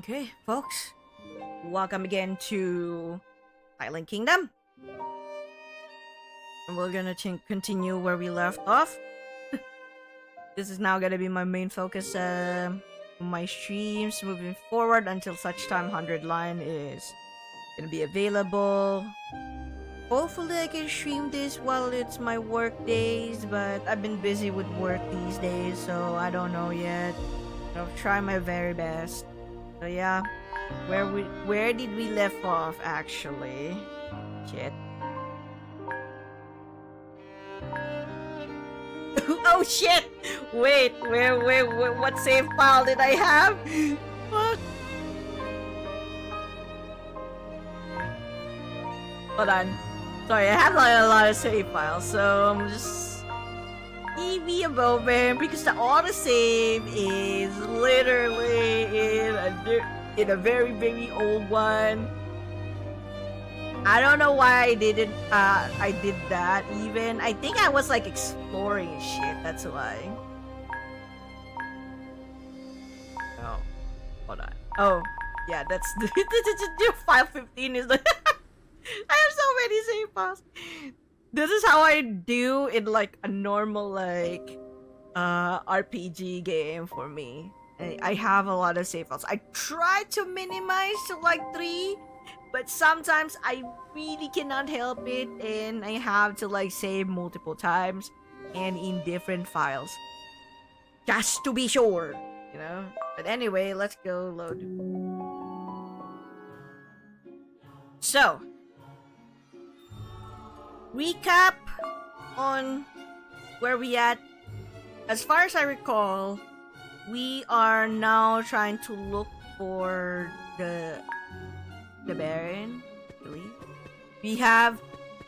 Okay, folks, welcome again to Island Kingdom. And we're gonna continue where we left off. This is now gonna be my main focus my streams moving forward until such time 100 line is gonna be available. Hopefully I can stream this while it's my work days, but I've been busy with work these days, so I don't know yet. I'll try my very best. So yeah, where did we left off actually? Shit. Oh shit! Wait, where, what save file did I have? Fuck. Hold on. Sorry, I have like a lot of save files, so I'm just give me a moment because the autosave is literally in a very old one. I don't know why I didn't I did that even. I think I was like exploring shit, that's why. Oh. Hold on. Oh, yeah, that's the 515 is the I have so many save files. This is how I do in like a normal like RPG game for me. I have a lot of save files. I try to minimize to like 3, but sometimes I really cannot help it and I have to like save multiple times and in different files. Just to be sure, you know? But anyway, let's go load. So, recap on where we at. As far as I recall, we are now trying to look for the Baron, I believe. We have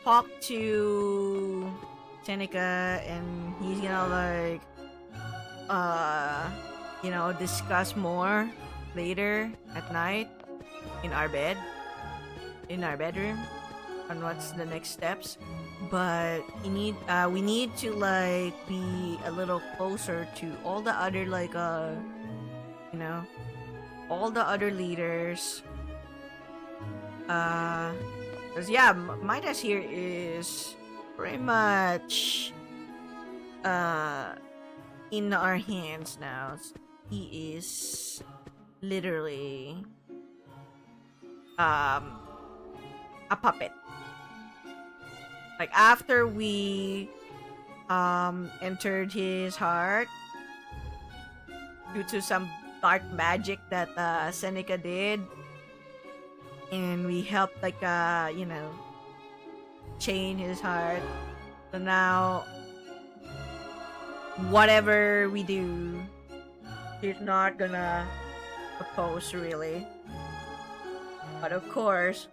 talked to Seneca and he's gonna like you know, discuss more later at night in our bedroom on what's the next steps. But we need to like be a little closer to all the other like you know, all the other leaders. Cause yeah, Midas here is pretty much in our hands now. He is literally a puppet. Like after we entered his heart due to some dark magic that Seneca did, and we helped like you know, chain his heart. So now whatever we do, he's not gonna oppose really. But of course,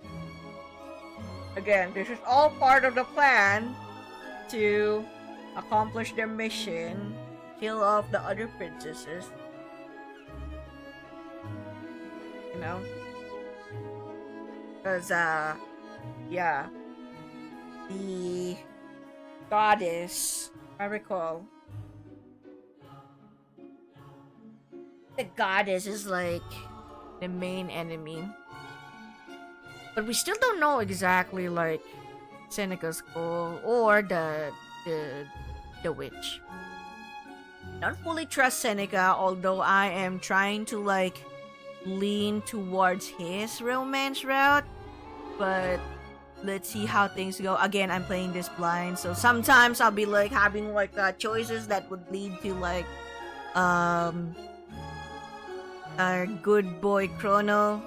again, this is all part of the plan to accomplish their mission, kill off the other princesses. You know? Because, yeah. The goddess, I recall. The goddess is like the main enemy. But we still don't know exactly like Seneca's goal or the witch. Don't fully trust Seneca, although I am trying to like lean towards his romance route. But let's see how things go. Again, I'm playing this blind, so sometimes I'll be like having like choices that would lead to like our good boy Chrono.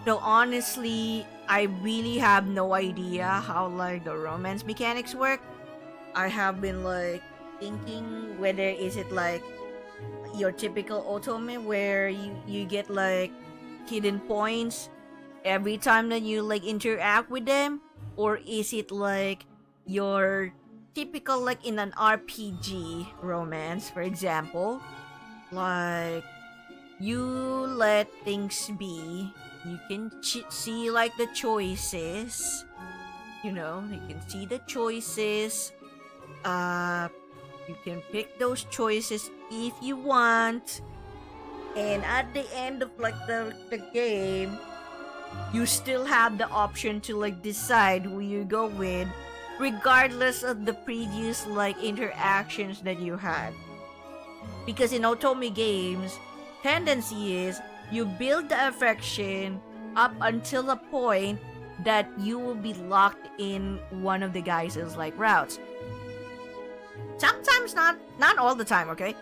So honestly, I really have no idea how like the romance mechanics work. I have been like thinking whether is it like your typical Otome where you get like hidden points every time that you like interact with them, or is it like your typical like in an RPG romance, for example, like you let things be. You can see like the choices, you know, you can see the choices. You can pick those choices if you want. And at the end of like the game, you still have the option to like decide who you go with, regardless of the previous like interactions that you had. Because in Otome games, tendency is you build the affection up until a point that you will be locked in one of the guys' like routes. Sometimes not all the time, okay?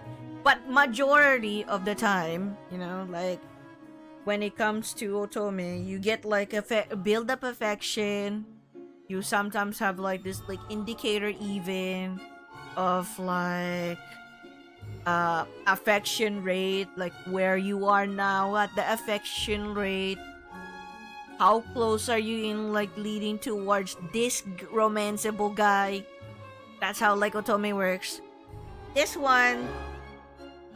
But majority of the time, you know, like when it comes to Otome, you get like build up affection. You sometimes have like this like indicator even of like affection rate, like where you are now at the affection rate. How close are you in like leading towards this romanceable guy? That's how like Otome works. This one,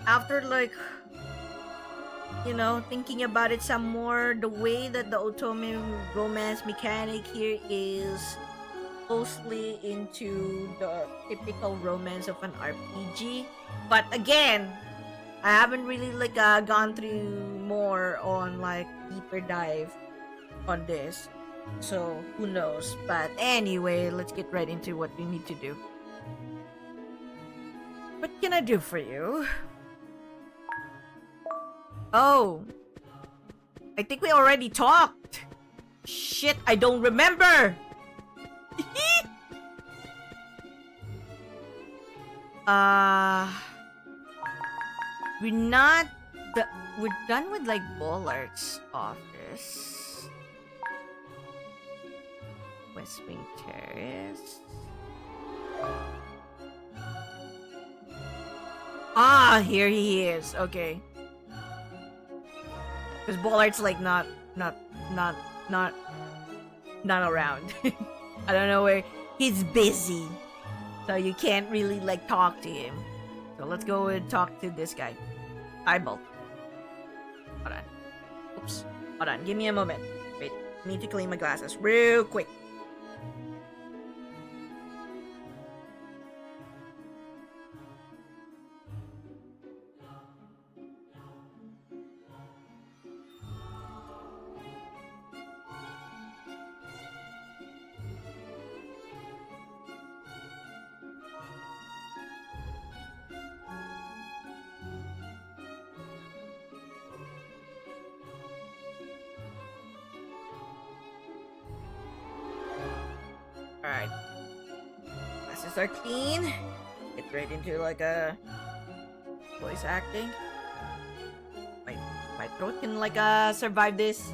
after like, you know, thinking about it some more, the way that the Otome romance mechanic here is closely into the typical romance of an RPG. But again, I haven't really like gone through more on like deeper dive on this, so who knows. But anyway, let's get right into what we need to do. What can I do for you? Oh, I think we already talked. Shit, I don't remember. We're done with like Bollard's office. West Wing Terrace. Ah, here he is. Okay. Because Bollard's like not around. I don't know where he's busy, so you can't really like talk to him. So let's go and talk to this guy, Eyeball. Hold on. Oops. Hold on. Give me a moment. Wait. I need to clean my glasses real quick. Alright. Glasses are clean. Get right into like a voice acting. My throat can like survive this.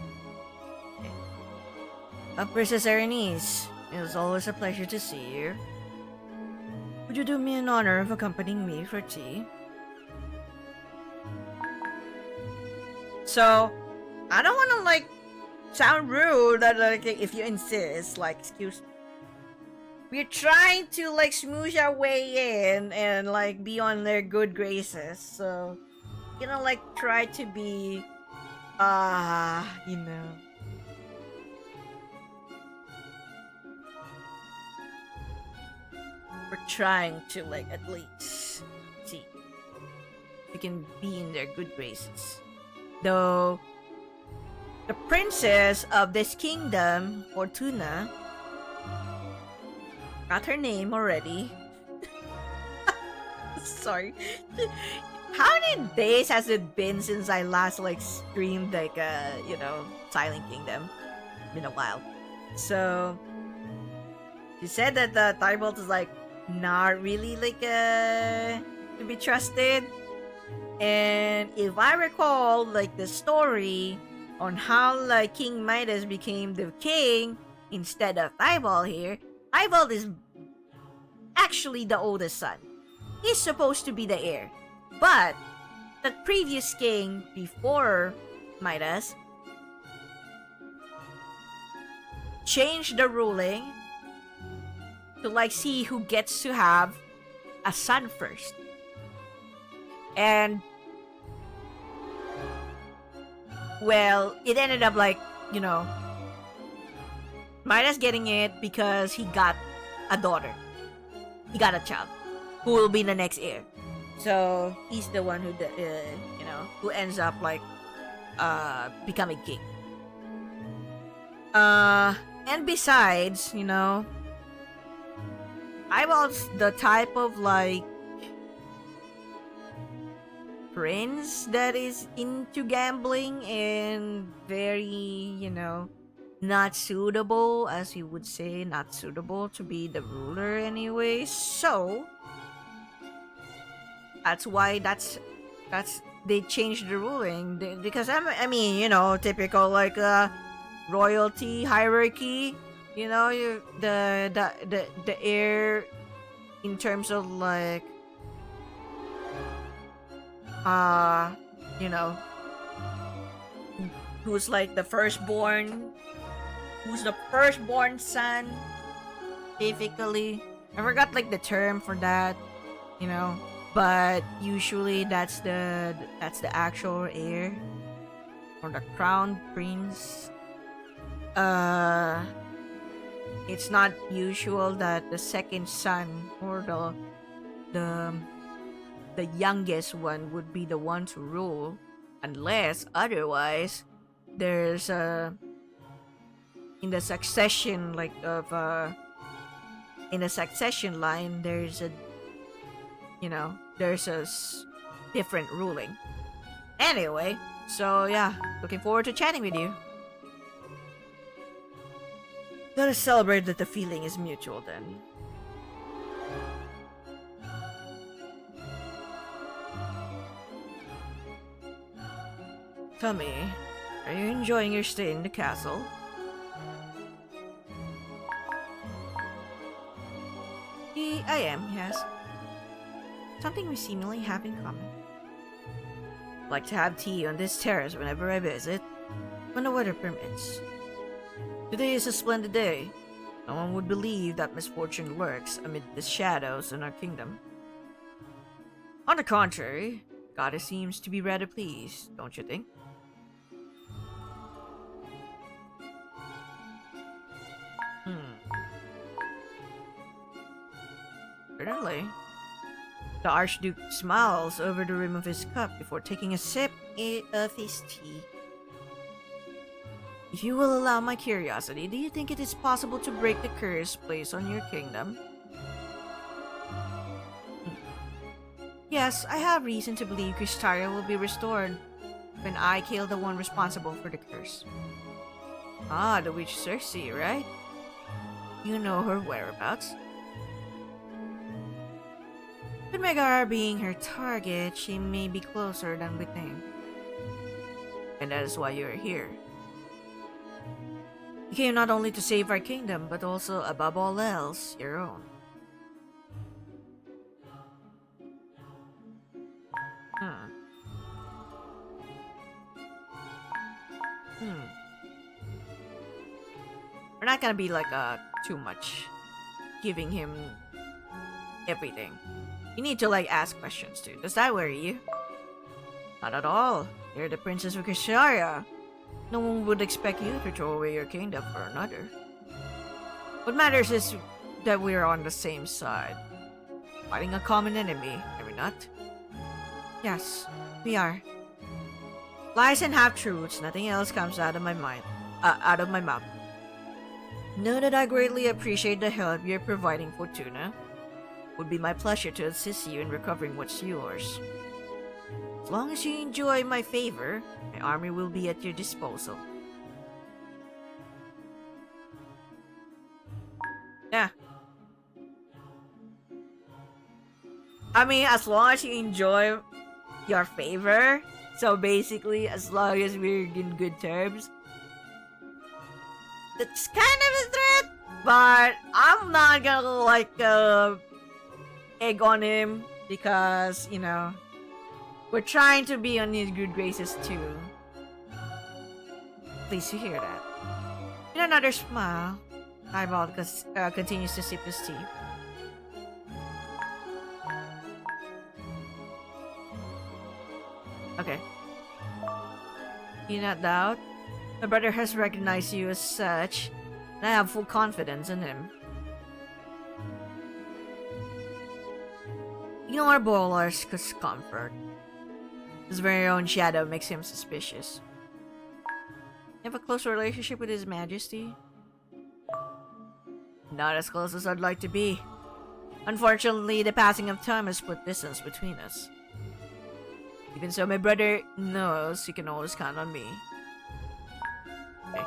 Okay. Princess Erinys, it was always a pleasure to see you. Would you do me an honor of accompanying me for tea? So, I don't want to like sound rude, that like if you insist, like excuse me. We're trying to like smooth our way in and like be on their good graces, so you know, like try to be you know, we're trying to like at least see if we can be in their good graces. Though the princess of this kingdom, Fortuna, got her name already. Sorry. How many days has it been since I last like streamed like you know, Silent Kingdom? Been a while. So she said that the Tybalt is like not really like to be trusted. And if I recall like the story on how like King Midas became the king instead of Tybalt here, Tybalt is actually the oldest son. He's supposed to be the heir. But the previous king before Midas changed the ruling to like see who gets to have a son first. And well, it ended up like, you know, Midas getting it because he got a daughter. He got a child who will be the next heir. So he's the one who, you know, who ends up like becoming king. And besides, I was the type of like prince that is into gambling and very, not suitable, as you would say, not suitable to be the ruler anyway. So that's why that's they changed the ruling because I mean, typical like royalty hierarchy. The heir in terms of like you know who's like the firstborn, who's the firstborn son, typically. I forgot like the term for that, but usually that's the actual heir or the crown prince. It's not usual that the second son or the youngest one would be the one to rule, unless otherwise there's in the succession like of in the succession line there's a different ruling. Anyway, so yeah, looking forward to chatting with you. Let us celebrate that the feeling is mutual then. Tell me, are you enjoying your stay in the castle? I am, yes. Something we seemingly have in common. Like to have tea on this terrace whenever I visit, when the weather permits. Today is a splendid day. No one would believe that misfortune lurks amid the shadows in our kingdom. On the contrary, Goddess seems to be rather pleased, don't you think? Certainly. The Archduke smiles over the rim of his cup before taking a sip of his tea. If you will allow my curiosity, do you think it is possible to break the curse placed on your kingdom? Yes, I have reason to believe Kristaria will be restored when I kill the one responsible for the curse. Ah, the witch Circe, right? You know her whereabouts. With Megara being her target, she may be closer than we think. And that is why you are here. You came not only to save our kingdom, but also, above all else, your own. We're not gonna be like too much giving him everything. You need to like ask questions too. Does that worry you? Not at all. You're the Princess of Kristaria. No one would expect you to throw away your kingdom for another. What matters is that we're on the same side. Fighting a common enemy, are we not? Yes, we are. Lies and half-truths, nothing else comes out of my mouth. Know that I greatly appreciate the help you're providing, Fortuna. It would be my pleasure to assist you in recovering what's yours. As long as you enjoy my favor, my army will be at your disposal. Yeah. I mean, as long as you enjoy your favor, so basically, as long as we're in good terms, that's kind of a threat, but I'm not gonna like egg on him because, we're trying to be on his good graces too. Pleased to hear that. In another smile, Eyeball continues to sip his tea. Okay. You not doubt? My brother has recognized you as such, and I have full confidence in him. Ignore Bolar's discomfort. His very own shadow makes him suspicious. You have a close relationship with His Majesty? Not as close as I'd like to be. Unfortunately, the passing of time has put distance between us. Even so, my brother knows he can always count on me. Okay.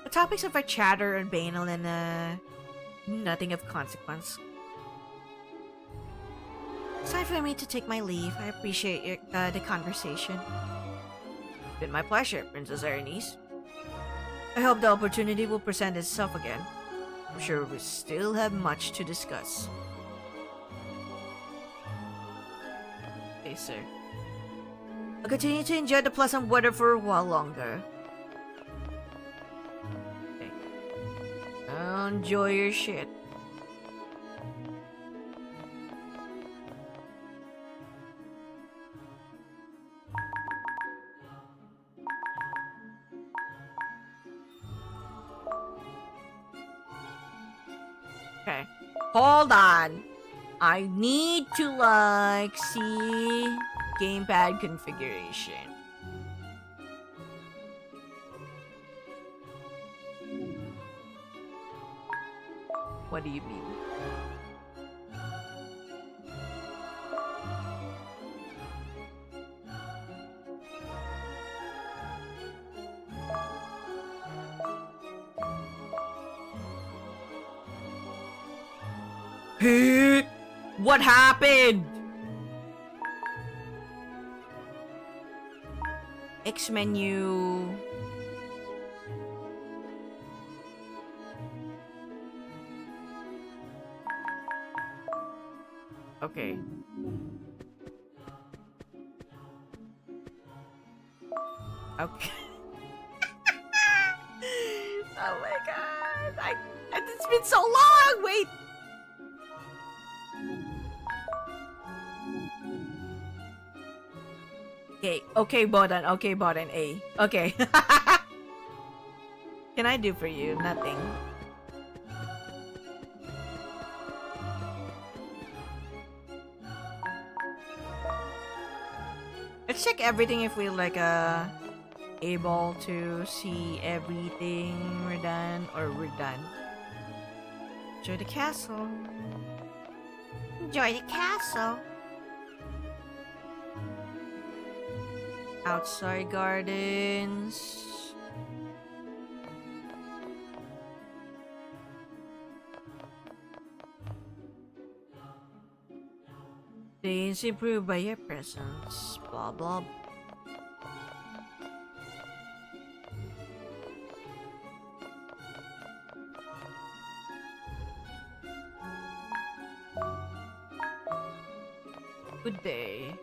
The topics of our chatter are banal and nothing of consequence. It's time for me to take my leave. I appreciate the conversation. It's been my pleasure, Princess Erinys. I hope the opportunity will present itself again. I'm sure we still have much to discuss. Okay, sir. I'll continue to enjoy the pleasant weather for a while longer. Okay. Enjoy your shit. Okay. Hold on. I need to see gamepad configuration. What do you mean? What happened? X menu. Okay. Okay. Oh my god. It's been so long. Wait. Okay, button. Okay, button A. Okay. Can I do for you? Nothing. Let's check everything if we able to see everything we're done or we're done. Enjoy the castle. Enjoy the castle. Outside gardens. Things improved by your presence. Blah blah. Good day.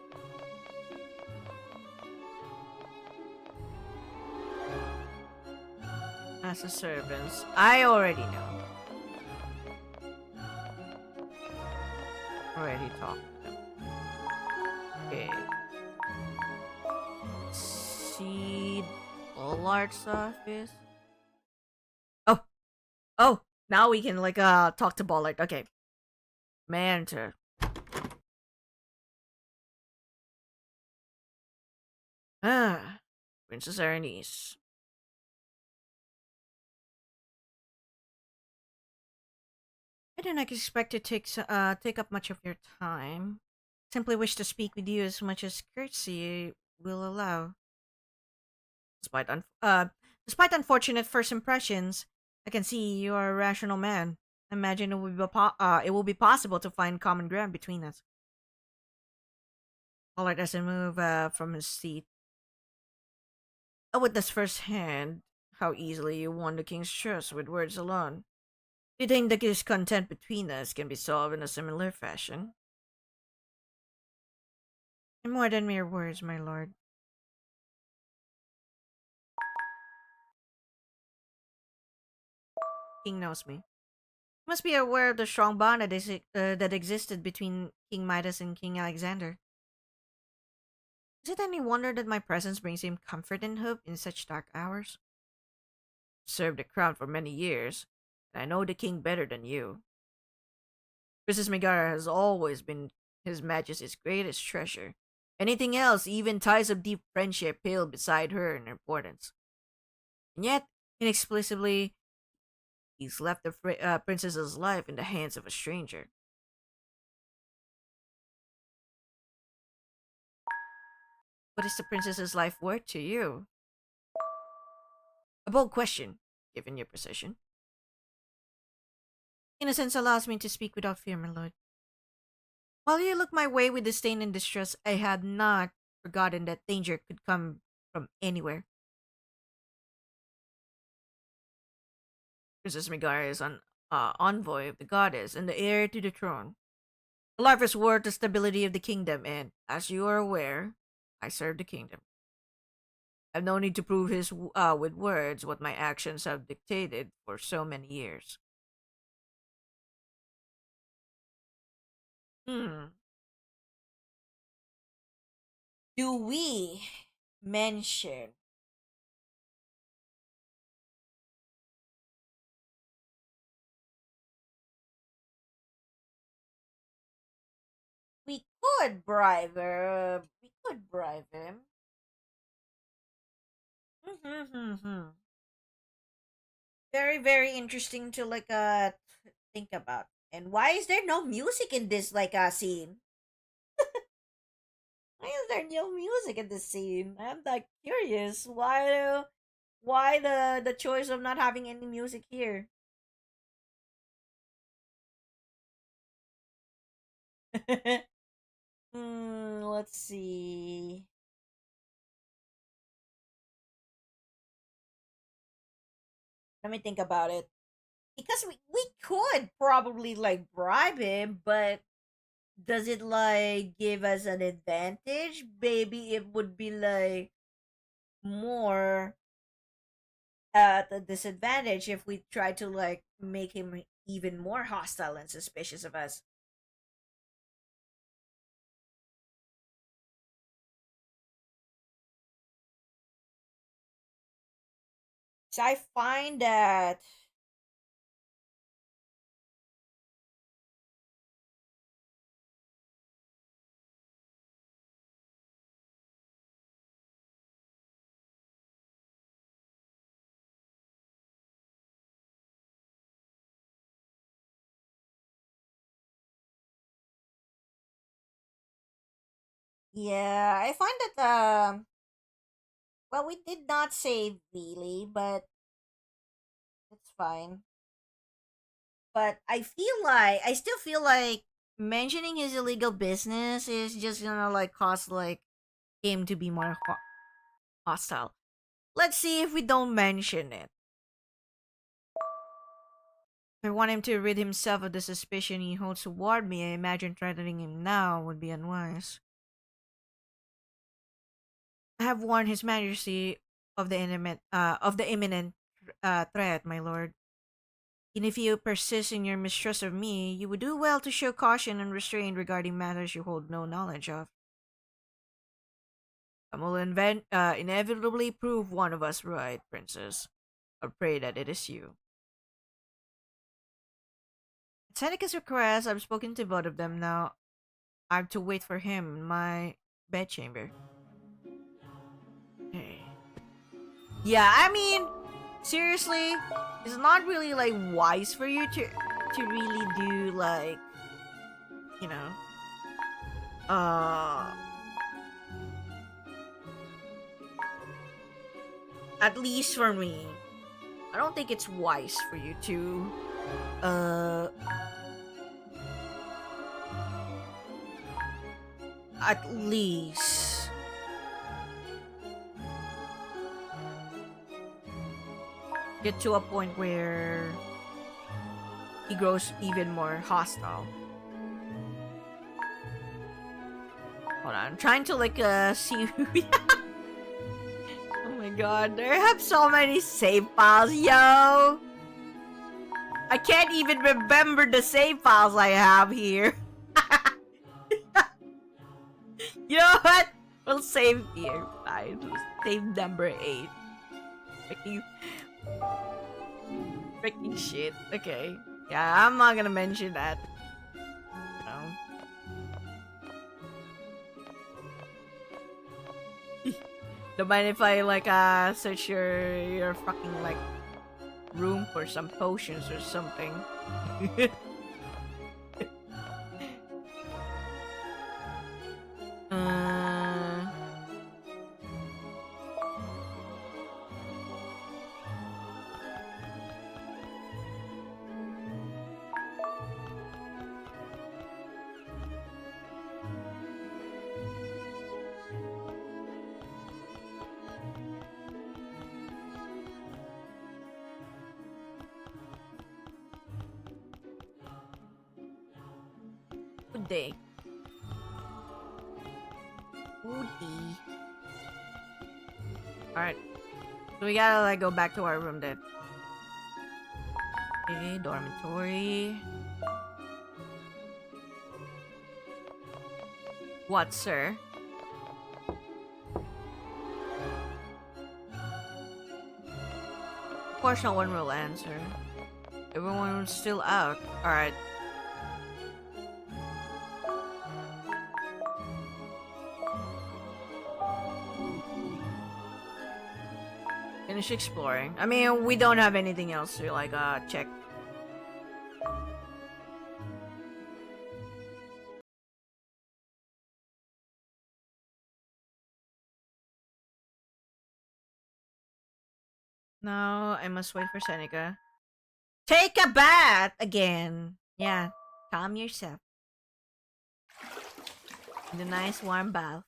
As a servants, I already know. Already talked to them. Okay. See Bullard's office. Oh, now we can talk to Bullard. Okay. Manager. Princess Erinys. I do not expect to take up much of your time. Simply wish to speak with you as much as courtesy will allow. Despite despite unfortunate first impressions, I can see you are a rational man. Imagine it will be possible to find common ground between us. Pollard doesn't move from his seat. I witnessed firsthand how easily you won the king's trust with words alone. Do you think the discontent between us can be solved in a similar fashion? And more than mere words, my lord. King knows me. You must be aware of the strong bond that existed between King Midas and King Alexander. Is it any wonder that my presence brings him comfort and hope in such dark hours? I've served the crown for many years, and I know the king better than you. Princess Megara has always been His Majesty's greatest treasure, Anything else, even ties of deep friendship, pale beside her in importance. And yet, inexplicably, he's left the princess's life in the hands of a stranger. What is the princess's life worth to you? A bold question, given your position. Innocence allows me to speak without fear, my lord. While you look my way with disdain and distrust, I had not forgotten that danger could come from anywhere. Princess Megara is an envoy of the goddess and the heir to the throne. Her life is worth the stability of the kingdom, and as you are aware, I serve the kingdom. I have no need to prove with words what my actions have dictated for so many years. Hmm. Do we mention we could bribe her? We could bribe him. Very, very interesting to think about. And why is there no music in this scene? Why is there no music in this scene? I'm like curious. Why the choice of not having any music here? Let's see. Let me think about it. Because we could probably bribe him, but does it give us an advantage? Maybe it would be more at a disadvantage if we try to make him even more hostile and suspicious of us. So I find that yeah, I find that well, we did not say really, but it's fine. But I still feel like mentioning his illegal business is just gonna cause him to be more hostile. Let's see if we don't mention it. If I want him to rid himself of the suspicion he holds toward me, I imagine threatening him now would be unwise. I have warned His Majesty of the imminent threat, my lord. And if you persist in your mistrust of me, you would do well to show caution and restraint regarding matters you hold no knowledge of. I will inevitably prove one of us right, Princess. I pray that it is you. At Seneca's request, I've spoken to both of them now. I have to wait for him in my bedchamber. Okay. Yeah, I mean, seriously, it's not really wise for you to really do you know, uh at least for me, I don't think it's wise for you to uh at least get to a point where he grows even more hostile. Hold on, I'm trying to see. Oh my god, there have so many save files, yo. I can't even remember the save files I have here. You know what? We'll save here. Fine. Save number 8. Freaking, freaking shit. Okay. Yeah, I'm not gonna mention that. No. Don't mind if I like search your fucking like room for some potions or something. uh Good day. Goodie. Alright. So we gotta like go back to our room then. Okay, dormitory. What, sir? Of course no one will answer. Everyone's still out. Alright. Finish exploring. I mean, we don't have anything else to like check. Now I must wait for Seneca. Take a bath again. Yeah, calm yourself. In a nice warm bath.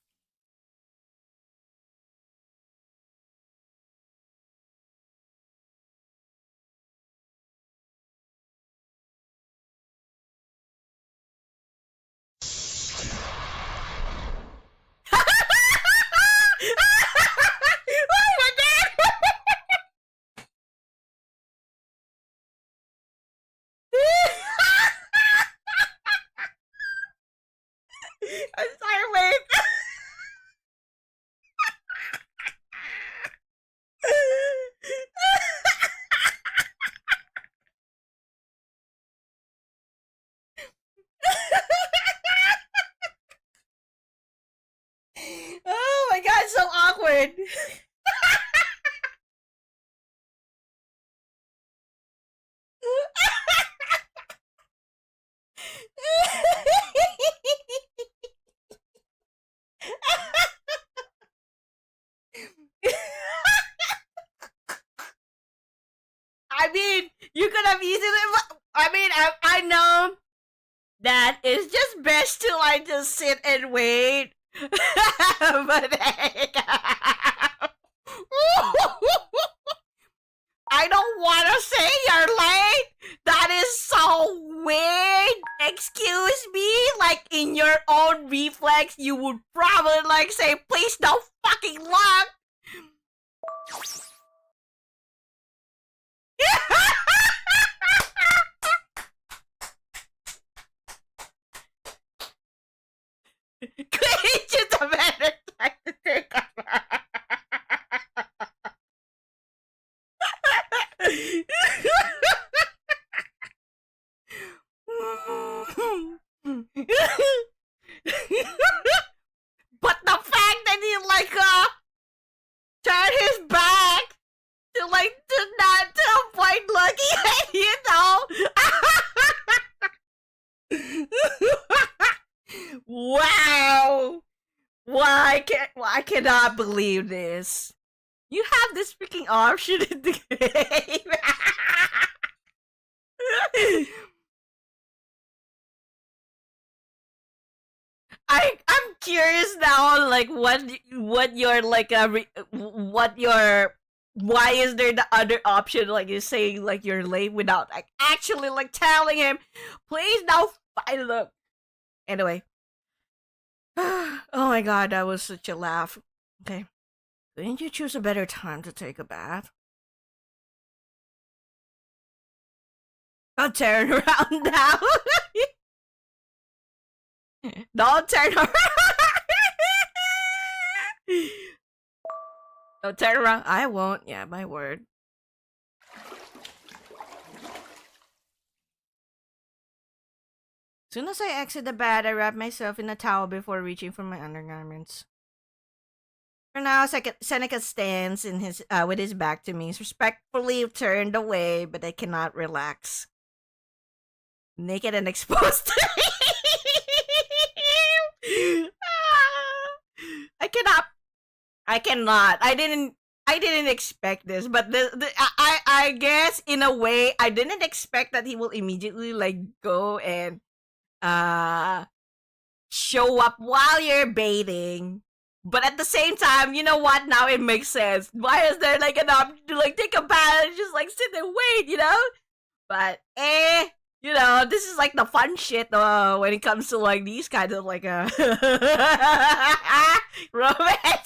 Oh my god! I'm sorry, wait. Oh my god, so awkward. I mean, you could have easily. I mean, I know that it's just best to like just sit and wait. But like, I don't want to say you're late. That is so weird. Excuse me. Like in your own reflex, you would probably like say, "Please don't fucking look." Couldn't you the better time to take a But the fact that he like turned his back to like to not to avoid looking at Wow! I cannot believe this. You have this freaking option in the game. I'm curious now, like what your like what your why is there the other option like you saying like you're late without like actually like telling him, please now look. Anyway, oh my god, that was such a laugh. Okay, couldn't you choose a better time to take a bath? Don't turn around now. Don't turn around. Don't turn around. I won't. Yeah, my word. Soon as I exit the bed, I wrap myself in a towel before reaching for my undergarments. For now, Seneca stands in his with his back to me, respectfully turned away, but I cannot relax. Naked and exposed. I cannot. I cannot. I didn't expect this, but I guess in a way I didn't expect that he will immediately like go and uh show up while you're bathing. But at the same time, you know what? Now it makes sense. Why is there like an option to like take a bath and just like sit and wait, you know? But you know, this is like the fun shit when it comes to like these kinds of like romance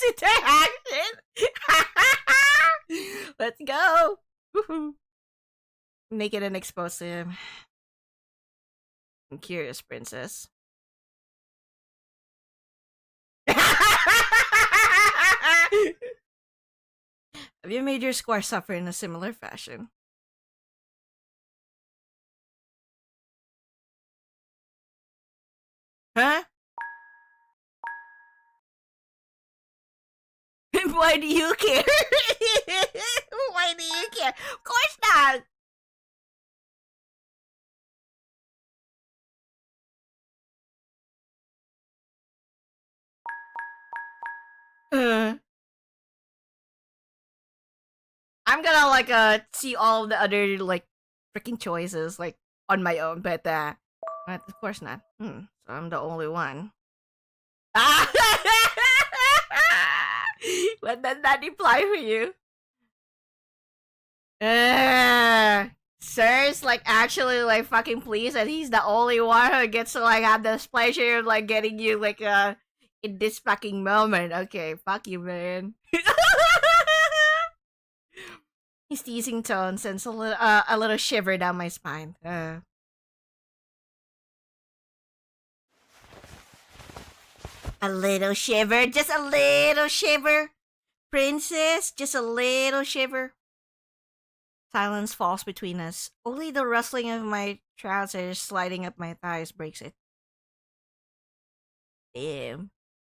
interaction. Let's go. Naked and exposed to him. I'm curious, princess. Have you made your squire suffer in a similar fashion? Huh? Why do you care? Why do you care? Of course not. I'm gonna like see all the other like freaking choices like on my own, but of course not. So I'm the only one. What does that imply for you? Sir's like actually like fucking pleased that he's the only one who gets to like have this pleasure of like getting you like in this fucking moment. Okay, fuck you, man. His teasing tone sends a little shiver down my spine. A little shiver, just a little shiver. Princess, just a little shiver. Silence falls between us. Only the rustling of my trousers sliding up my thighs breaks it. Damn.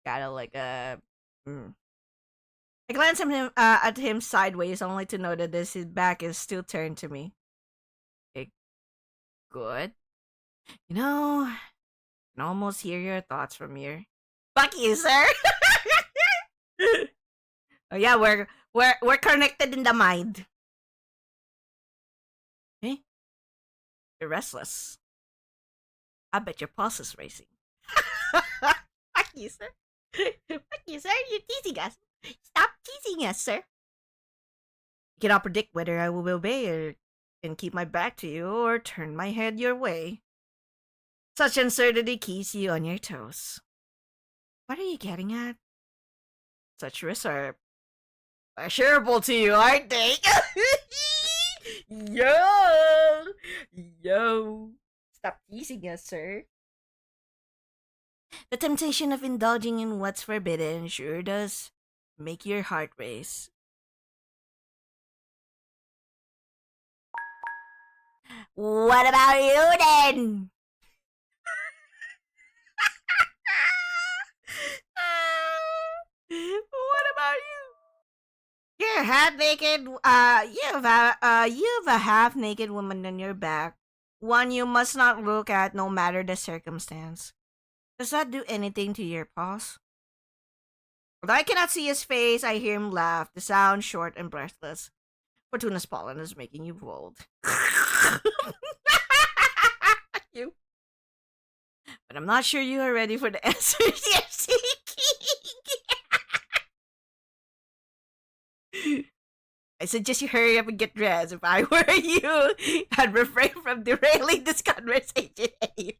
Gotta like I glance at him sideways, only to notice his back is still turned to me. Okay, good. You know, I can almost hear your thoughts from here. Fuck you, sir. Oh yeah, we're connected in the mind. Hey, you're restless. I bet your pulse is racing. Fuck you, sir. Fuck you, sir. You're teasing us. Stop teasing us, sir. You cannot predict whether I will obey and keep my back to you or turn my head your way. Such uncertainty keeps you on your toes. What are you getting at? Such risks are pleasurable to you, aren't they? Yo! Stop teasing us, sir. The temptation of indulging in what's forbidden sure does make your heart race. What about you then? What about you? You're half naked. You have a half naked woman on your back. One you must not look at, no matter the circumstance. Does that do anything to your pulse? Although I cannot see his face, I hear him laugh. The sound short and breathless. Fortuna's pollen is making you bold. You. But I'm not sure you are ready for the answers you're seeking. I suggest you hurry up and get dressed. If I were you, I'd refrain from derailing this conversation anyway.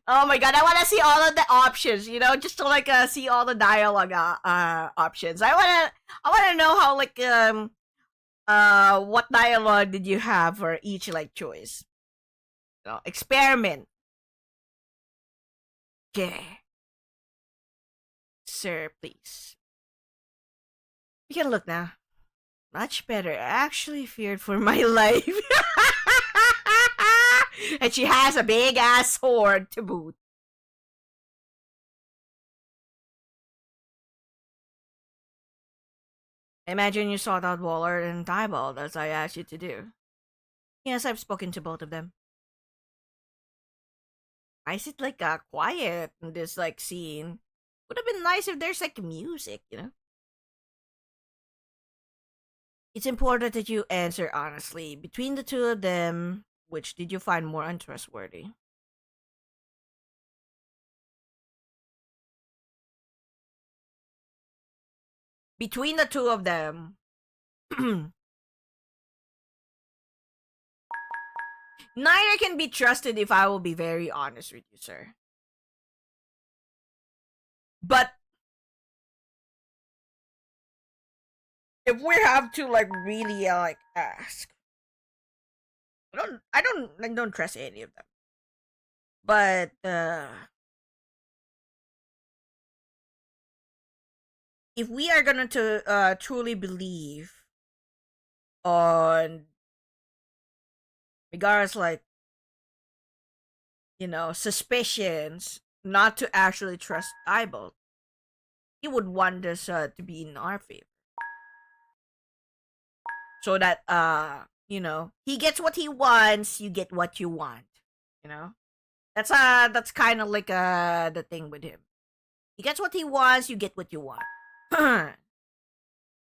Oh my god, I want to see all of the options, you know, just to like see all the dialogue options. I want to know how like what dialogue did you have for each like choice? You know, experiment. Okay. Sir, please. You can look now. Much better. I actually feared for my life. And she has a big ass sword to boot. Imagine you sought out Waller and Tybalt as I asked you to do. Yes, I've spoken to both of them. Why is it like quiet in this like scene? Would have been nice if there's like music, you know? It's important that you answer honestly. Between the two of them, which did you find more untrustworthy? Between the two of them, neither can be trusted if I will be very honest with you, sir. But if we have to like really like ask, I don't trust any of them. But if we are gonna to truly believe on Megara's like suspicions, not to actually trust Eyebolt, he would want this to be in our favor, so that he gets what he wants, you get what you want. You know, that's kind of like the thing with him. He gets what he wants, you get what you want.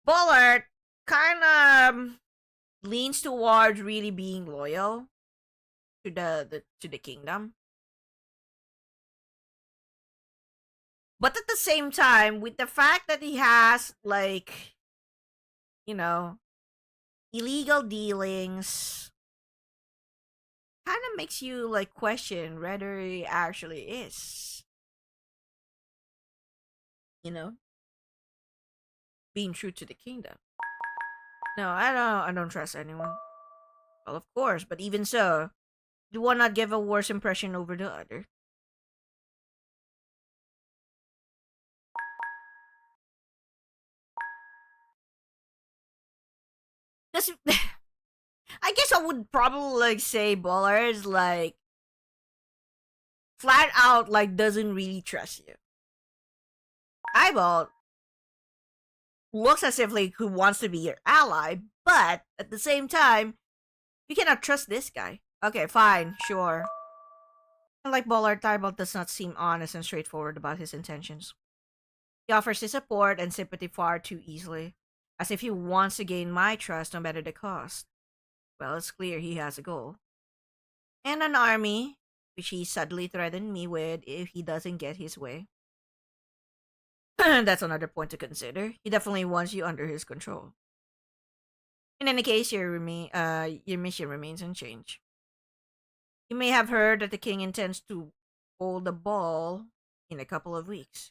Bullard kind of leans towards really being loyal to the kingdom. But at the same time, with the fact that he has like illegal dealings, kind of makes you like question whether he actually is being true to the kingdom. No, I don't trust anyone. Well, of course, but even so, do one not give a worse impression over the other? That's, I guess I would probably like say Baller is like flat out like doesn't really trust you. Eyeball looks as if like who wants to be your ally, but at the same time, you cannot trust this guy. Okay, fine, sure. Unlike Bollard, Tybalt does not seem honest and straightforward about his intentions. He offers his support and sympathy far too easily, as if he wants to gain my trust no matter the cost. Well, it's clear he has a goal. And an army, which he suddenly threatened me with if he doesn't get his way. That's another point to consider. He definitely wants you under his control. In any case, your mission remains unchanged. You may have heard that the king intends to hold a ball in a couple of weeks.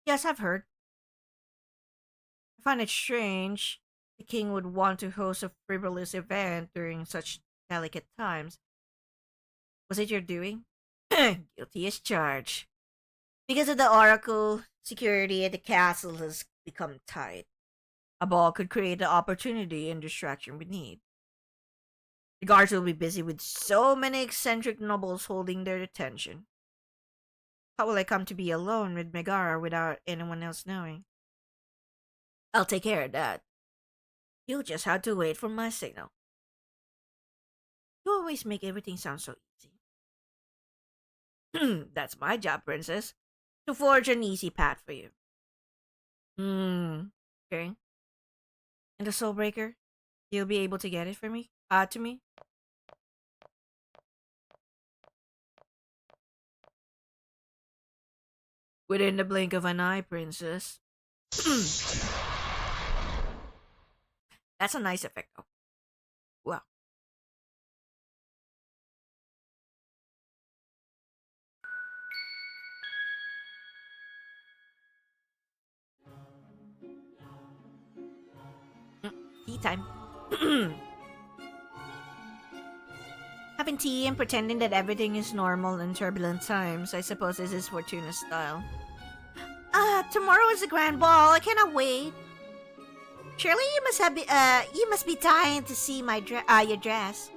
Yes, I've heard. I find it strange the king would want to host a frivolous event during such delicate times. Was it your doing? Guilty as charged. Because of the oracle, security at the castle has become tight. A ball could create the opportunity and distraction we need. The guards will be busy with so many eccentric nobles holding their attention. How will I come to be alone with Megara without anyone else knowing? I'll take care of that. You'll just have to wait for my signal. You always make everything sound so easy. That's my job, princess. To forge an easy path for you. Okay. And the Soulbreaker? You'll be able to get it for me? To me? Within the blink of an eye, princess. That's a nice effect, though. Wow. Tea time. Having tea and pretending that everything is normal in turbulent times. I suppose this is Fortuna's style. Tomorrow is the grand ball. I cannot wait. Surely you must be dying to see your dress.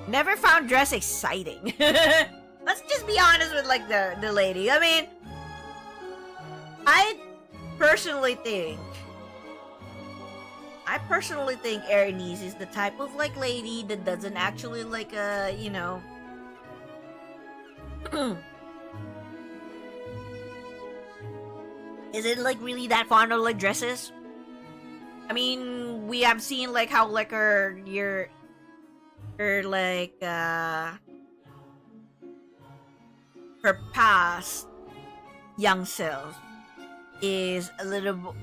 Never found dress exciting. Let's just be honest with like the lady. I mean, personally think Erinys is the type of like lady that doesn't actually like is it like really that fond of like dresses? I mean, we have seen like how like her like her past young self is a little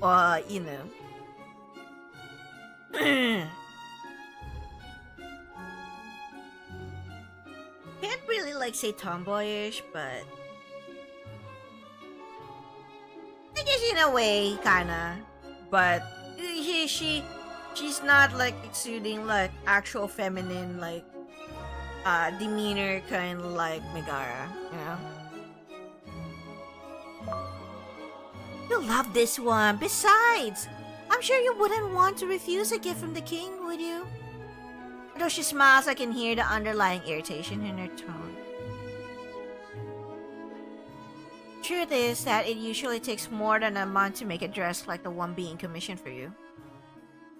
can't really like say tomboyish, but I guess in a way, kinda. But she's not like exuding like actual feminine like demeanor, kind of like Megara, you know. You'll love this one. Besides, I'm sure you wouldn't want to refuse a gift from the king, would you? Although she smiles, I can hear the underlying irritation in her tone. Truth is that it usually takes more than a month to make a dress like the one being commissioned for you.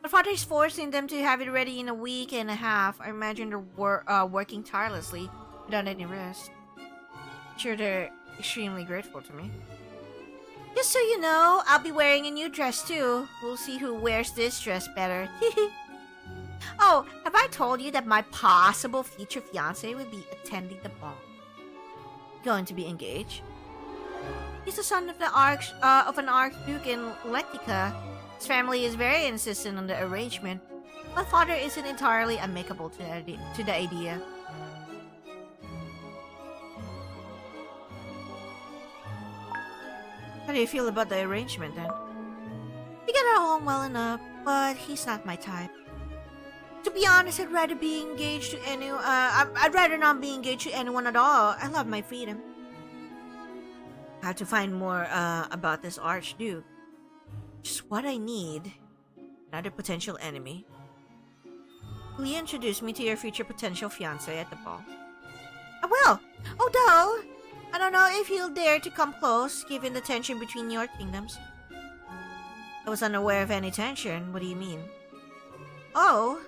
My father is forcing them to have it ready in a week and a half. I imagine they're working tirelessly without any rest. Sure, they're extremely grateful to me. Just so you know, I'll be wearing a new dress too. We'll see who wears this dress better. Oh, have I told you that my possible future fiancé will be attending the ball? Going to be engaged? He's the son of an archduke in Lectica. His family is very insistent on the arrangement. My father isn't entirely amicable to the idea. How do you feel about the arrangement then? We get along well enough, but he's not my type. To be honest, I'd rather be engaged to anyone. I'd rather not be engaged to anyone at all. I love my freedom. How to find more about this archduke? Just what I need. Another potential enemy. Will you introduce me to your future potential fiancé at the ball? I will. Although, I don't know if he'll dare to come close, given the tension between your kingdoms. I was unaware of any tension. What do you mean? Oh,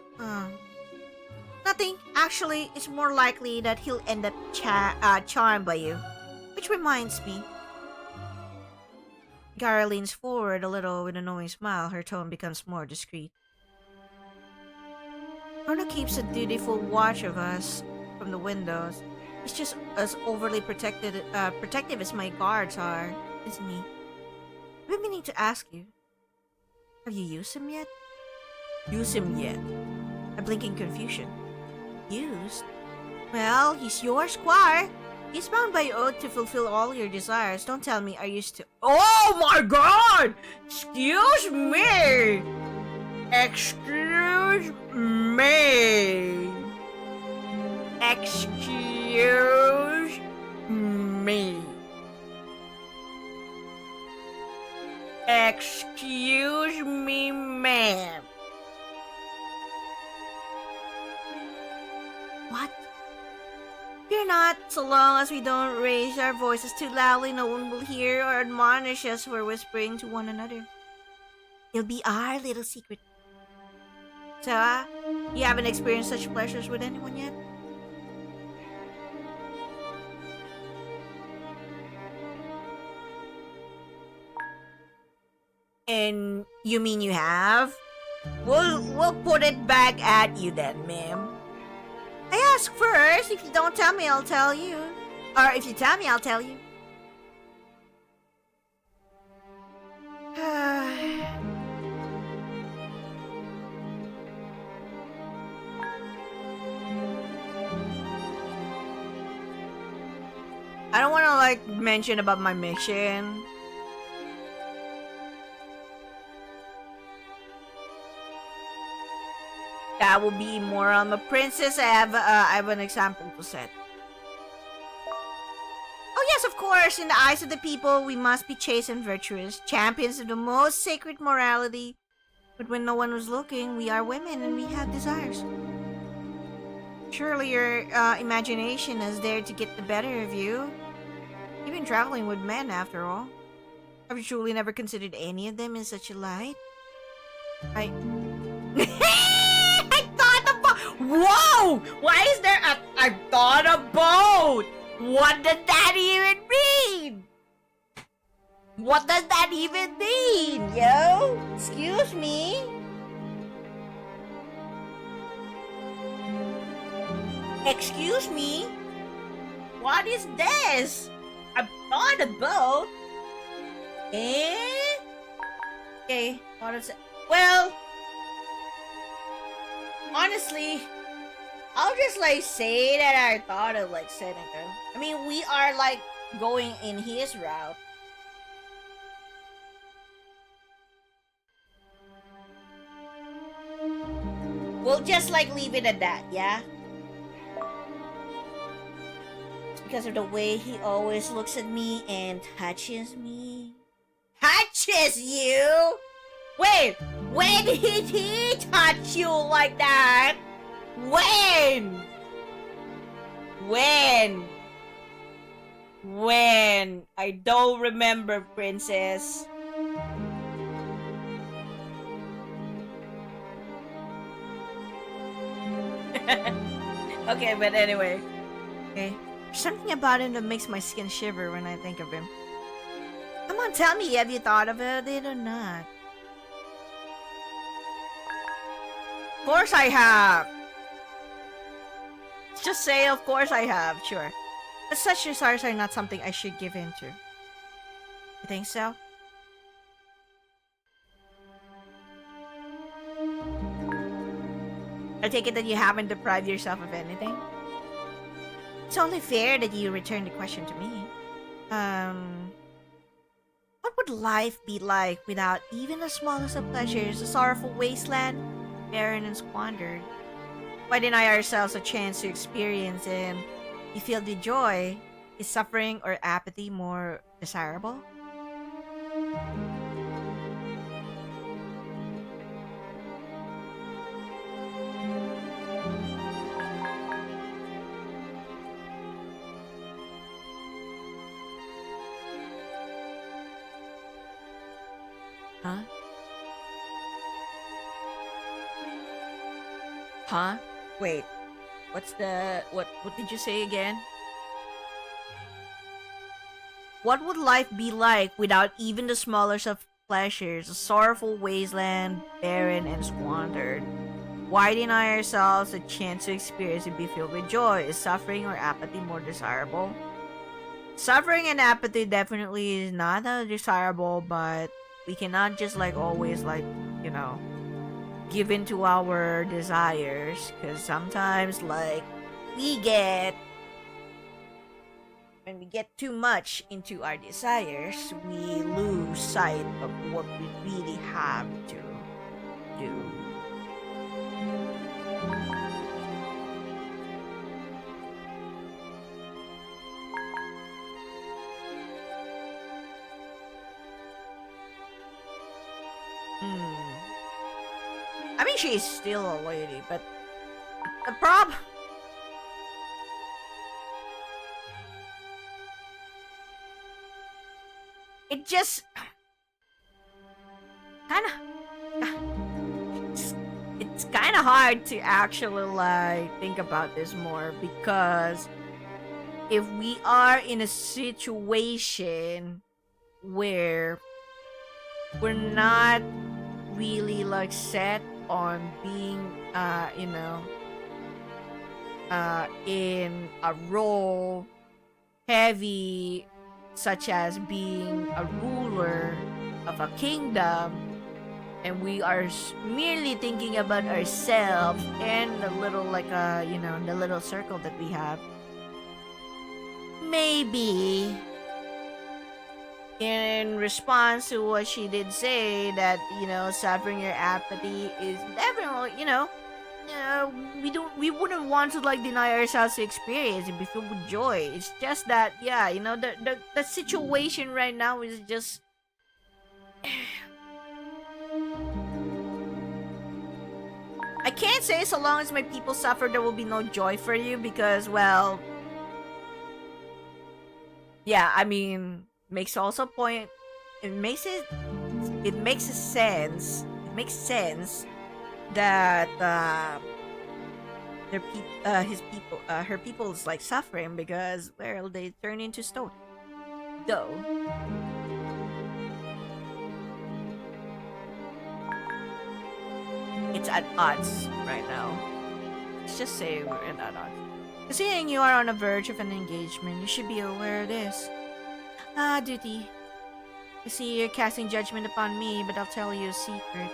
nothing. Actually, it's more likely that he'll end up charmed by you. Which reminds me. Gara leans forward a little with a knowing smile. Her tone becomes more discreet. Arno keeps a dutiful watch of us from the windows. He's just as overly protective as my guards are, isn't he? I've been meaning to ask you. Have you used him yet? Use him yet? I blink in confusion. Used? Well, he's your squire. He's bound by oath to fulfill all your desires. Don't tell me I used to. Oh my god! Excuse me! Excuse me! Excuse me. Excuse me, ma'am. What? Fear not, so long as we don't raise our voices too loudly, no one will hear or admonish us for whispering to one another. It'll be our little secret. So, you haven't experienced such pleasures with anyone yet? And you mean you have? We'll put it back at you then, ma'am. I ask first. If you don't tell me, I'll tell you. Or if you tell me, I'll tell you. I don't want to like mention about my mission. That will be more on the princess. I have an example to set. Oh yes, of course. In the eyes of the people, we must be chaste and virtuous, champions of the most sacred morality. But when no one was looking, we are women and we have desires. Surely your imagination is there to get the better of you. You've been traveling with men, after all. Have you truly never considered any of them in such a light? I I thought about. Whoa! Why is there a I thought about? What does that even mean? What does that even mean, yo? Excuse me? Excuse me? What is this? I thought about. Eh? Okay, what is it? Well, honestly, I'll just like say that I thought of like Seneca. I mean, we are like going in his route. We'll just like leave it at that, yeah? It's because of the way he always looks at me and touches me. Touches you? Wait, when did he touch you like that? When? When? I don't remember, princess. Okay, but anyway. Okay. There's something about him that makes my skin shiver when I think of him. Come on, tell me, have you thought about it or not? Of course I have. Just say, of course I have, sure. But such desires are not something I should give in to. You think so? I take it that you haven't deprived yourself of anything? It's only fair that you return the question to me. What would life be like without even the smallest of pleasures, a sorrowful wasteland, barren and squandered? Why deny ourselves a chance to experience and be filled with joy? Is suffering or apathy more desirable? Huh? Huh? Wait. What's the what did you say again? What would life be like without even the smallest of pleasures, a sorrowful wasteland, barren and squandered? Why deny ourselves a chance to experience and be filled with joy? Is suffering or apathy more desirable? Suffering and apathy definitely is not that desirable, but we cannot just like always like, you know, give in to our desires, because sometimes like when we get too much into our desires, we lose sight of what we really have to do. I mean, she's still a lady, but the problem... It just... It's kind of hard to actually, like, think about this more, because if we are in a situation where we're not really, like, set on being, you know, in a role heavy, such as being a ruler of a kingdom, and we are merely thinking about ourselves and the little, like, you know, the little circle that we have, maybe in response to what she did say, that, you know, suffering or apathy is definitely, you know, we wouldn't want to like deny ourselves to experience and be filled with joy. It's just that, yeah, you know, the situation right now is just I can't say so long as my people suffer there will be no joy for you, because, well, yeah, I mean, makes also point it makes a sense. It makes sense that her people is like suffering because well they turn into stone. Though it's at odds right now. Let's just say we're at odds. Seeing you are on the verge of an engagement, you should be aware of this. Ah, duty. I see you're casting judgment upon me, but I'll tell you a secret.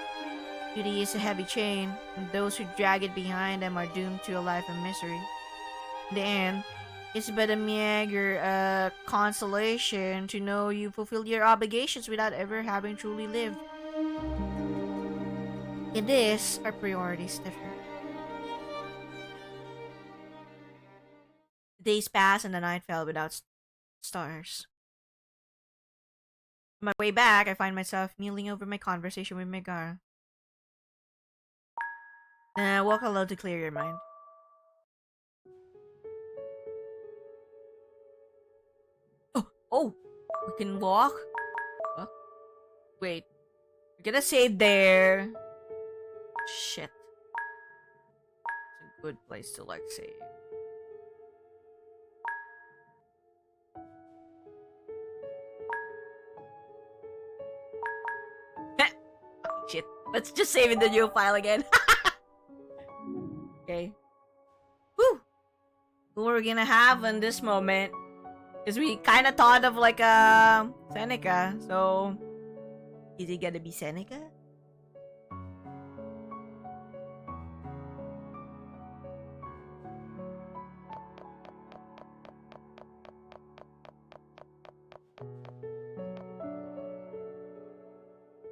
Duty is a heavy chain, and those who drag it behind them are doomed to a life of misery. In the end, it's but a meager consolation to know you fulfilled your obligations without ever having truly lived. In this, our priorities differ. The days passed and the night fell without stars. On my way back, I find myself mulling over my conversation with Megara. Walk alone to clear your mind. Oh, we can walk? Huh? Wait, we're gonna save there. Shit. It's a good place to like save. Shit. Let's just save in the new file again. Okay. Woo! Who we're gonna have in this moment? Because we kind of thought of like Seneca. So, is it gonna be Seneca?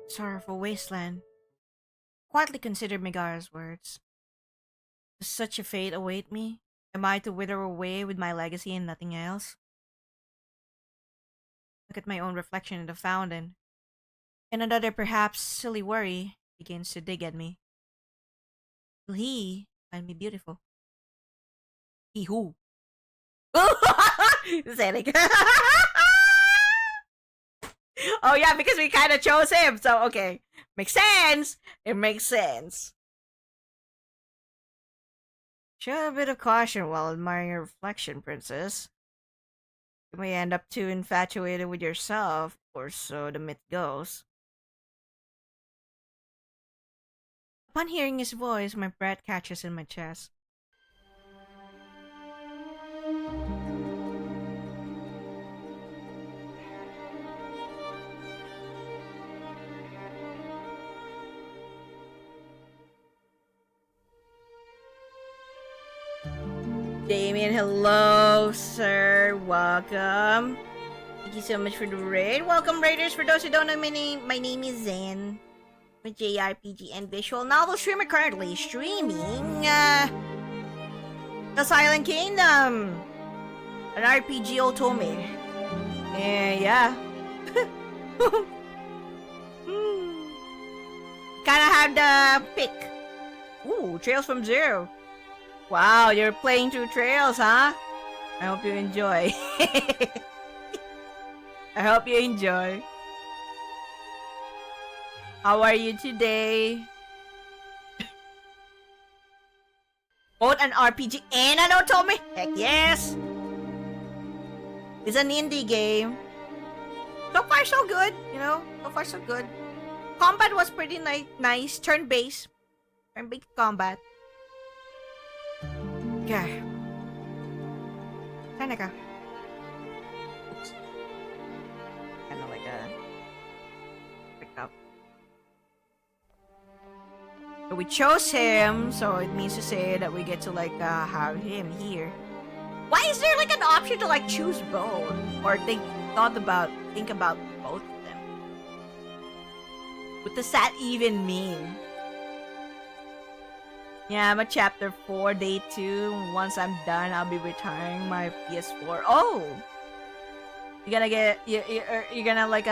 Sorrowful wasteland. Quietly considered Megara's words. Does such a fate await me? Am I to wither away with my legacy and nothing else? Look at my own reflection in the fountain, and another perhaps silly worry begins to dig at me. Will he find me beautiful? He who? Seneca. Oh yeah, because we kind of chose him, so okay. Makes sense! It makes sense. Show a bit of caution while admiring your reflection, princess. You may end up too infatuated with yourself, or so the myth goes. Upon hearing his voice, my breath catches in my chest. Damien, hello, sir. Welcome. Thank you so much for the raid. Welcome, raiders. For those who don't know my name is Zen. I'm a JRPG and visual novel streamer currently streaming The Silent Kingdom, an RPG Otome. And yeah. Kinda had the pick. Ooh, Trails from Zero. Wow, you're playing through Trails, huh? I hope you enjoy. I hope you enjoy. How are you today? Both an RPG and an Otome? Heck yes! It's an indie game. So far so good, you know? So far so good. Combat was pretty nice. Turn-based. Turn-based combat. Okay. Seneca. Oops. Kind of like a pick up. So we chose him, so it means to say that we get to like have him here. Why is there like an option to like choose both, or think about both of them? What does that even mean? Yeah, I'm at chapter 4, day 2. Once I'm done, I'll be retiring my PS4. Oh! You're gonna like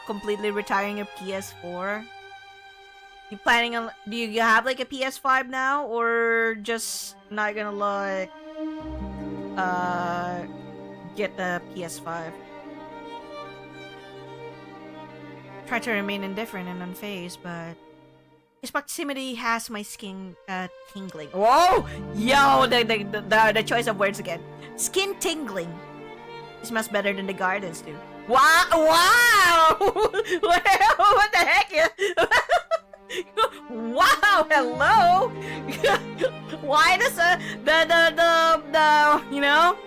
completely retiring your PS4? You planning on, do you have like a PS5 now, or just not gonna like get the PS5? try to remain indifferent and unfazed, but his proximity has my skin tingling. Whoa! Yo, the choice of words again. Skin tingling. It smells better than the gardens do. Wow! Wow! What the heck? Wow! Hello! Why does the you know,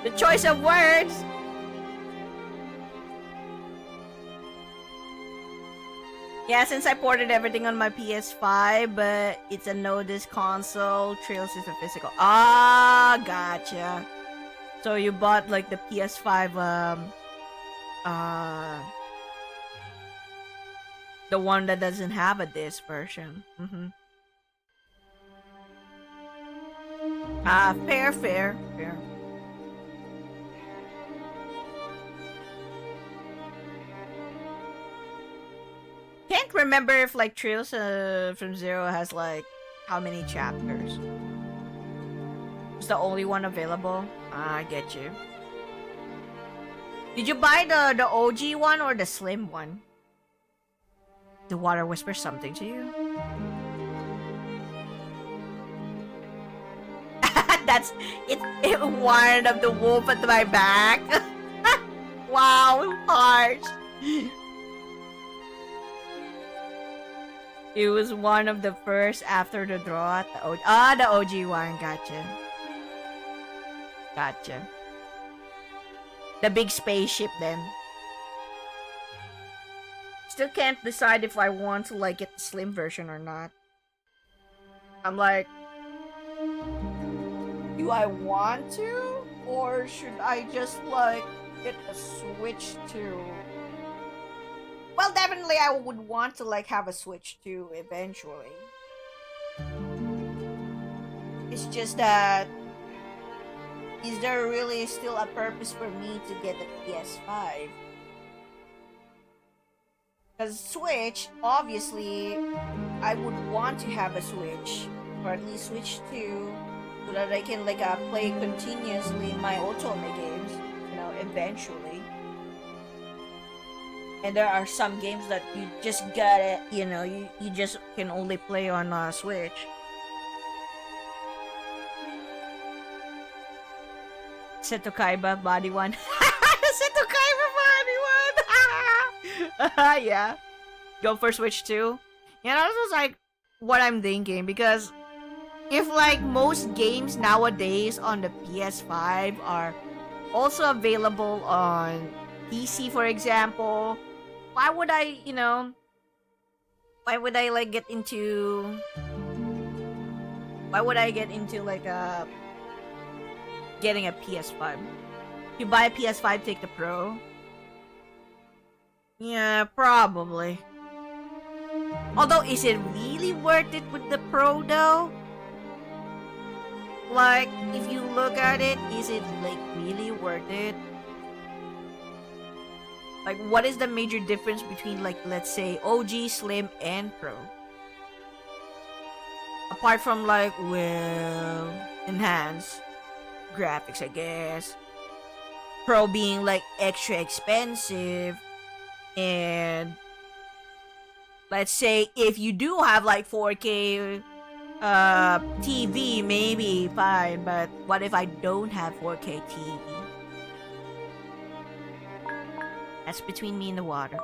the choice of words? Yeah, since I ported everything on my PS5, but it's a no-disc console, Trails is a physical. Ah, gotcha. So you bought like the PS5, the one that doesn't have a disc version. Ah, fair. Can't remember if like Trails from Zero has like how many chapters. It's the only one available. Ah, I get you. Did you buy the OG one or the slim one? The water whispers something to you. That's it. It warned of the wolf at my back. Wow, harsh. It was one of the first after the draw. The OG one. Gotcha. The big spaceship then. Still can't decide if I want to like get the slim version or not. I'm like, do I want to? Or should I just like get a Switch 2? Well, definitely I would want to like have a Switch 2 eventually. It's just that, is there really still a purpose for me to get the PS5? Because Switch, obviously, I would want to have a Switch, or at least Switch 2, so that I can like play continuously my Otome games, you know, eventually. And there are some games that you just gotta, you know, you just can only play on Switch. Seto Kaiba body one. Seto Kaiba body one. Yeah. Go for Switch 2. Yeah, that was like what I'm thinking, because if like most games nowadays on the PS5 are also available on PC, for example, why would I like get into like getting a PS5? You buy a PS5, take the Pro? Yeah, probably. Although, is it really worth it with the Pro though? Like, if you look at it, is it like really worth it? Like, what is the major difference between, like, let's say OG, Slim, and Pro? Apart from like, well, enhanced graphics, I guess. Pro being like extra expensive, and let's say if you do have like 4K TV, maybe fine, but what if I don't have 4K TV? That's between me and the water.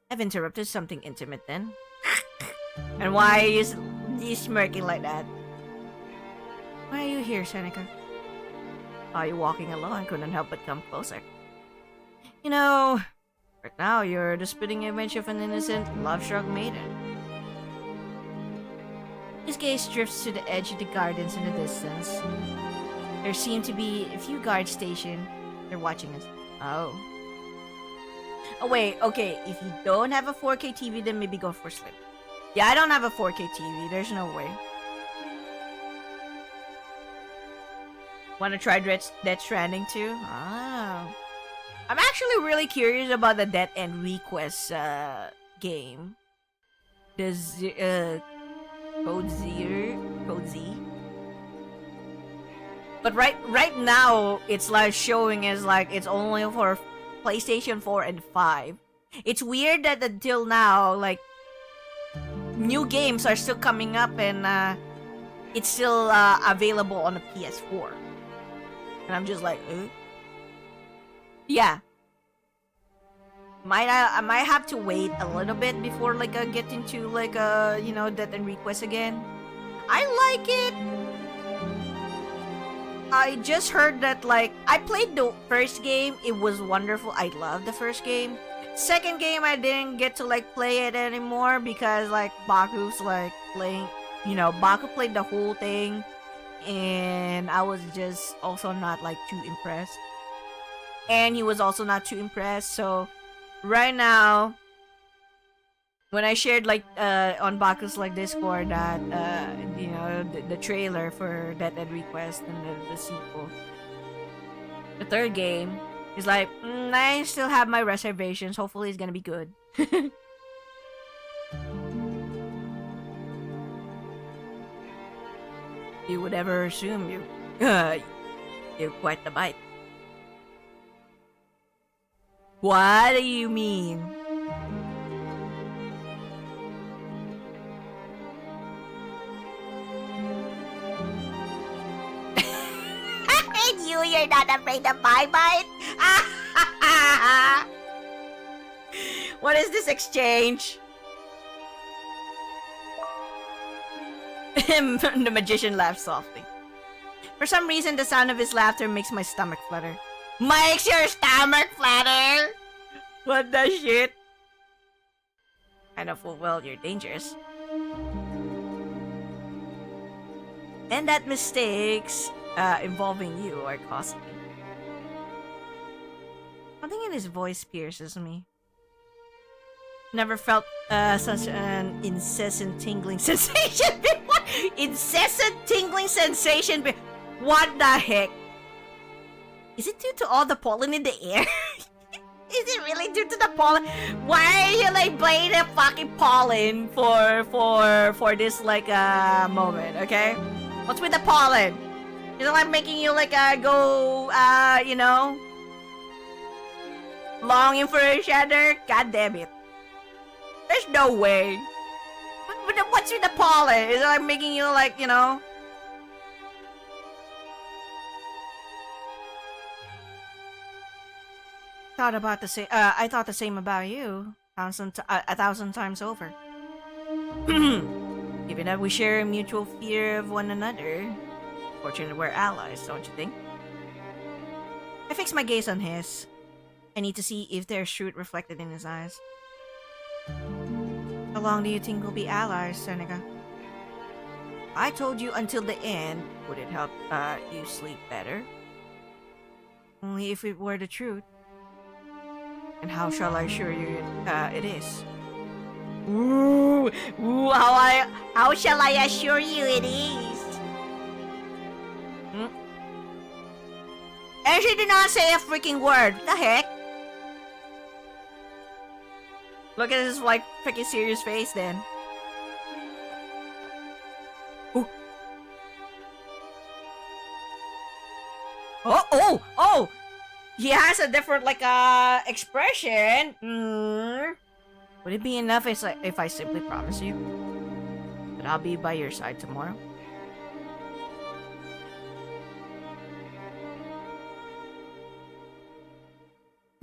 I've interrupted something intimate then. And why are you smirking like that? Why are you here, Seneca? Are you walking alone? Couldn't help but come closer. You know, right now you're the spitting image of an innocent, love-struck maiden. His gaze drifts to the edge of the gardens in the distance. There seem to be a few guards stationed. They're watching us. Oh, wait, okay, if you don't have a 4K TV, then maybe go for Slim. Yeah, I don't have a 4K TV. There's no way. Wanna try Death Stranding too? Oh. I'm actually really curious about the Death End Request game. The Code Z. But right now it's like showing as like it's only for PlayStation 4 and 5. It's weird that until now, like, new games are still coming up and it's still available on the PS4. And I'm just like, yeah. I might have to wait a little bit before like I get into like Death and Request again. I like it. I just heard that like I played the first game, it was wonderful. I loved the first game. Second game I didn't get to like play it anymore because like Baku's like playing, Baku played the whole thing and I was just also not like too impressed. And he was also not too impressed, so right now when I shared like on Baku's like Discord that the trailer for Death and Request and the sequel, the third game, is like I still have my reservations. Hopefully it's gonna be good. You would ever assume you're quite the bite. What do you mean? You're not afraid of my bite? What is this exchange? The magician laughs softly. For some reason, the sound of his laughter makes my stomach flutter. Makes your stomach flutter? What the shit? I know full well you're dangerous. And that mistakes involving you are costly. Something in his voice pierces me. Never felt such an incessant tingling sensation before. Incessant tingling sensation what the heck? Is it due to all the pollen in the air? Is it really due to the pollen? Why are you like blaming the fucking pollen for this like moment? Okay, what's with the pollen? Is it like making you like go longing for each other? God damn it! There's no way. What's with the pollen? Is it like making you like I thought the same about you. A thousand times over. Given that we share a mutual fear of one another, fortunately we're allies, don't you think? I fix my gaze on his. I need to see if there's truth reflected in his eyes. How long do you think we'll be allies, Seneca? I told you until the end. Would it help you sleep better? Only if it were the truth. And how shall I assure you it is? Ooh, how shall I assure you it is? And she did not say a freaking word. What the heck? Look at his like freaking serious face then. Ooh. Oh! He has a different like expression. Would it be enough if I simply promise you that I'll be by your side tomorrow?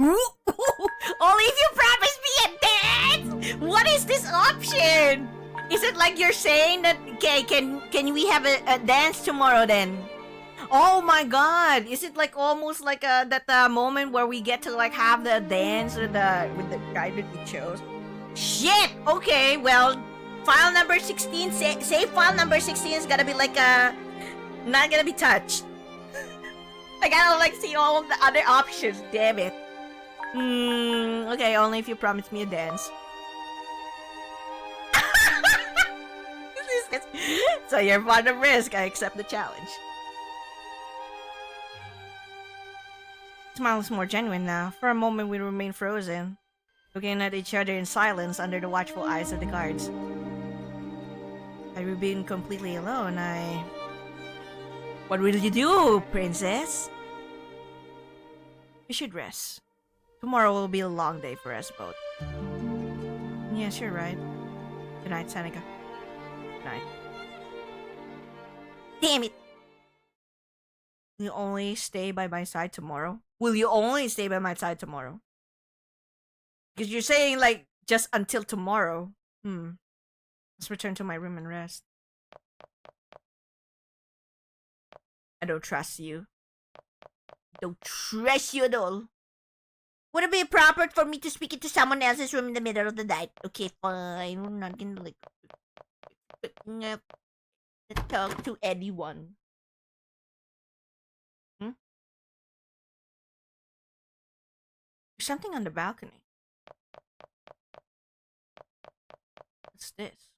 Only if you promise me a dance. What is this option? Is it like you're saying that okay? Can we have a dance tomorrow then? Oh my god! Is it like almost like that moment where we get to like have the dance with the guy that we chose? Shit! Okay, well, file number 16. Say file number 16 is gonna be like not gonna be touched. I gotta like see all of the other options. Damn it. Okay, only if you promise me a dance. So you're fond of risk. I accept the challenge. Smile is more genuine now. For a moment we remain frozen, looking at each other in silence under the watchful eyes of the guards. Had we been completely alone, What will you do, princess? We should rest. Tomorrow will be a long day for us both. Yes, you're right. Good night, Seneca. Good night. Damn it! Will you only stay by my side tomorrow? Will you only stay by my side tomorrow? Because you're saying, like, just until tomorrow. Let's return to my room and rest. I don't trust you. Don't trust you at all. Would it be proper for me to speak into someone else's room in the middle of the night? Okay, fine. We're not gonna, like, talk to anyone. There's something on the balcony. What's this?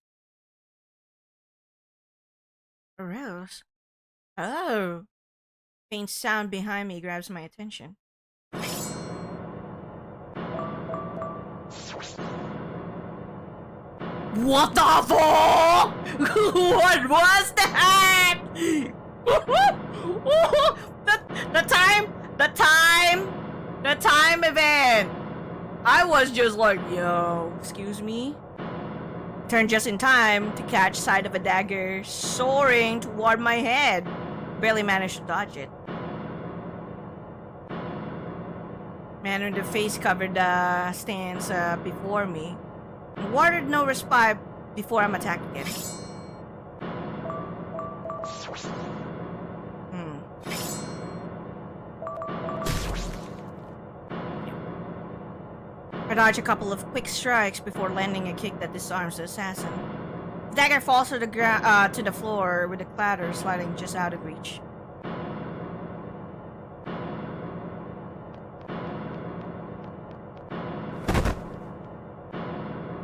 A rose. Oh. Faint sound behind me grabs my attention. What the fuck? What was that? the time event. I was just like, yo, excuse me. Turned just in time to catch sight of a dagger soaring toward my head. Barely managed to dodge it. Man with the face covered stands before me. Warded no respite before I'm attacked again. I dodge a couple of quick strikes before landing a kick that disarms the assassin. The dagger falls to the floor with a clatter sliding just out of reach.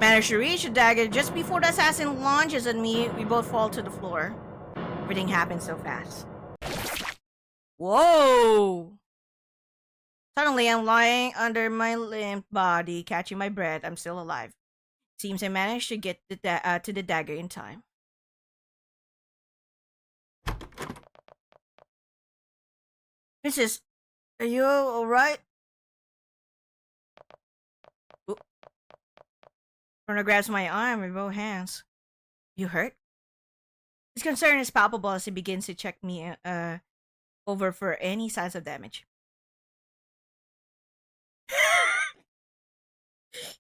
Manage to reach the dagger just before the assassin launches at me. We both fall to the floor. Everything happens so fast. Whoa! Suddenly, I'm lying under my limp body, catching my breath. I'm still alive. Seems I managed to get to the dagger in time. Princess, are you alright? Bruno grabs my arm with both hands. You hurt? His concern is palpable as he begins to check me over for any signs of damage.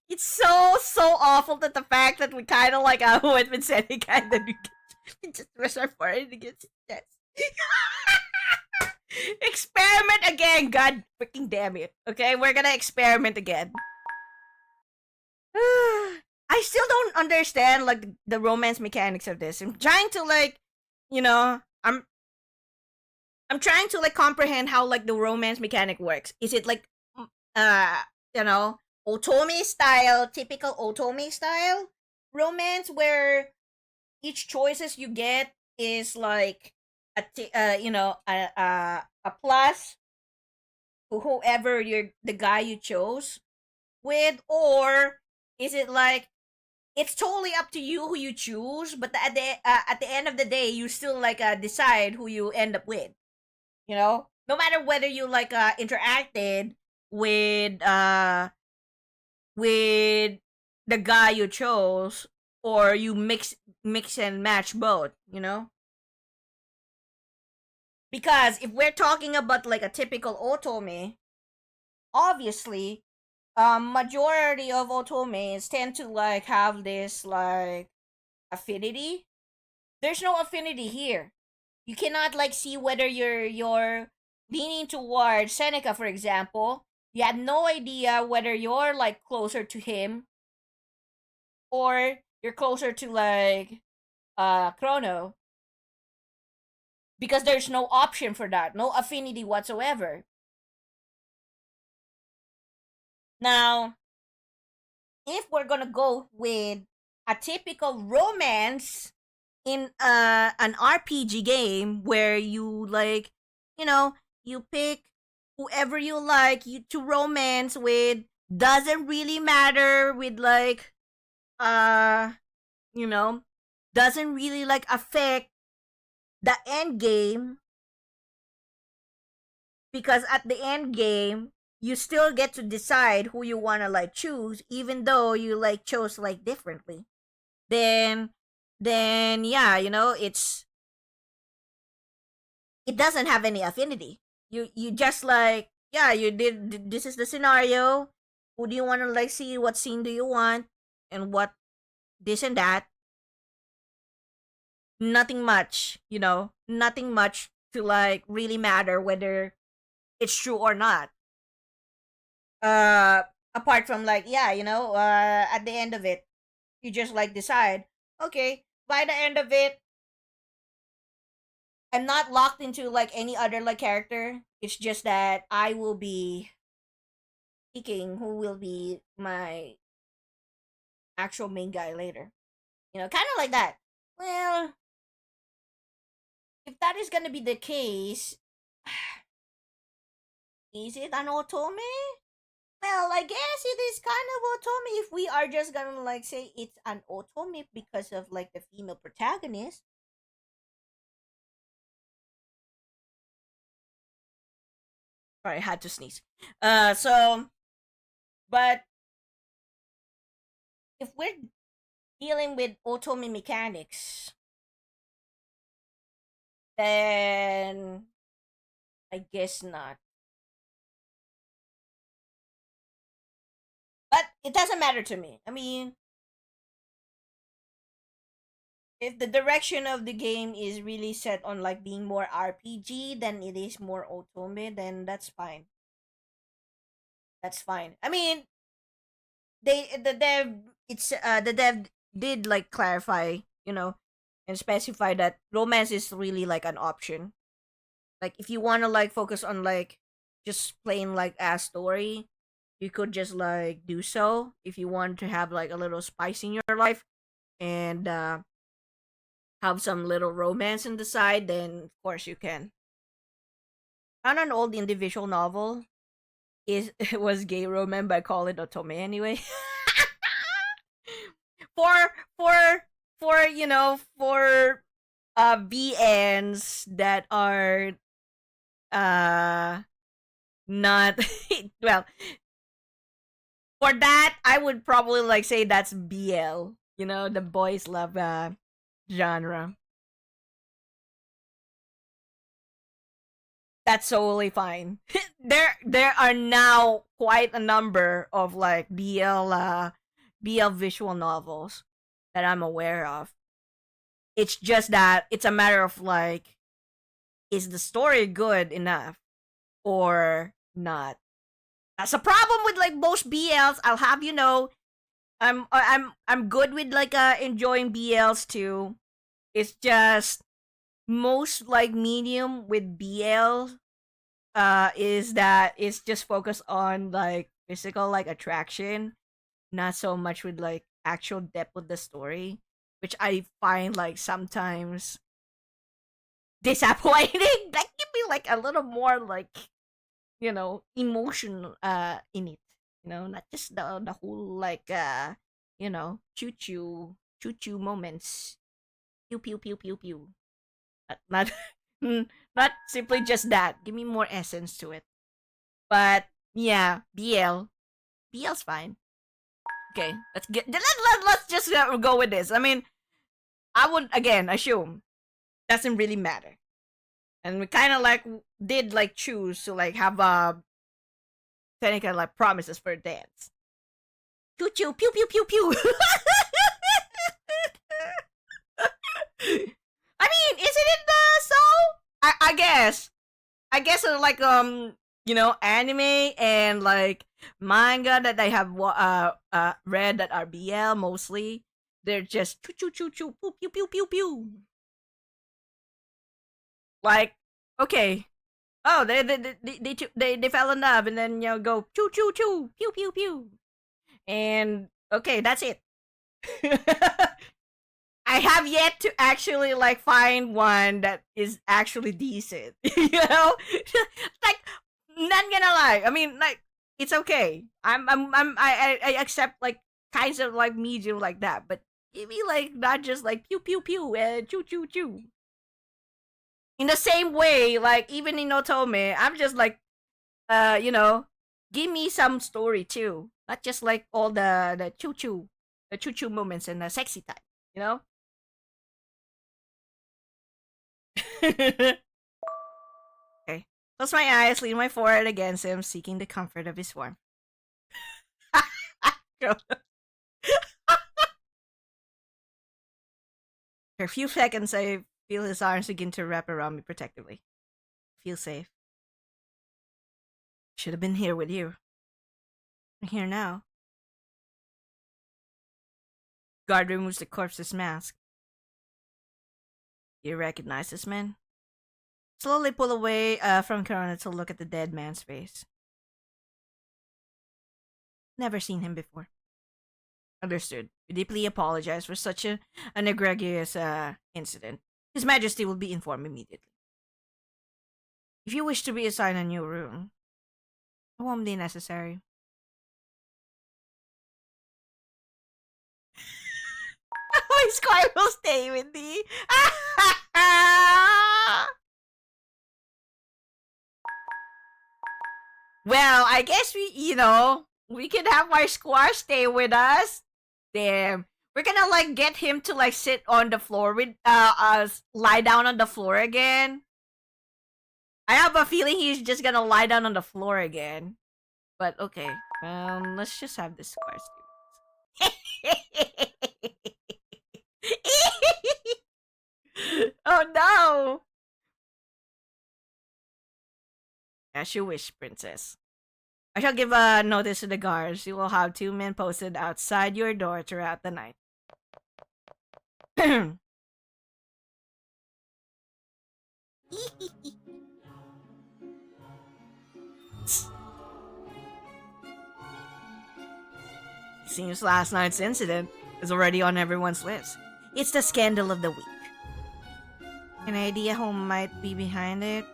It's so awful that the fact that we kind of like went with Seneca and then we just press our forehead against his chest. Experiment again, god freaking damn it. Okay, we're gonna experiment again. I still don't understand like the romance mechanics of this. I'm trying to like, you know, I'm trying to like comprehend how like the romance mechanic works. Is it like you know, Otome style, typical Otome style romance where each choices you get is like a plus to whoever the guy you chose with, or is it like it's totally up to you who you choose, but at the end of the day you still like decide who you end up with, you know, no matter whether you like interacted with the guy you chose or you mix and match both, you know. Because if we're talking about like a typical Otome, obviously majority of Otomes tend to like have this like affinity. There's no affinity here. You cannot like see whether you're leaning towards Seneca, for example. You have no idea whether you're like closer to him or you're closer to like Chrono, because there's no option for that, no affinity whatsoever. Now, if we're gonna go with a typical romance in an RPG game where you like, you know, you pick whoever you like you to romance with, doesn't really matter with like you know, doesn't really like affect the end game, because at the end game you still get to decide who you want to like choose, even though you like chose like differently. Then yeah, it doesn't have any affinity. You just like, yeah, you did, this is the scenario. Who do you want to like see? What scene do you want? And what this and that. Nothing much, nothing much to like really matter whether it's true or not. Uh Apart from like, yeah, at the end of it, you just like decide, okay, by the end of it, I'm not locked into like any other like character. It's just that I will be picking who will be my actual main guy later. Kind of like that. Well, if that is gonna be the case, is it an otome? Well, I guess it is kind of otome if we are just gonna like say it's an otome because of like the female protagonist. Sorry, I had to sneeze. So, but if we're dealing with otome mechanics, then I guess not. But it doesn't matter to me. I mean, if the direction of the game is really set on like being more RPG than it is more otome, then that's fine. That's fine. I mean, the dev did like clarify, and specify that romance is really like an option. Like if you want to like focus on like just plain like a story, you could just like do so. If you want to have like a little spice in your life and have some little romance on the side, then of course you can. On an old individual novel is it was gay romance, but I call it otome anyway. for for VNs that are uh not well, for that I would probably like say that's BL, the boys love genre. That's totally fine. There are now quite a number of like BL visual novels that I'm aware of. It's just that it's a matter of like, is the story good enough or not? That's a problem with like most BLs. I'll have you know, I'm good with like enjoying BLs too. It's just most like medium with BL is that it's just focused on like physical like attraction, not so much with like actual depth with the story, which I find like sometimes disappointing. Like give me like a little more like, emotion in it. Not just the whole like choo choo moments. Pew pew pew pew pew. Not not simply just that. Give me more essence to it. But yeah, BL's fine. Okay, let's just go with this. I mean, I would again assume doesn't really matter, and we kind of like did like choose to like have technical like promises for a dance. Choo choo pew pew pew pew. I mean, isn't it so? I guess. Like anime and like manga that I have read that are BL mostly. They're just choo choo choo choo pew pew pew pew pew. Like, okay. Oh, they fell in love and then go choo choo choo pew pew pew. And okay, that's it. I have yet to actually like find one that is actually decent. Like not gonna lie. I mean, like it's okay. I accept like kinds of like medium like that, but give me like not just like pew pew pew and choo choo choo. In the same way, like even in Otome, I'm just like, uh, you know, Give me some story too, not just like all the choo choo moments and the sexy time. You know. Okay. Close my eyes, lean my forehead against him, seeking the comfort of his warmth. For a few seconds, I feel his arms begin to wrap around me protectively. I feel safe. Should have been here with you. I'm here now. Guard removes the corpse's mask. You recognize this man? Slowly pull away from Corona to look at the dead man's face. Never seen him before. Understood. We deeply apologize for such an egregious incident. His Majesty will be informed immediately. If you wish to be assigned a new room, it won't be necessary. My squire will stay with me. Well, I guess we can have our squire stay with us. Damn. We're gonna like get him to like sit on the floor with us lie down on the floor again. I have a feeling he's just gonna lie down on the floor again. But okay. Let's just have this square stay. Oh no! As you wish, princess. I shall give a notice to the guards. You will have 2 men posted outside your door throughout the night. Seems last night's incident is already on everyone's list. It's the scandal of the week. An idea who might be behind it?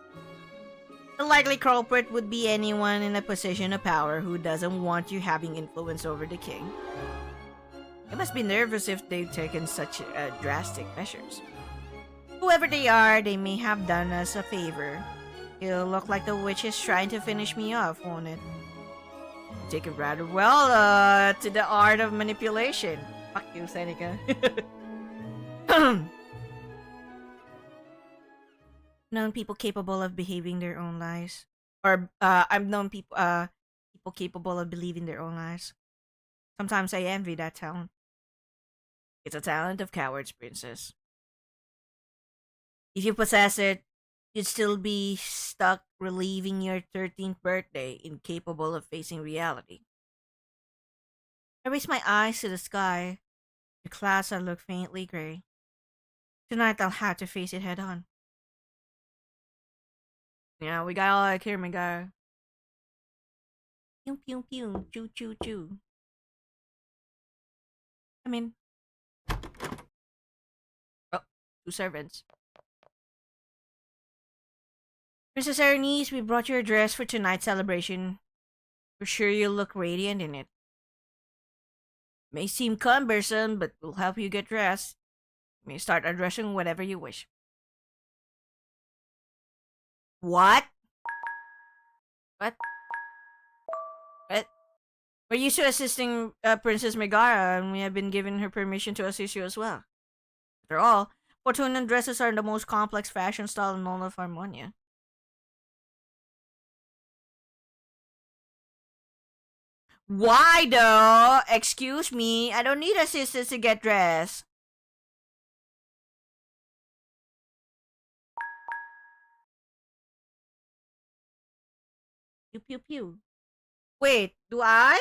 The likely culprit would be anyone in a position of power who doesn't want you having influence over the king. They must be nervous if they've taken such drastic measures. Whoever they are, they may have done us a favor. It'll look like the witch is trying to finish me off, won't it? Take it rather well to the art of manipulation. Fuck you, Seneca. Known people capable of behaving their own lies. Or I've known people capable of believing their own lies. Sometimes I envy that talent. It's a talent of cowards, princess. If you possess it, you'd still be stuck reliving your 13th birthday, incapable of facing reality. I raise my eyes to the sky. The clouds look faintly gray. Tonight I'll have to face it head on. Yeah, we got all like here, my guy. Pew pew pew, choo choo choo. I'm in. Oh, 2 servants. Princess Erinys, we brought your dress for tonight's celebration. We're sure you'll look radiant in it. May seem cumbersome, but we'll help you get dressed. You may start undressing whenever you wish. What? What? What? We're used to assisting Princess Megara, and we have been given her permission to assist you as well. After all, Fortuna dresses are the most complex fashion style in all of Harmonia. Why though? Excuse me, I don't need assistance to get dressed. Pew pew pew. Wait, do I?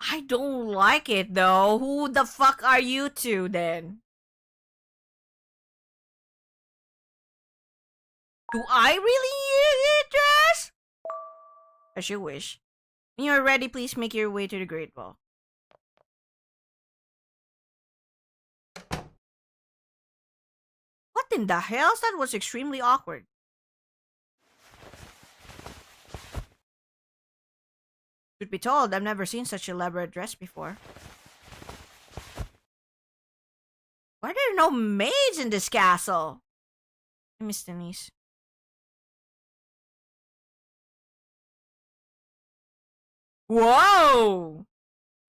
I don't like it though. Who the fuck are you two then? Do I really need a dress? As you wish. When you are ready, please make your way to the Great Ball. What in the hell? That was extremely awkward. Truth be told, I've never seen such elaborate dress before. Why are there no maids in this castle? I miss Denise. Whoa!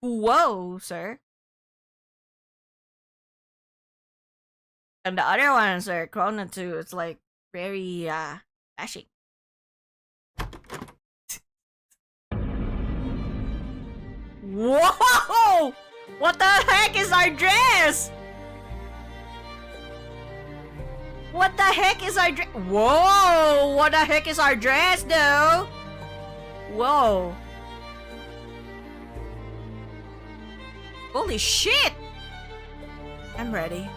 Whoa, sir. And the other ones are Chrono too. It's like very flashy. Whoa! What the heck is our dress? What the heck is our dress? Whoa! What the heck is our dress though? Whoa. Holy shit! I'm ready.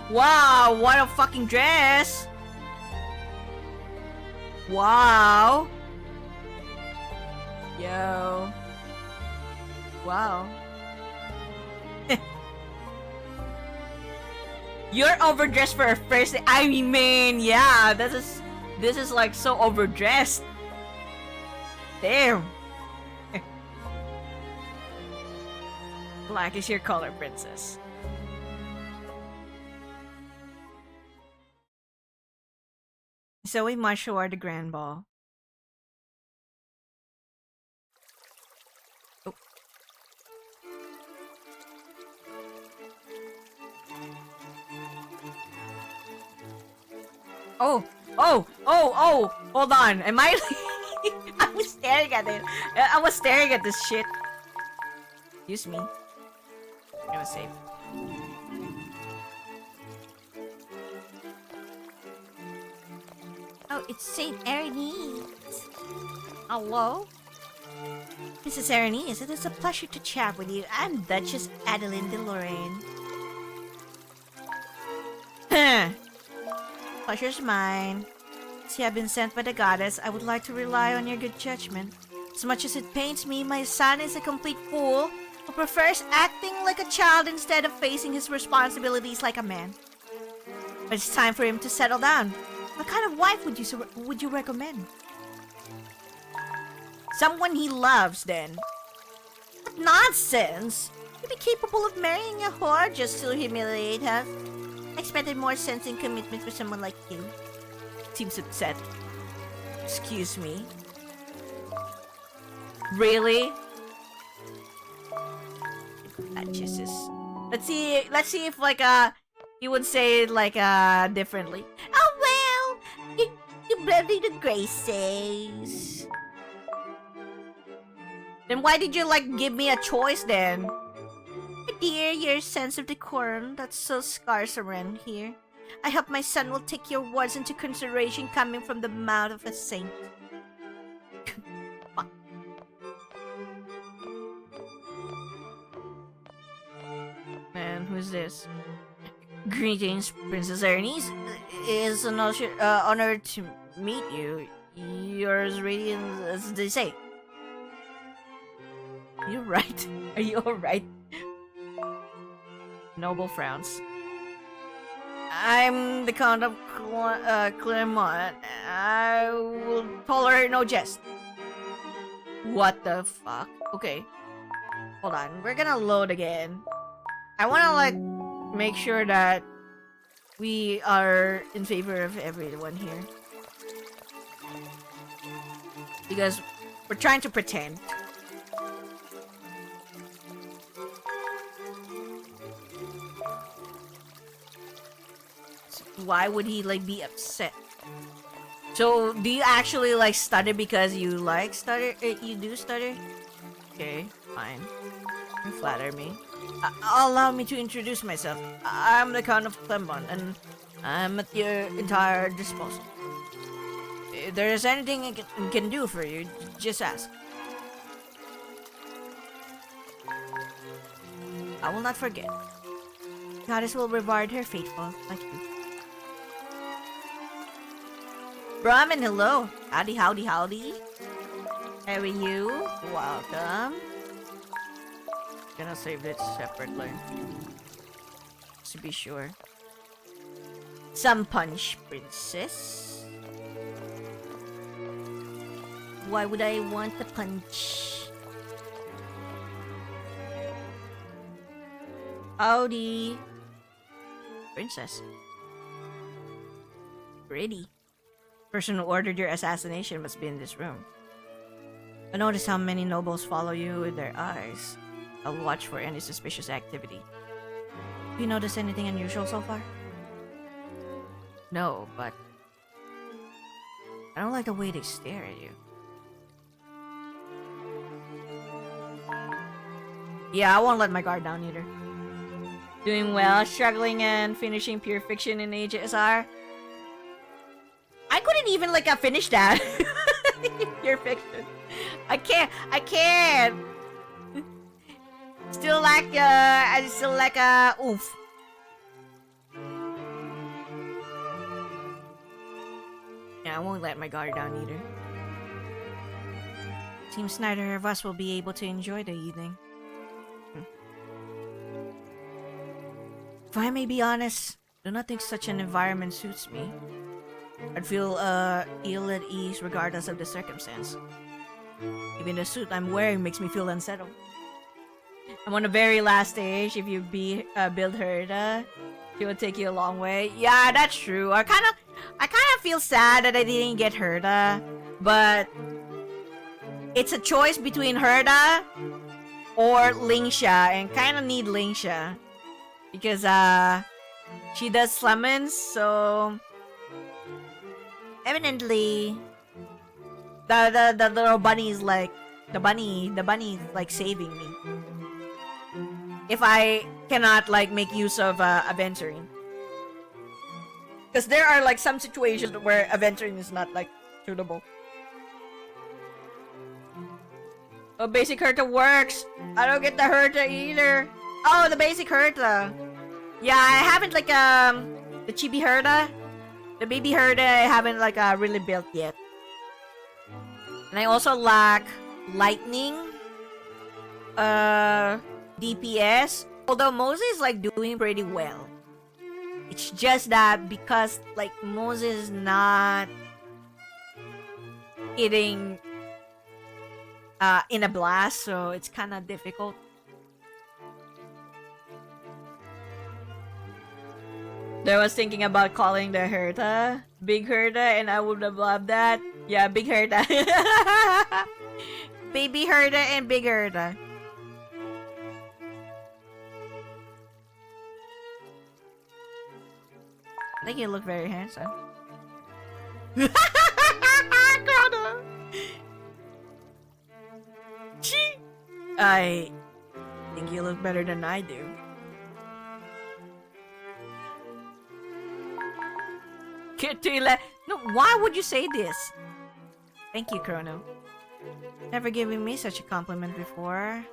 Wow, what a fucking dress! Wow! Yo. Wow. You're overdressed for a first day. I mean, yeah, this is like so overdressed. Damn. Black is your color, princess. So we march toward the grand ball. Oh. Oh, hold on. Am I I was staring at it. I was staring at this shit. Excuse me. It was safe. Oh, it's Saint Erinys. Hello? Princess Erinys, it is a pleasure to chat with you. I'm Duchess Adeline de Lorraine. Pleasure's mine. See, I've been sent by the goddess. I would like to rely on your good judgment. As much as it pains me, my son is a complete fool who prefers acting like a child instead of facing his responsibilities like a man. But it's time for him to settle down. What kind of wife would you recommend? Someone he loves, then. What nonsense! You'd be capable of marrying a whore just to humiliate her. I expected more sense and commitment for someone like you. Seems upset. Excuse me. Really? Jesus. Let's see if like you would say it like differently. Oh well, you bloody the graces. Then why did you like give me a choice then? My dear, your sense of decorum, that's so scarce around here. I hope my son will take your words into consideration coming from the mouth of a saint. Man, who's this? Greetings, Princess Erinys. It's an honor to meet you. You're as radiant as they say. You right? Are you alright? Noble frowns. I'm the Count of Clermont. I will tolerate no jest. What the fuck? Okay. Hold on. We're gonna load again. I wanna like make sure that we are in favor of everyone here. Because we're trying to pretend. Why would he like be upset? So do you actually like stutter because you like stutter? You do stutter? Okay, fine. You flatter me. Allow me to introduce myself. I'm the Count of Clermont, and I'm at your entire disposal. If there is anything I can do for you, just ask. I will not forget. Goddess will reward her faithful, like you. Brahmin, hello. Howdy, howdy, howdy. How are you? Welcome. Gonna save it separately. To be sure. Some punch, princess. Why would I want the punch? Howdy. Princess. Pretty. Person who ordered your assassination must be in this room. I notice how many nobles follow you with their eyes. I'll watch for any suspicious activity. Have you noticed anything unusual so far? No, but I don't like the way they stare at you. Yeah, I won't let my guard down either. Doing well, struggling and finishing Pure Fiction in HSR. I couldn't even finish that. Pure Fiction. I can't. Still oof. Yeah, I won't let my guard down either. Seems neither of us will be able to enjoy the evening. If I may be honest, I do not think such an environment suits me. I'd feel ill at ease regardless of the circumstance. Even the suit I'm wearing makes me feel unsettled. I'm on the very last stage. If you build Herda, she will take you a long way. Yeah, that's true. I kind of feel sad that I didn't get Herda, but it's a choice between Herda or Lingsha, and kind of need Lingsha because she does summons, so evidently the little bunny is the bunny is saving me if I cannot make use of Aventurine, because there are some situations where Aventurine is not suitable. Oh, basic Herta works. I don't get the Herta either. Oh, the basic Herta. Yeah, I haven't the chibi Herta. The baby Herta I haven't really built yet. And I also lack lightning, DPS. Although Moses is doing pretty well. It's just that because Moses is not hitting in a blast, so it's kind of difficult. I was thinking about calling the Herta Big Herta, and I would have loved that. Yeah, Big Herta. Baby Herta and Big Herta. I think you look very handsome. I think you look better than I do. No, why would you say this? Thank you, Chrono. Never given me such a compliment before.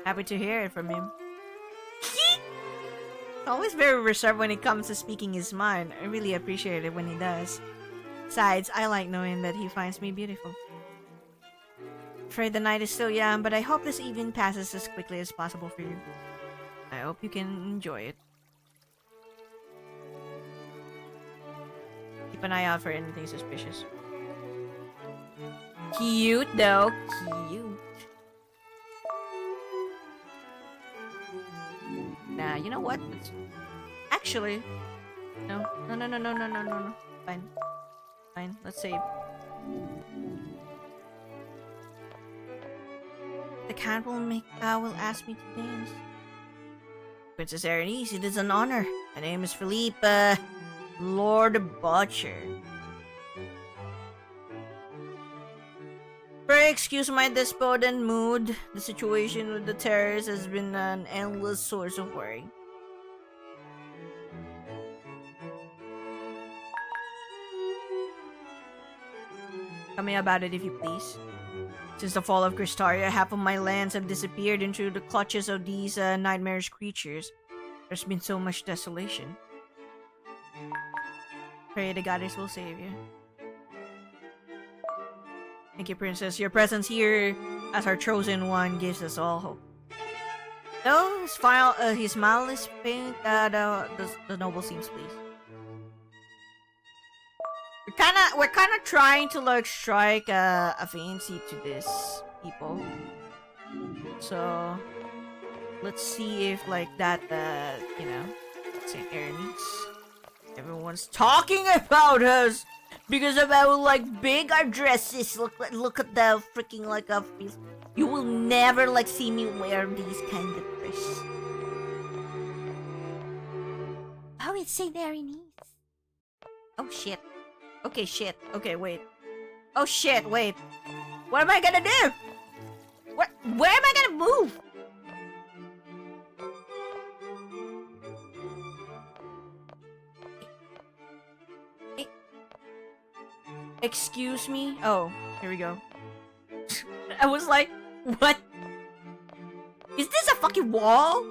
Happy to hear it from him. He's always very reserved when it comes to speaking his mind. I really appreciate it when he does. Besides, I like knowing that he finds me beautiful. Afraid the night is still young, but I hope this evening passes as quickly as possible for you. I hope you can enjoy it. Keep an eye out for anything suspicious. Cute though, cute. Nah, you know what? Actually, no. Fine. Let's save. The cat will ask me to dance. Princess Erinys, it is an honor. My name is Philippe, Lord Butcher. Pray excuse my despondent mood. The situation with the terrorists has been an endless source of worry. Tell me about it if you please. Since the fall of Cristaria, half of my lands have disappeared into the clutches of these nightmarish creatures. There's been so much desolation. Pray the goddess will save you. Thank you, Princess. Your presence here as our chosen one gives us all hope. Though his smile is faint, the noble seems pleased. We're kind of trying to strike a fancy to this people. So let's see if like that, you know, St. Erinys. Everyone's talking about us because of how like big our dresses. Look at the freaking like a. You will never like see me wear these kind of dress. Oh, it's St. Erinys. Oh shit. Okay, shit. Okay, wait. Oh shit, wait. What am I gonna do? Where am I gonna move? Excuse me? Oh, here we go. I was like, what? Is this a fucking wall?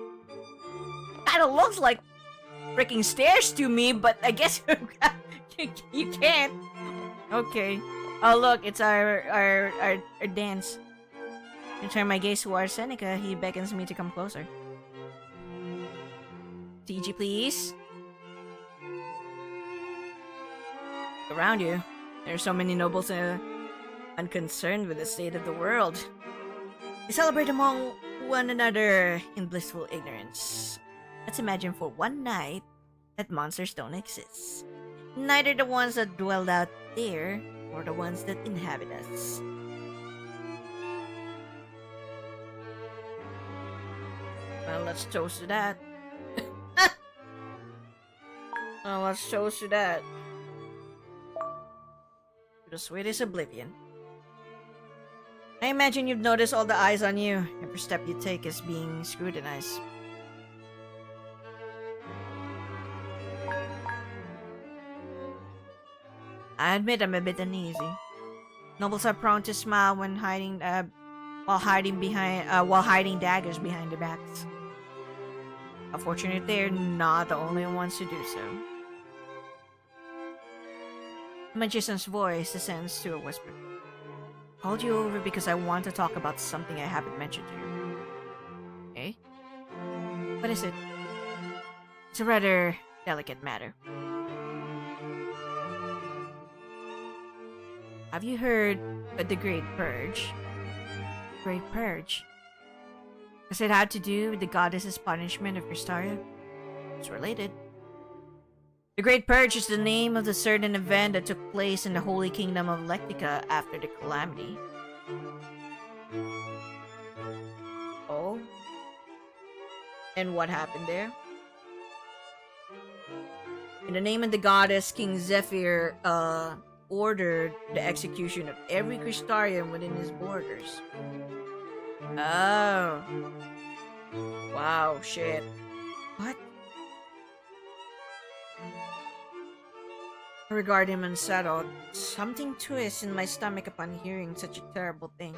Kinda looks like freaking stairs to me, but I guess you can't. Okay. Oh look, it's our dance. I turn my gaze towards Seneca. He beckons me to come closer. TG, please. Around you, there are so many nobles unconcerned with the state of the world. They celebrate among one another in blissful ignorance. Let's imagine for one night that monsters don't exist. Neither the ones that dwell out there nor the ones that inhabit us. Well, let's toast to that. Well, let's toast to that. To the sweetest oblivion. I imagine you've noticed all the eyes on you. Every step you take is being scrutinized. I admit I'm a bit uneasy. Nobles are prone to smile when while hiding daggers behind their backs. Unfortunately, they're not the only ones to do so. The magician's voice descends to a whisper. Called you over because I want to talk about something I haven't mentioned to you. Okay? What is it? It's a rather delicate matter. Have you heard of the Great Purge? Great Purge? Does it have to do with the goddess's punishment of Cristaria? It's related. The Great Purge is the name of the certain event that took place in the Holy Kingdom of Lectica after the calamity. Oh? And what happened there? In the name of the goddess, King Zephyr, ordered the execution of every Cristarian within his borders. Oh. Wow, shit. What? I regard him unsettled. Something twists in my stomach upon hearing such a terrible thing.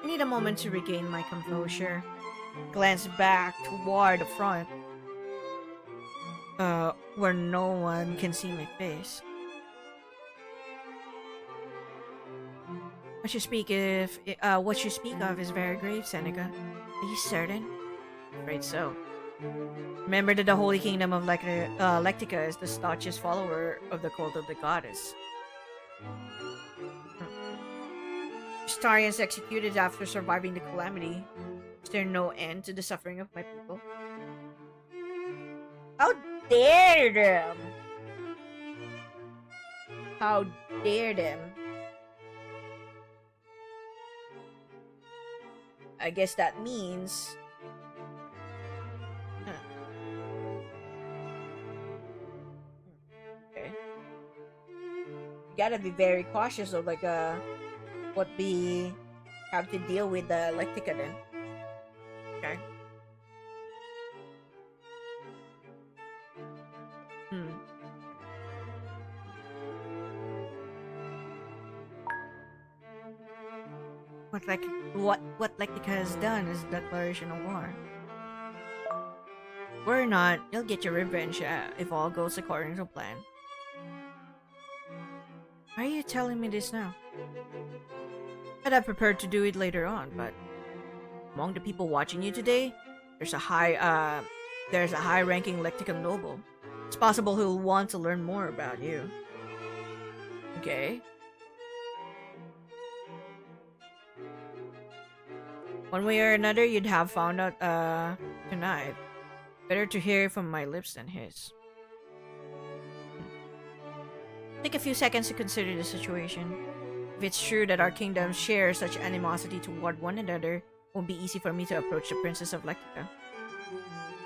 I need a moment to regain my composure. Glance back toward the front. Where no one can see my face. What you speak of is very grave, Seneca. Are you certain? Afraid so. Remember that the Holy Kingdom of Lectica is the staunchest follower of the cult of the goddess. Cristarians executed after surviving the calamity. Is there no end to the suffering of my people? How dare them! How dare them! I guess that means... Okay. You gotta be very cautious of like what we have to deal with the Lectica then. Okay. What Lectica has done is a declaration of war. Worry not, you'll get your revenge if all goes according to plan. Why are you telling me this now? I'd have prepared to do it later on, but among the people watching you today, there's a high-ranking Lectican noble. It's possible he'll want to learn more about you. Okay. One way or another, you'd have found out tonight. Better to hear it from my lips than his. Take a few seconds to consider the situation. If it's true that our kingdoms share such animosity toward one another, it won't be easy for me to approach the Princess of Lektika.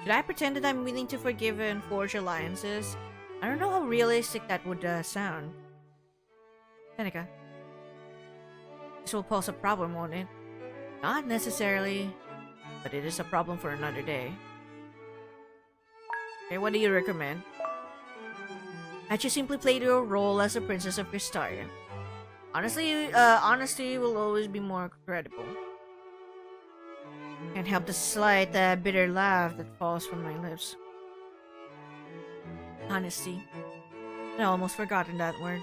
Should I pretend that I'm willing to forgive and forge alliances? I don't know how realistic that would sound. Seneca. This will pose a problem, won't it? Not necessarily, but it is a problem for another day. Okay, what do you recommend? That you simply play your role as a princess of Cristaria. Honestly, honesty will always be more credible. Can't help the slight, bitter laugh that falls from my lips. Honesty. I almost forgotten that word.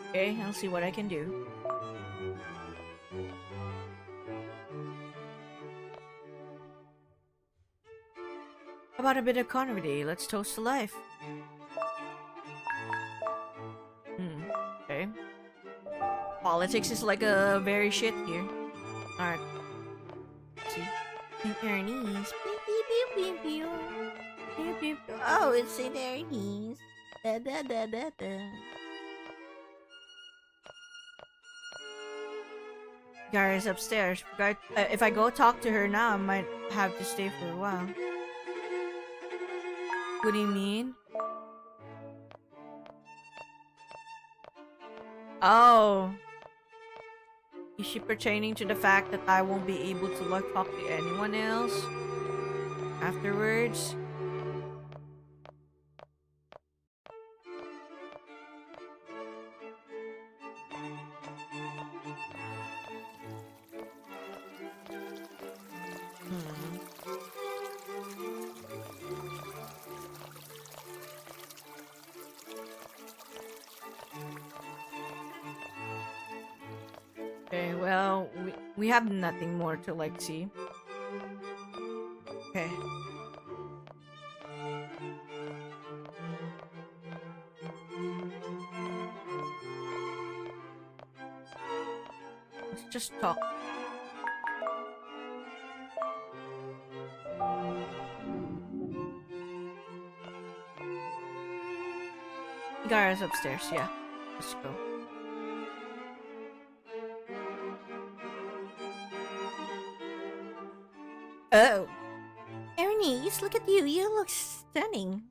Okay, I'll see what I can do. How about a bit of comedy? Let's toast to life. Okay. Politics is like a very shit here. Alright. See? Erinys. Oh, it's Saint Erinys. Da da da da da. Gara's upstairs. If I go talk to her now, I might have to stay for a while. What do you mean? Oh. Is she pertaining to the fact that I won't be able to talk to anyone else afterwards? Okay, well, we have nothing more to see. Okay. Let's just talk. Gara's upstairs, yeah. Let's go. Oh. Erinys, look at you. You look stunning.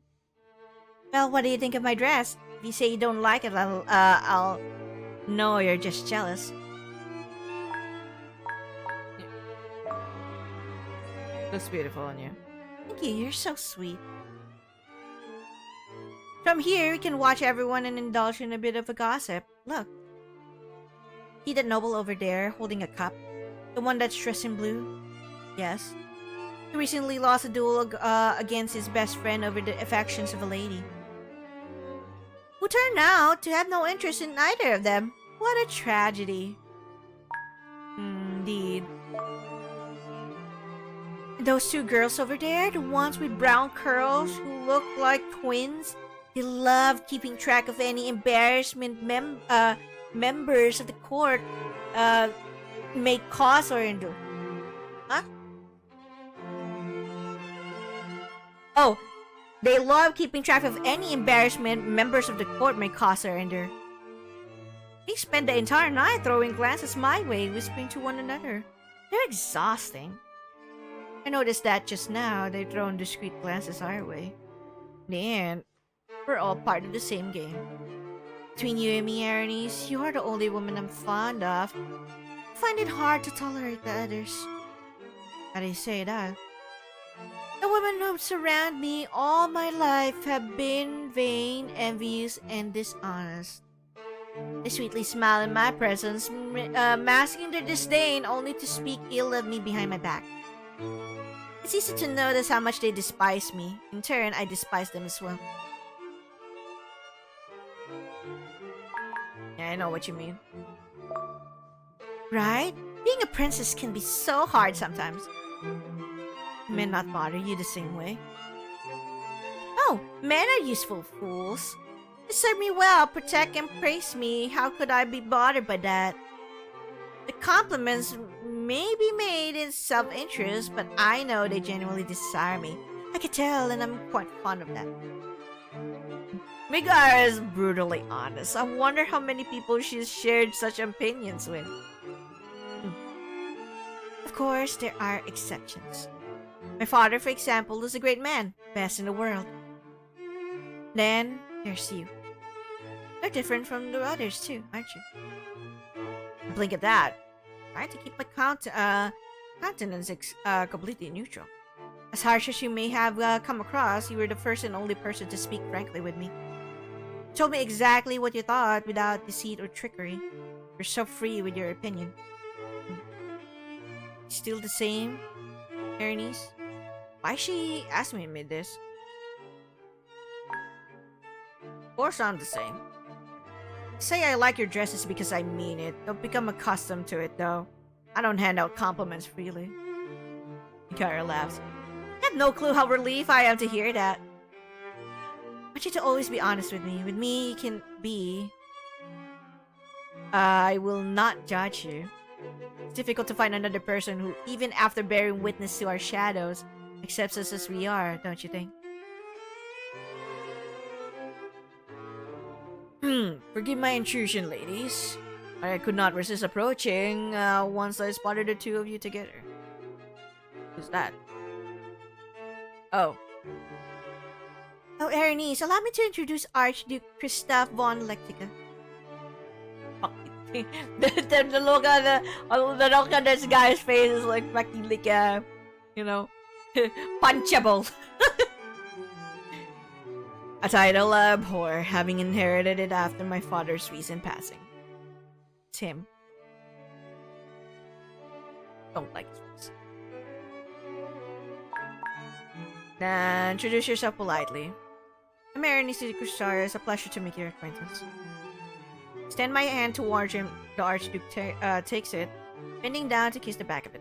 Well, what do you think of my dress? If you say you don't like it, I'll know you're just jealous. Looks beautiful on you. Thank you, you're so sweet. From here, we can watch everyone and indulge in a bit of a gossip. Look. See that noble over there, holding a cup? The one that's dressed in blue? Yes. He recently lost a duel against his best friend over the affections of a lady, who turned out to have no interest in either of them. What a tragedy. Indeed. Those two girls over there, the ones with brown curls who look like twins, they love keeping track of any embarrassment members of the court may cause or endure. Huh? Oh, they love keeping track of any embarrassment members of the court may cause or endure. They spend the entire night throwing glances my way, whispering to one another. They're exhausting. I noticed that just now. They've thrown discreet glances our way. In the end, we're all part of the same game. Between you and me, Erinys, you are the only woman I'm fond of. I find it hard to tolerate the others. How do you say that? The women who surround me all my life have been vain, envious, and dishonest. They sweetly smile in my presence, masking their disdain only to speak ill of me behind my back. It's easy to notice how much they despise me. In turn, I despise them as well. Yeah, I know what you mean. Right? Being a princess can be so hard sometimes. Men not bother you the same way. Oh, men are useful fools. They serve me well, protect and praise me. How could I be bothered by that? The compliments may be made in self-interest, but I know they genuinely desire me. I can tell, and I'm quite fond of that. Megara is brutally honest. I wonder how many people she's shared such opinions with. Of course, there are exceptions. My father, for example, is a great man, best in the world. Then, there's you. You're different from the others too, aren't you? Blink at that. Try to keep my countenance completely neutral. As harsh as you may have come across, you were the first and only person to speak frankly with me. You told me exactly what you thought without deceit or trickery. You're so free with your opinion. Still the same, Erinys? Why she asked me amid this? Of course I'm the same. Say I like your dresses because I mean it. Don't become accustomed to it, though. I don't hand out compliments freely. Mikara laughs. I have no clue how relieved I am to hear that. I want you to always be honest with me. With me, you can be. I will not judge you. It's difficult to find another person who, even after bearing witness to our shadows, accepts us as we are, don't you think? Forgive my intrusion, ladies. I could not resist approaching once I spotted the two of you together. Who's that? Oh. Oh, Erinys, allow me to introduce Archduke Christoph von Lectica. the look on this guy's face is like fucking like punchable. A title I abhor, having inherited it after my father's recent passing. Tim. Don't like his voice. Now, introduce yourself politely. I'm Erinys de Cristarius. It's a pleasure to make your acquaintance. Extend my hand towards him. The Archduke takes it, bending down to kiss the back of it.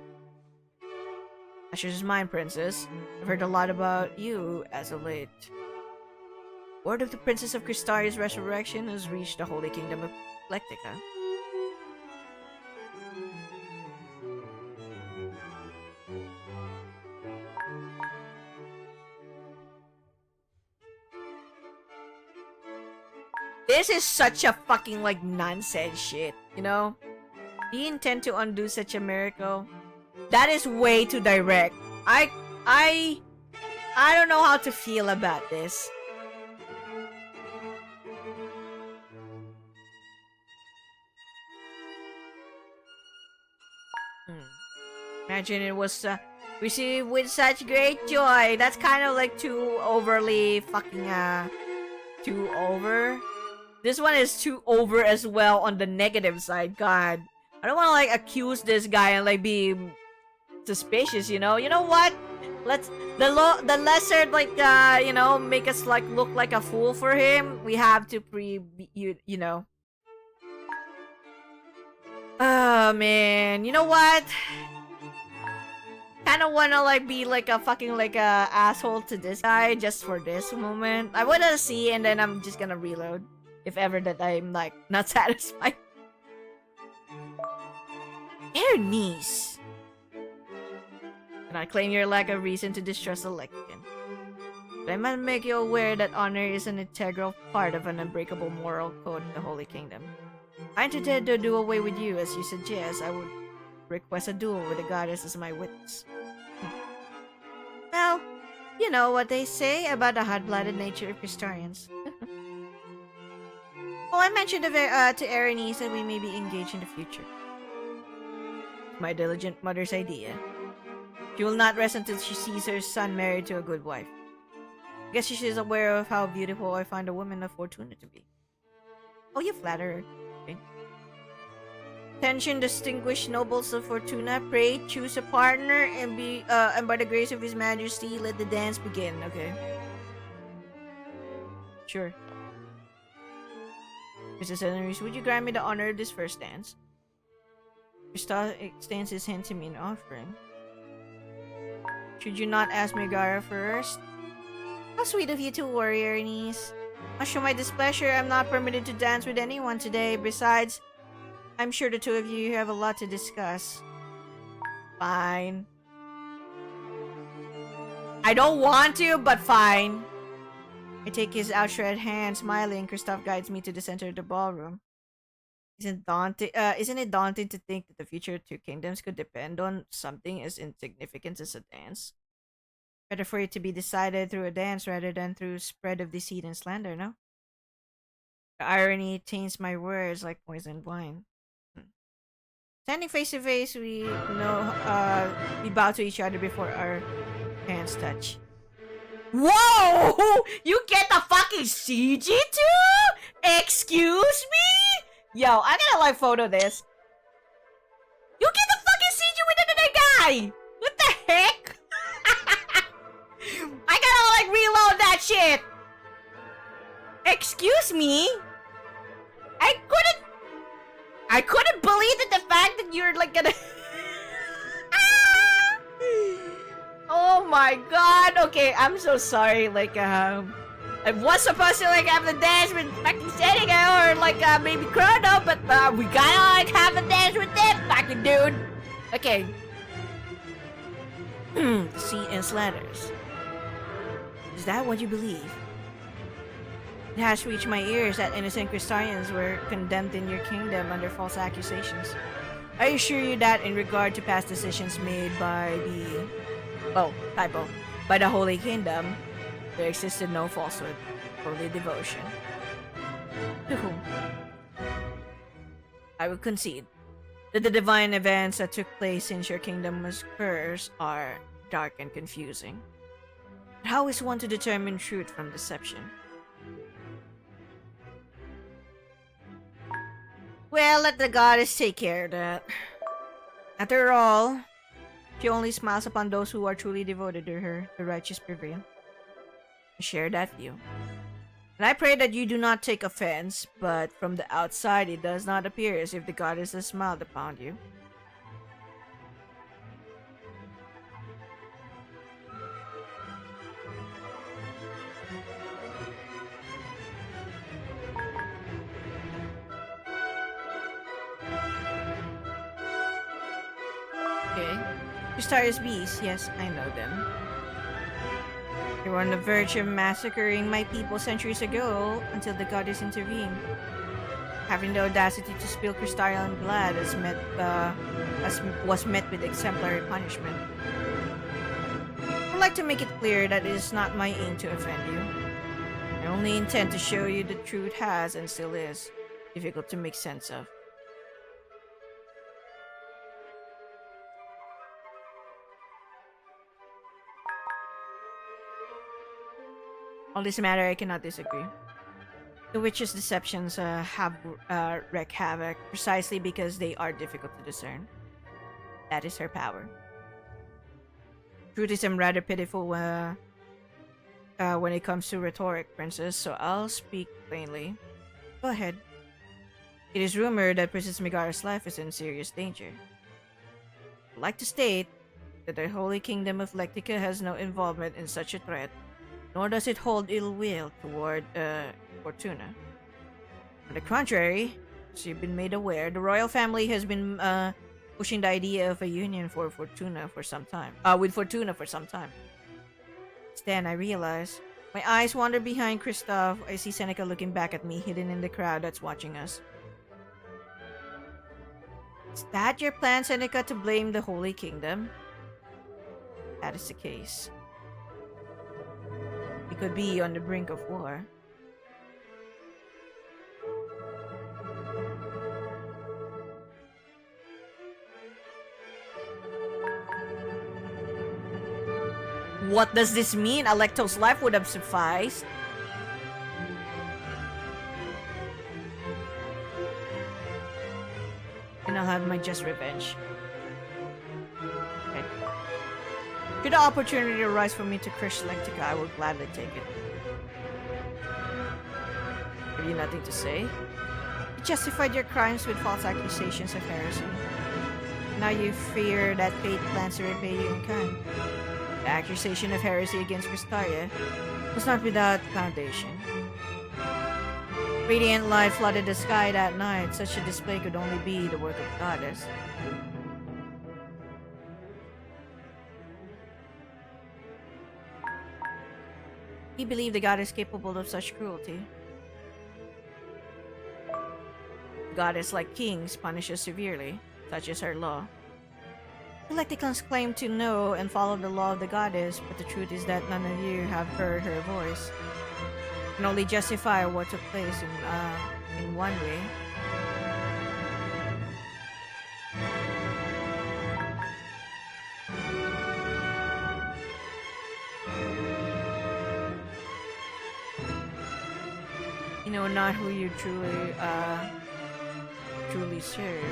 Pleasure's mine, Princess. I've heard a lot about you as of late. Word of the Princess of Cristarius' resurrection has reached the Holy Kingdom of Lectica. This is such a fucking like nonsense shit, you know? Do you intend to undo such a miracle? That is way too direct. I don't know how to feel about this. Imagine it was received with such great joy. That's kind of like too overly fucking too over. This one is too over as well on the negative side. God, I don't want to like accuse this guy and like be suspicious. You know what? Let's the lesser like make us like look like a fool for him. We have to you know. Oh man, you know what? Kind of wanna like be like a fucking like a asshole to this guy just for this moment. I wanna see and then I'm just gonna reload if ever that I'm like not satisfied. Erinys, and I claim your lack of reason to distrust a Lectican. But I must make you aware that honor is an integral part of an unbreakable moral code in the Holy Kingdom. I intend to do away with you as you suggest. I would request a duel with the goddess as my witness. Well, you know what they say about the hot-blooded nature of Cristarians. Oh, I mentioned to Erinys that we may be engaged in the future. My diligent mother's idea. She will not rest until she sees her son married to a good wife. I guess she is aware of how beautiful I find a woman of Fortuna to be. Oh, you flatter her. Okay. Attention, distinguished nobles of Fortuna, pray choose a partner and by the grace of His Majesty, let the dance begin. Okay. Sure. Princess Erinys, would you grant me the honor of this first dance? Christoph extends his hand to me in offering. Should you not ask Megara first? How sweet of you to worry, Erinys. Much to my displeasure, I'm not permitted to dance with anyone today. Besides, I'm sure the two of you have a lot to discuss. Fine. I don't want to, but fine. I take his outstretched hand, smiling. Kristoff guides me to the center of the ballroom. Isn't it daunting to think that the future of two kingdoms could depend on something as insignificant as a dance? Better for it to be decided through a dance rather than through spread of deceit and slander, no? The irony taints my words like poisoned wine. Standing face to face, we bow to each other before our hands touch. Whoa! You get the fucking CG too? Excuse me? Yo, I'm gonna like photo this. You get the fucking CG with another guy! What the heck? I gotta like reload that shit! Excuse me? I couldn't believe that the fact that you're like gonna Oh my god, okay, I'm so sorry, like I was supposed to like have the dance with fucking Seneca or like maybe Chrono, but we gotta like have a dance with that fucking dude. Okay. Deceit and slanders. Is that what you believe? It has reached my ears that innocent Crystarians were condemned in your kingdom under false accusations. I assure you that in regard to past decisions made by the... Oh, typo. By the Holy Kingdom, there existed no falsehood, only devotion. To whom? I will concede that the divine events that took place since your kingdom was cursed are dark and confusing. But how is one to determine truth from deception? Well, let the goddess take care of that. After all, she only smiles upon those who are truly devoted to her. The righteous prevail. I share that view. And I pray that you do not take offense, but from the outside it does not appear as if the goddess has smiled upon you. Okay. Crystarius beasts, yes, I know them. They were on the verge of massacring my people centuries ago until the goddess intervened. Having the audacity to spill Crystarian blood was met with exemplary punishment. I'd like to make it clear that it is not my aim to offend you. I only intend to show you the truth has and still is difficult to make sense of. On this matter, I cannot disagree. The witch's deceptions have wreaked havoc precisely because they are difficult to discern. That is her power. Truth is rather pitiful when it comes to rhetoric, Princess, so I'll speak plainly. Go ahead. It is rumored that Princess Megara's life is in serious danger. I'd like to state that the Holy Kingdom of Lectica has no involvement in such a threat, nor does it hold ill will toward Fortuna. On the contrary, as you've been made aware, the royal family has been pushing the idea of a union for Fortuna for some time. With Fortuna for some time. Then I realize my eyes wander behind Kristoff. I see Seneca looking back at me, hidden in the crowd that's watching us. Is that your plan, Seneca, to blame the Holy Kingdom? That is the case. We could be on the brink of war. What does this mean? Alecto's life would have sufficed. And I'll have my just revenge. Okay. Should the opportunity arise for me to crush Lectica, I will gladly take it. Have you nothing to say? You justified your crimes with false accusations of heresy. Now you fear that fate plans to repay you in kind. The accusation of heresy against Cristaria was not without foundation. Radiant light flooded the sky that night. Such a display could only be the work of the goddess. He believed the goddess capable of such cruelty. The goddess, like kings, punishes severely, such is her law. Electicons claim to know and follow the law of the goddess, but the truth is that none of you have heard her voice. You can only justify what took place in one way. You know not who you truly serve.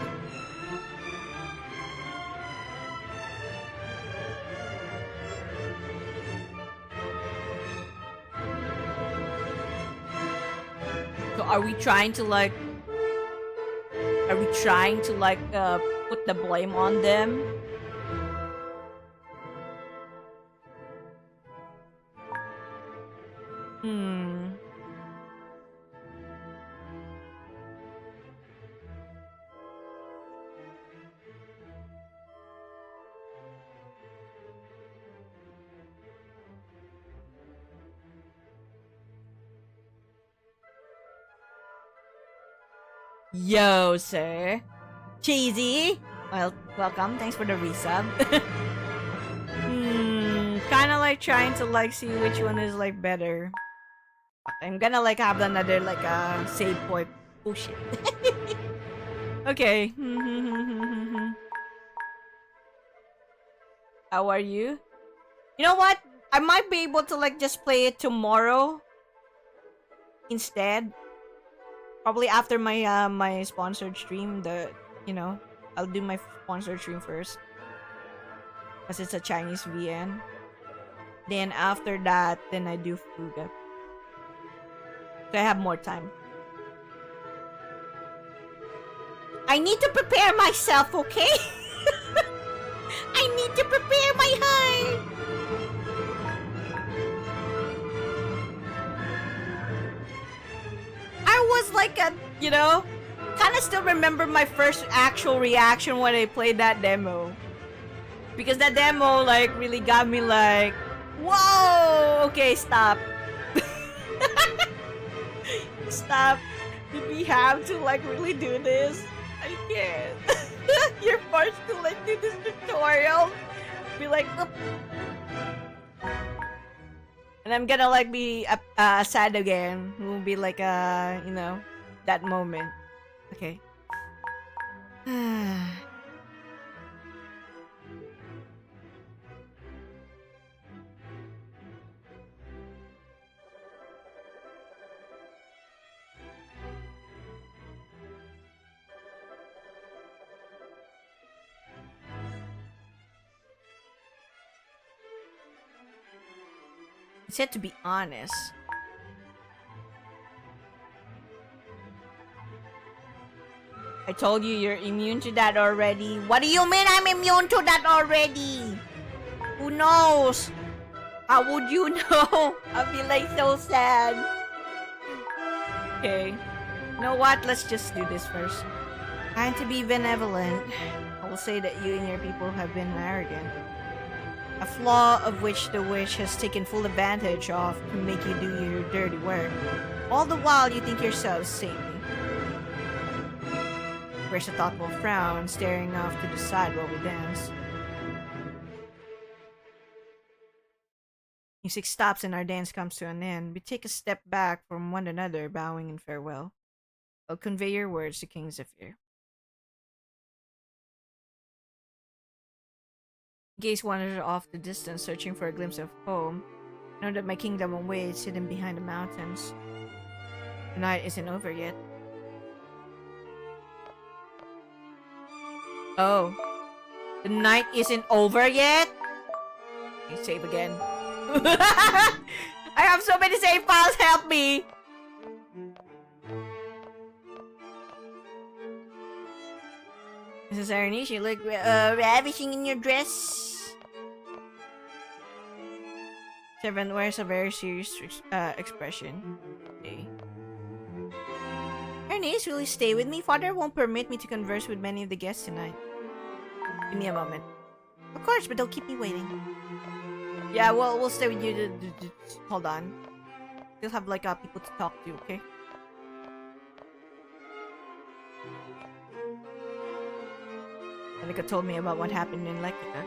So are we trying to like put the blame on them? Yo, sir. Cheesy. Well, welcome. Thanks for the resub. Kind of like trying to like see which one is like better. I'm gonna like have another like save point. Oh shit. Okay. How are you? You know what? I might be able to like just play it tomorrow instead. Probably after my my sponsored stream. I'll do my sponsored stream first, because it's a Chinese VN. Then after that, then I do Fuga. So I have more time. I need to prepare myself, okay? I need to prepare my heart. I was like kind of still remember my first actual reaction when I played that demo. Because that demo like really got me like, whoa, okay, stop. Stop. Did we have to like really do this? I can't. You're forced to like do this tutorial. Be like, oop. And I'm gonna like be sad again. It will be like that moment. Okay. It said to be honest. I told you you're immune to that already. What do you mean I'm immune to that already? Who knows? How would you know? I'll be like so sad. Okay. You know what? Let's just do this first. Trying to be benevolent. I will say that you and your people have been arrogant. A flaw of which the witch has taken full advantage of to make you do your dirty work. All the while you think yourselves saintly. Wears a thoughtful frown, staring off to the side while we dance. Music stops and our dance comes to an end. We take a step back from one another, bowing in farewell. I'll convey your words to King Zephyr. Gaze wandered off the distance, searching for a glimpse of home. I know that my kingdom awaits, hidden behind the mountains. The night isn't over yet. Oh. The night isn't over yet? Okay, save again. I have so many save files, help me! Princess Erinys, you look ravishing in your dress. Servant wears a very serious expression. Okay. Erinys, will you stay with me? Father won't permit me to converse with many of the guests tonight. Give me a moment. Of course, but don't keep me waiting. Yeah, we'll stay with you. Hold on. Still have like people to talk to, okay? Monica told me about what happened in Lektica.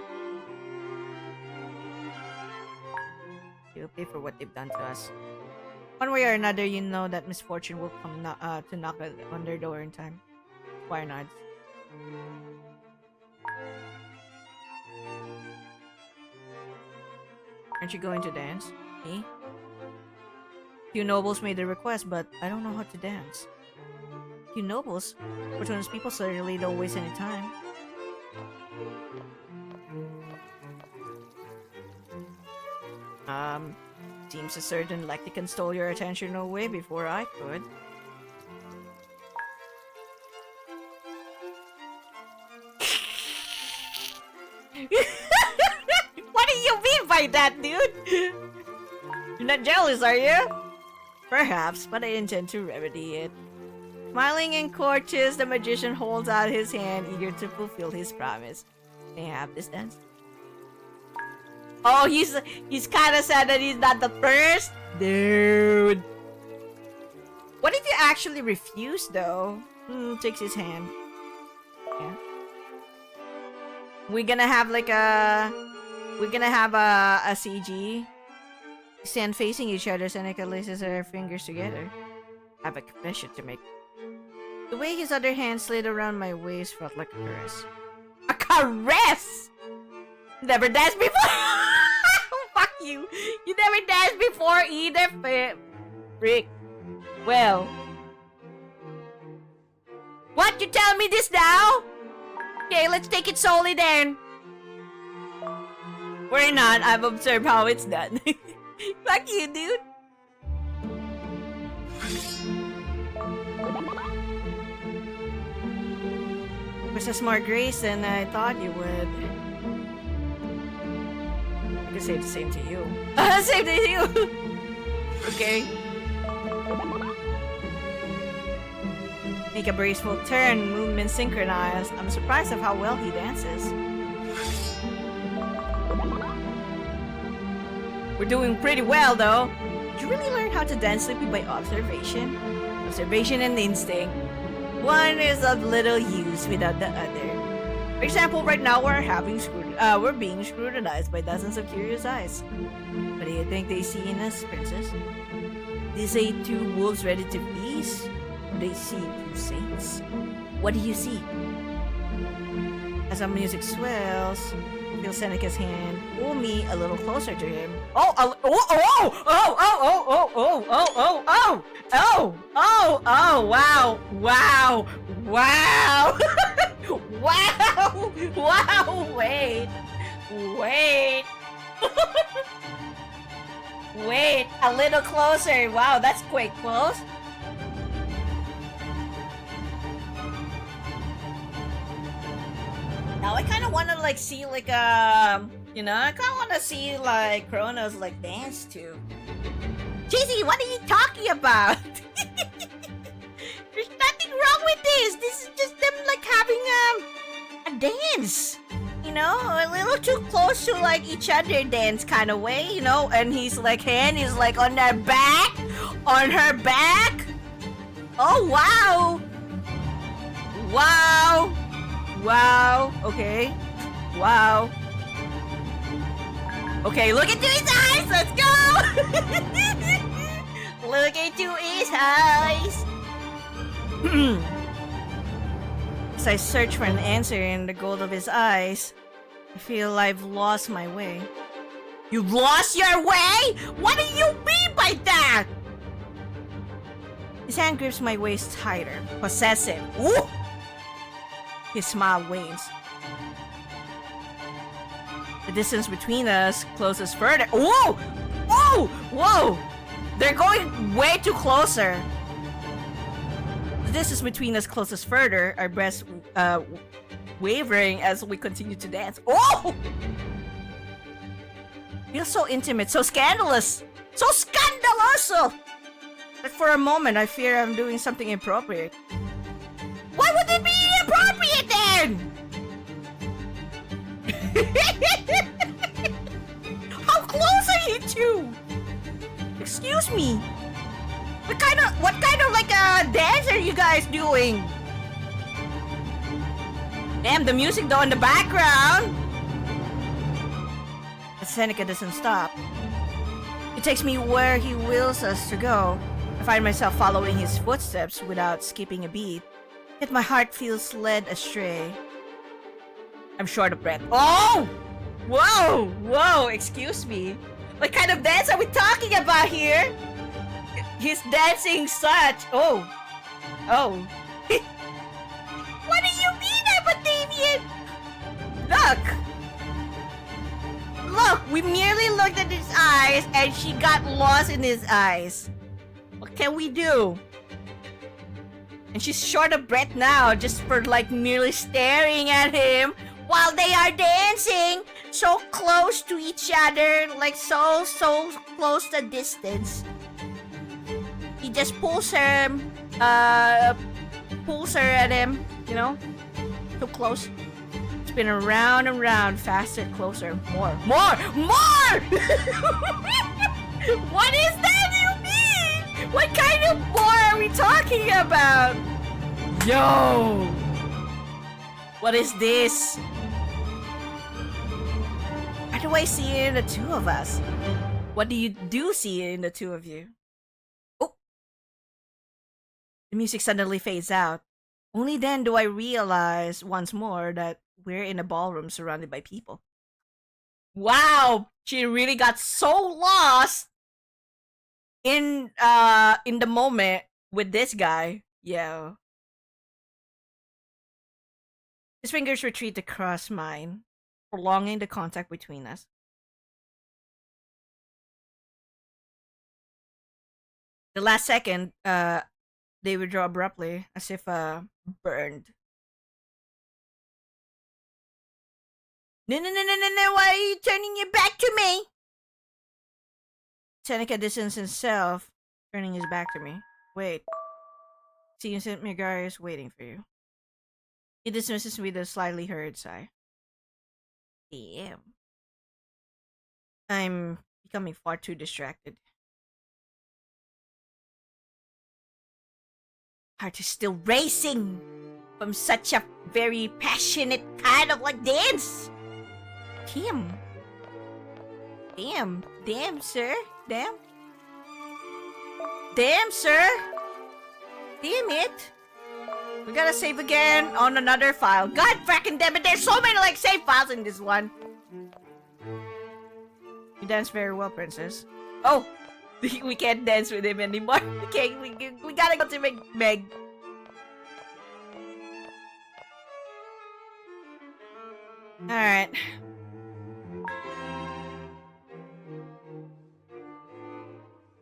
You'll pay for what they've done to us. One way or another, you know that misfortune will come to knock on their door in time. Squire nods. Aren't you going to dance? Me? Few nobles made the request, but I don't know how to dance. Few nobles? Fortuna's people certainly don't waste any time. Seems a certain Lectican stole your attention away before I could. What do you mean by that, dude? You're not jealous, are you? Perhaps, but I intend to remedy it. Smiling and courteous, the magician holds out his hand, eager to fulfill his promise. May I have this dance? Oh, he's kind of sad that he's not the first? Dude. What if you actually refuse, though? Takes his hand. Yeah. We're gonna have like a CG. Stand facing each other, Seneca laces her fingers together. I have a confession to make. The way his other hand slid around my waist felt like a caress. A caress! Never danced before! Fuck you! You never danced before either, Rick. Well. What? You tell me this now? Okay, let's take it slowly then. We're not. I've observed how it's done. Fuck you, dude. Possess more grace than I thought you would. I could say the same to you. Same to you! Okay. Make a graceful turn, movement synchronized. I'm surprised of how well he dances. We're doing pretty well, though. Did you really learn how to dance sleepy by observation? Observation and instinct. One is of little use without the other. For example, right now we're being scrutinized by dozens of curious eyes. What do you think they see in us, Princess? They say two wolves ready to feast? Or they see two saints? What do you see? As our music swells, feel Seneca's hand pull me a little closer to him. Wow, wait, a little closer. Wow, that's quite close. Now I kind of want to like see like I kind of want to see like Kronos like dance too. JC, what are you talking about? There's nothing wrong with this. This is just them like having a dance. A little too close to like each other dance kind of way, and his like hand is like on her back. Oh wow. Okay. Wow. Okay, look into his eyes. Let's go. Look into his eyes. As I search for an answer in the gold of his eyes, I feel I've lost my way. You've lost your way? What do you mean by that? His hand grips my waist tighter, possessive. Ooh! His smile wanes. The distance between us closes further. Whoa! Oh! Whoa! They're going way too closer. The distance between us closes further, our breaths wavering as we continue to dance. Oh! Feels so intimate, so scandalous! So scandaloso! But for a moment, I fear I'm doing something inappropriate. Why would it be inappropriate then? How close are you two? Excuse me. guys doing? Damn, the music though in the background. But Seneca doesn't stop. He takes me where he wills us to go. I find myself following his footsteps without skipping a beat. Yet my heart feels led astray. I'm short of breath. Oh! Whoa! Whoa! Excuse me. What kind of dance are we talking about here? He's dancing such... Oh. Oh. What do you mean, Damien? Look, we merely looked at his eyes and she got lost in his eyes. What can we do? And she's short of breath now just for like merely staring at him while they are dancing so close to each other, like so close to distance. He just pulls her at him, you know, so close. Spin around and round, faster, closer, more. What is that you mean? What kind of more are we talking about? Yo! What is this? How do I see it in the two of us? What do you see in the two of you? Oh! The music suddenly fades out. Only then do I realize once more that we're in a ballroom surrounded by people. Wow! She really got so lost in the moment with this guy. Yeah. His fingers retreat across mine, prolonging the contact between us. The last second, they withdraw abruptly, as if burned. No, why are you turning your back to me? Seneca distanced himself, turning his back to me. Wait. Seems that Megara is waiting for you. He dismisses me with a slightly hurried sigh. Damn. I'm becoming far too distracted. Heart is still racing from such a very passionate kind of like dance. Damn, sir. Damn, sir. Damn it. We gotta save again on another file. God fracking damn it, there's so many like save files in this one. You dance very well, princess. Oh, we can't dance with him anymore. Okay, we gotta go to Meg. Alright.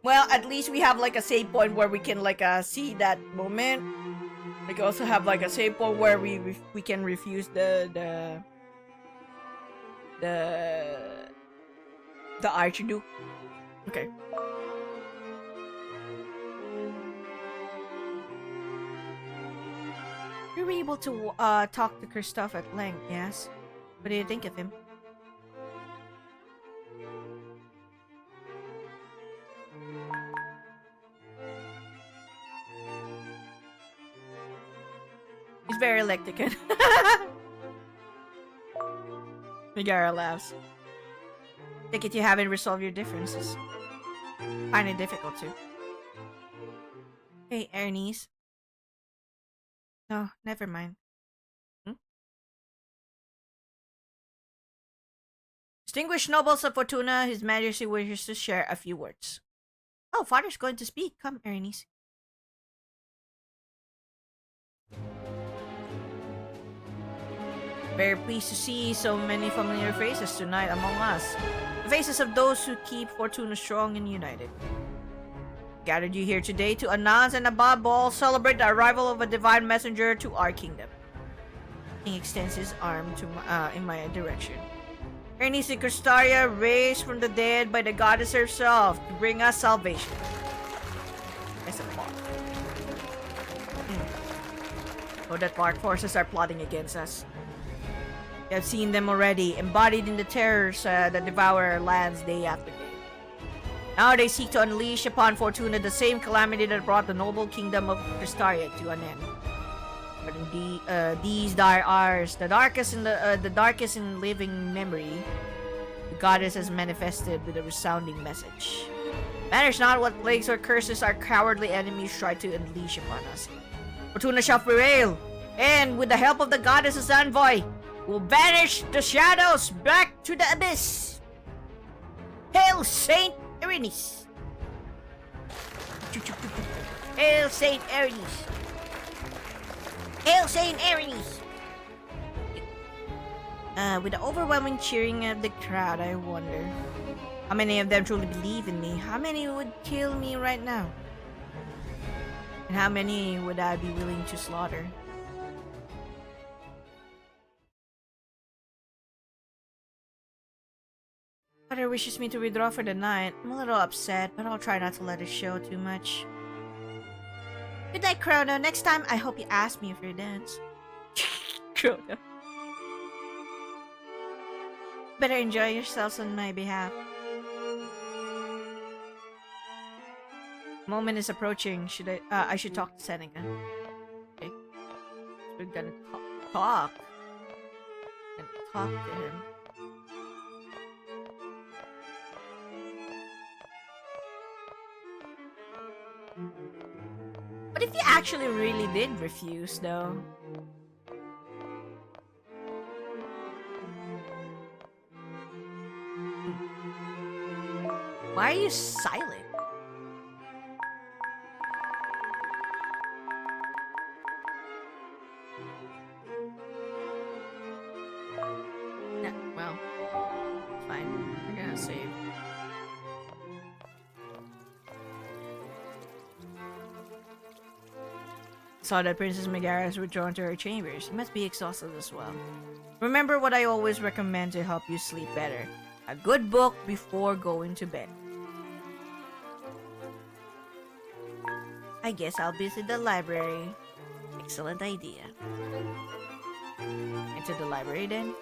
Well, at least we have like a save point where we can like see that moment. Like also have like a save point where we can refuse the Archduke. Okay. We were able to talk to Kristoff at length, yes? What do you think of him? He's very electric. Megara laughs. Take it you haven't resolved your differences. Find it difficult to. Hey, Erinys. No, never mind. Distinguished nobles of Fortuna, His Majesty wishes to share a few words. Oh, Father's going to speak. Come, Erinys. Very pleased to see so many familiar faces tonight among us. The faces of those who keep Fortuna strong and united. Gathered you here today to announce and above all celebrate the arrival of a divine messenger to our kingdom. He extends his arm to in my direction. Erinys and Kristaria raised from the dead by the goddess herself to bring us salvation. That's a plot. So that dark forces are plotting against us. We have seen them already, embodied in the terrors that devour our lands day after day. Now they seek to unleash upon Fortuna the same calamity that brought the noble kingdom of Cristaria to an end. But in these dire hours, the darkest in living memory, the goddess has manifested with a resounding message. Banish not what plagues or curses our cowardly enemies try to unleash upon us. Fortuna shall prevail, and with the help of the goddess's envoy, we'll banish the shadows back to the abyss. Hail Saint Erinys! Hail Saint Erinys! Hail Saint Erinys! With the overwhelming cheering of the crowd, I wonder how many of them truly believe in me. How many would kill me right now? And how many would I be willing to slaughter? Mother wishes me to withdraw for the night. I'm a little upset, but I'll try not to let it show too much. Good night, Chrono. Next time, I hope you ask me for a dance. Chrono. Better enjoy yourselves on my behalf. Moment is approaching. I should talk to Seneca. Okay. So we're gonna talk. And talk to him. What if you actually really did refuse, though? Why are you silent? Yeah, well, fine. We're gonna save. Saw that Princess Megara has withdrawn to her chambers. You must be exhausted as well. Remember what I always recommend to help you sleep better. A good book before going to bed. I guess I'll visit the library. Excellent idea. Into the library then?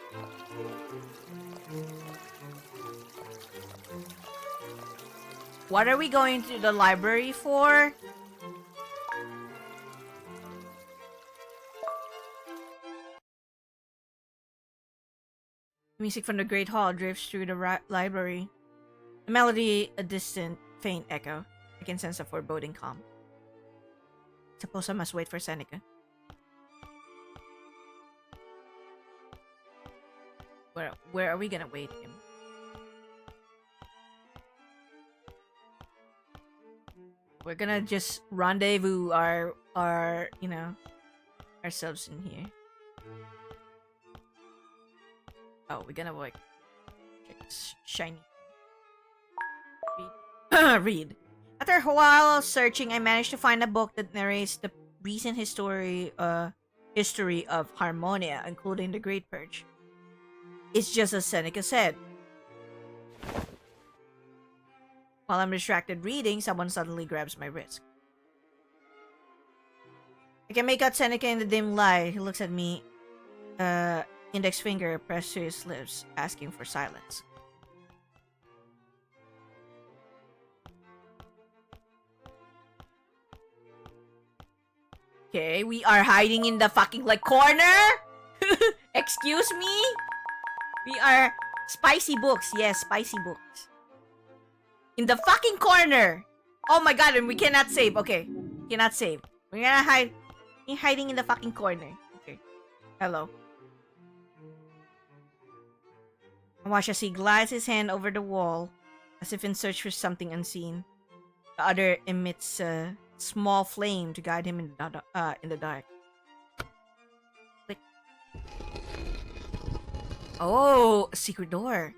What are we going to the library for? Music from the Great Hall drifts through the library. A melody, a distant, faint echo. I can sense a foreboding calm. Suppose I must wait for Seneca. Where are we gonna wait him? We're gonna just rendezvous our you know, ourselves in here. Oh, we're gonna like check this shiny. Read. Read. After a while searching, I managed to find a book that narrates the recent history of Harmonia, including the Great Purge. It's just as Seneca said. While I'm distracted reading, someone suddenly grabs my wrist. I can make out Seneca in the dim light. He looks at me, index finger pressed to his lips, asking for silence. Okay, we are hiding in the fucking like corner? Excuse me? We are spicy books. Yes, spicy books. In the fucking corner. Oh my god, and we cannot save. Okay, cannot save. We're gonna hide. We're hiding in the fucking corner. Okay. Hello. I watch as he glides his hand over the wall, as if in search for something unseen. The other emits a small flame to guide him in the dark. Click. Oh, a secret door.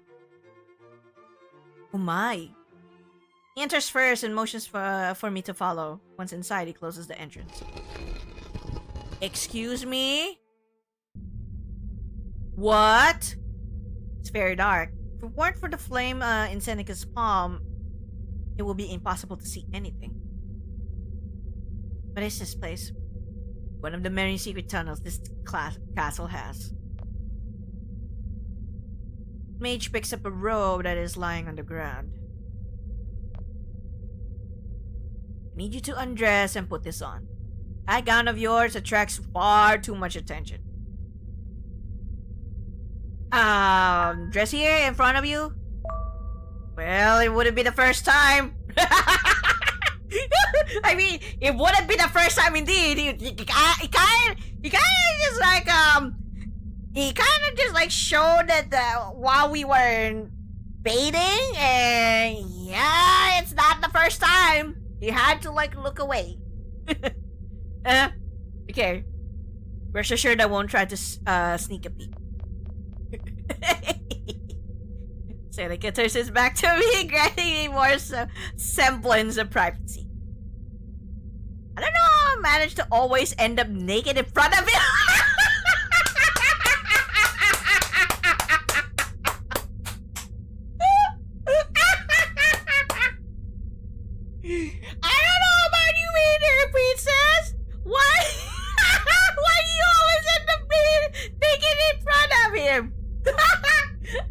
Oh my. He enters first and motions for me to follow. Once inside, he closes the entrance. Excuse me? What? It's very dark. If it weren't for the flame in Seneca's palm, it will be impossible to see anything. What is this place? One of the many secret tunnels this castle has. Mage picks up a robe that is lying on the ground. need you to undress and put this on. That gown of yours attracts far too much attention. Dress here in front of you? Well, it wouldn't be the first time. I mean, it wouldn't be the first time indeed. He kind of just like, he kind of just like showed that while we were baiting, and yeah, it's not the first time. He had to like look away. Okay. Rest assured I won't try to sneak a peek. Seneca turns his back to me, granting me more semblance of privacy. I don't know how I managed to always end up naked in front of him. I don't know about you either, princess. Why? Why do you always end up being naked in front of him?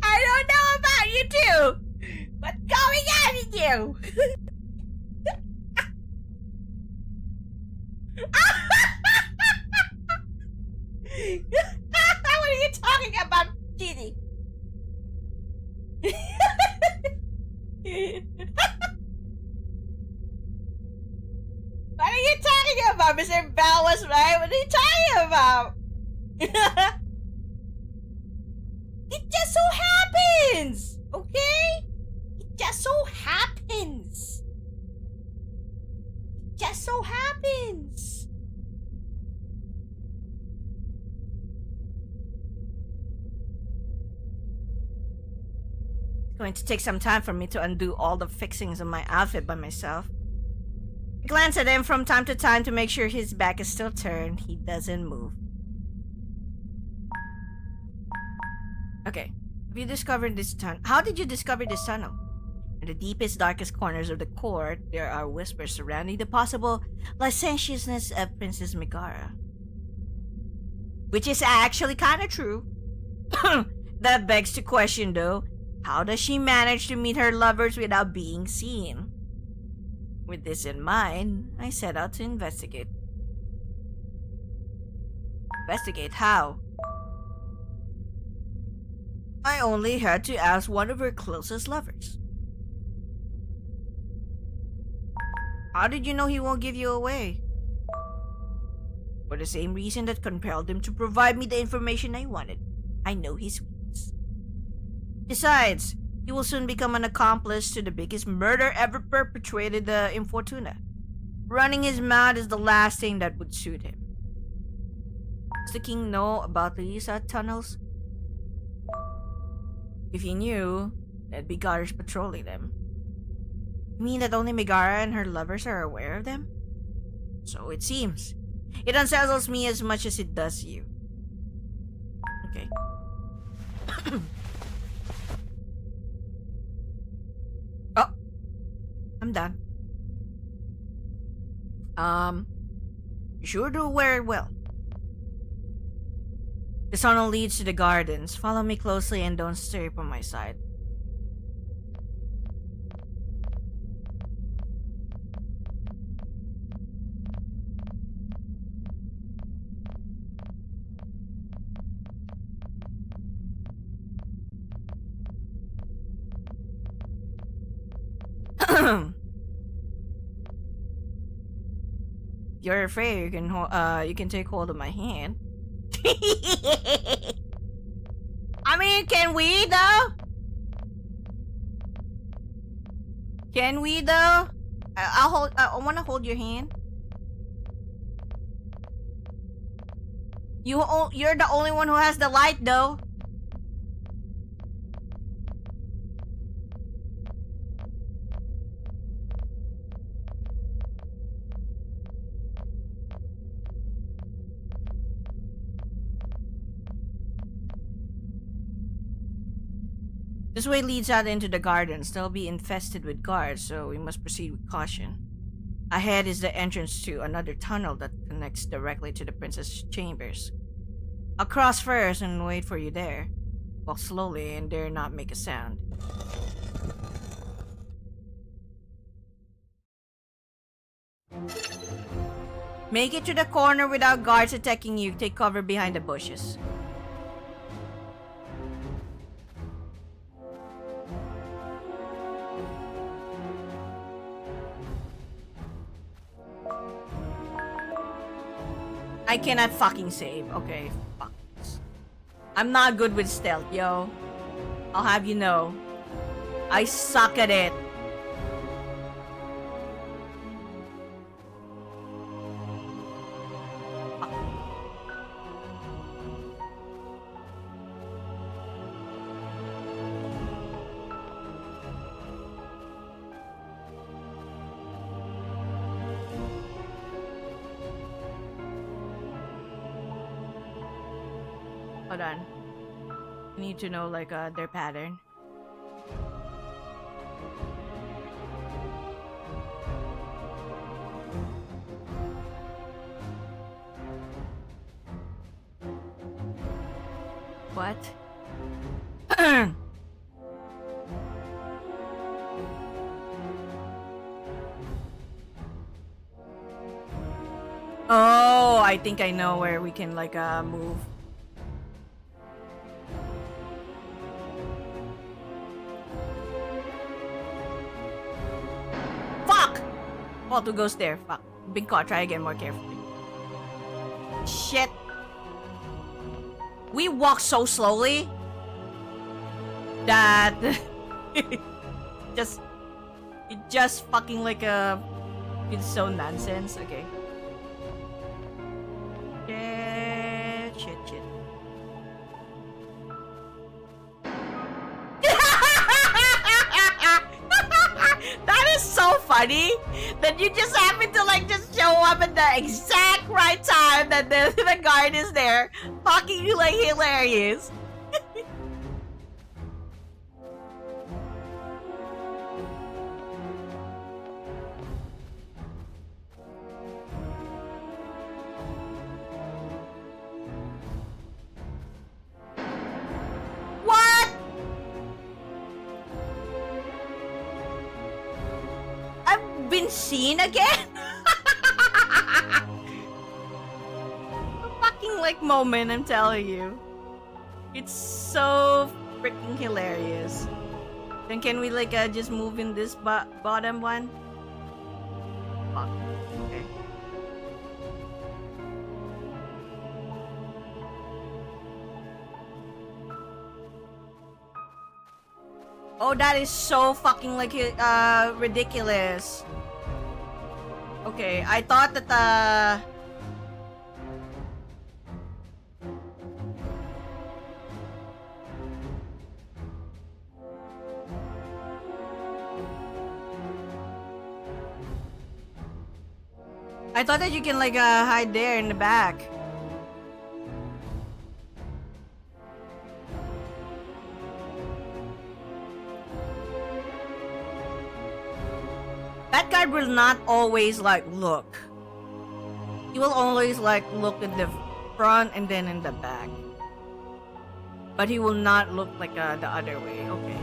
I don't know about you too. What's going on with you? What are you talking about, Genie? What are you talking about? Mr. Bell was right. What are you talking about? It just so happens, okay? It just so happens. It just so happens. It's going to take some time for me to undo all the fixings of my outfit by myself. I glance at him from time to time to make sure his back is still turned. He doesn't move. Okay. Have you discovered this tunnel? How did you discover this tunnel? In the deepest, darkest corners of the court, there are whispers surrounding the possible licentiousness of Princess Megara. Which is actually kind of true. That begs the question, though. How does she manage to meet her lovers without being seen? With this in mind, I set out to investigate. Investigate how? I only had to ask one of her closest lovers. How did you know he won't give you away? For the same reason that compelled him to provide me the information I wanted. I know his weakness. Besides, he will soon become an accomplice to the biggest murder ever perpetrated in Fortuna. Running his mouth is the last thing that would suit him. Does the king know about these tunnels? If he knew, there'd be guards patrolling them. You mean that only Megara and her lovers are aware of them? So it seems. It unsettles me as much as it does you. Okay. Oh! I'm done. You sure do wear it well. The tunnel leads to the gardens. Follow me closely and don't stray from my side. If you're afraid, you can take hold of my hand. I mean, can we though? Can we though? I want to hold your hand. You're the only one who has the light though. This way leads out into the gardens. They'll be infested with guards, so we must proceed with caution. Ahead is the entrance to another tunnel that connects directly to the princess' chambers. I'll cross first and wait for you there. Walk slowly and dare not make a sound. Make it to the corner without guards attacking you. Take cover behind the bushes. I cannot fucking save. Okay, fuck. I'm not good with stealth, yo. I'll have you know. I suck at it. Hold on. I need to know like their pattern. What? Oh, I think I know where we can like move. Well, to goes there. Fuck. Been caught. Try again more carefully. Shit. We walk so slowly that it just fucking like it's so nonsense. Okay. Shit. That is so funny that you just happen to like just show up at the exact right time that the guard is there. Fucking like hilarious. Been seen again? A fucking like moment, I'm telling you. It's so freaking hilarious. Then can we like just move in this bottom one? Fuck. Okay. Oh, that is so fucking like ridiculous. Okay, I thought that you can like hide there in the back. That guard will not always like look. He will always like look at the front and then in the back. But he will not look like the other way. Okay.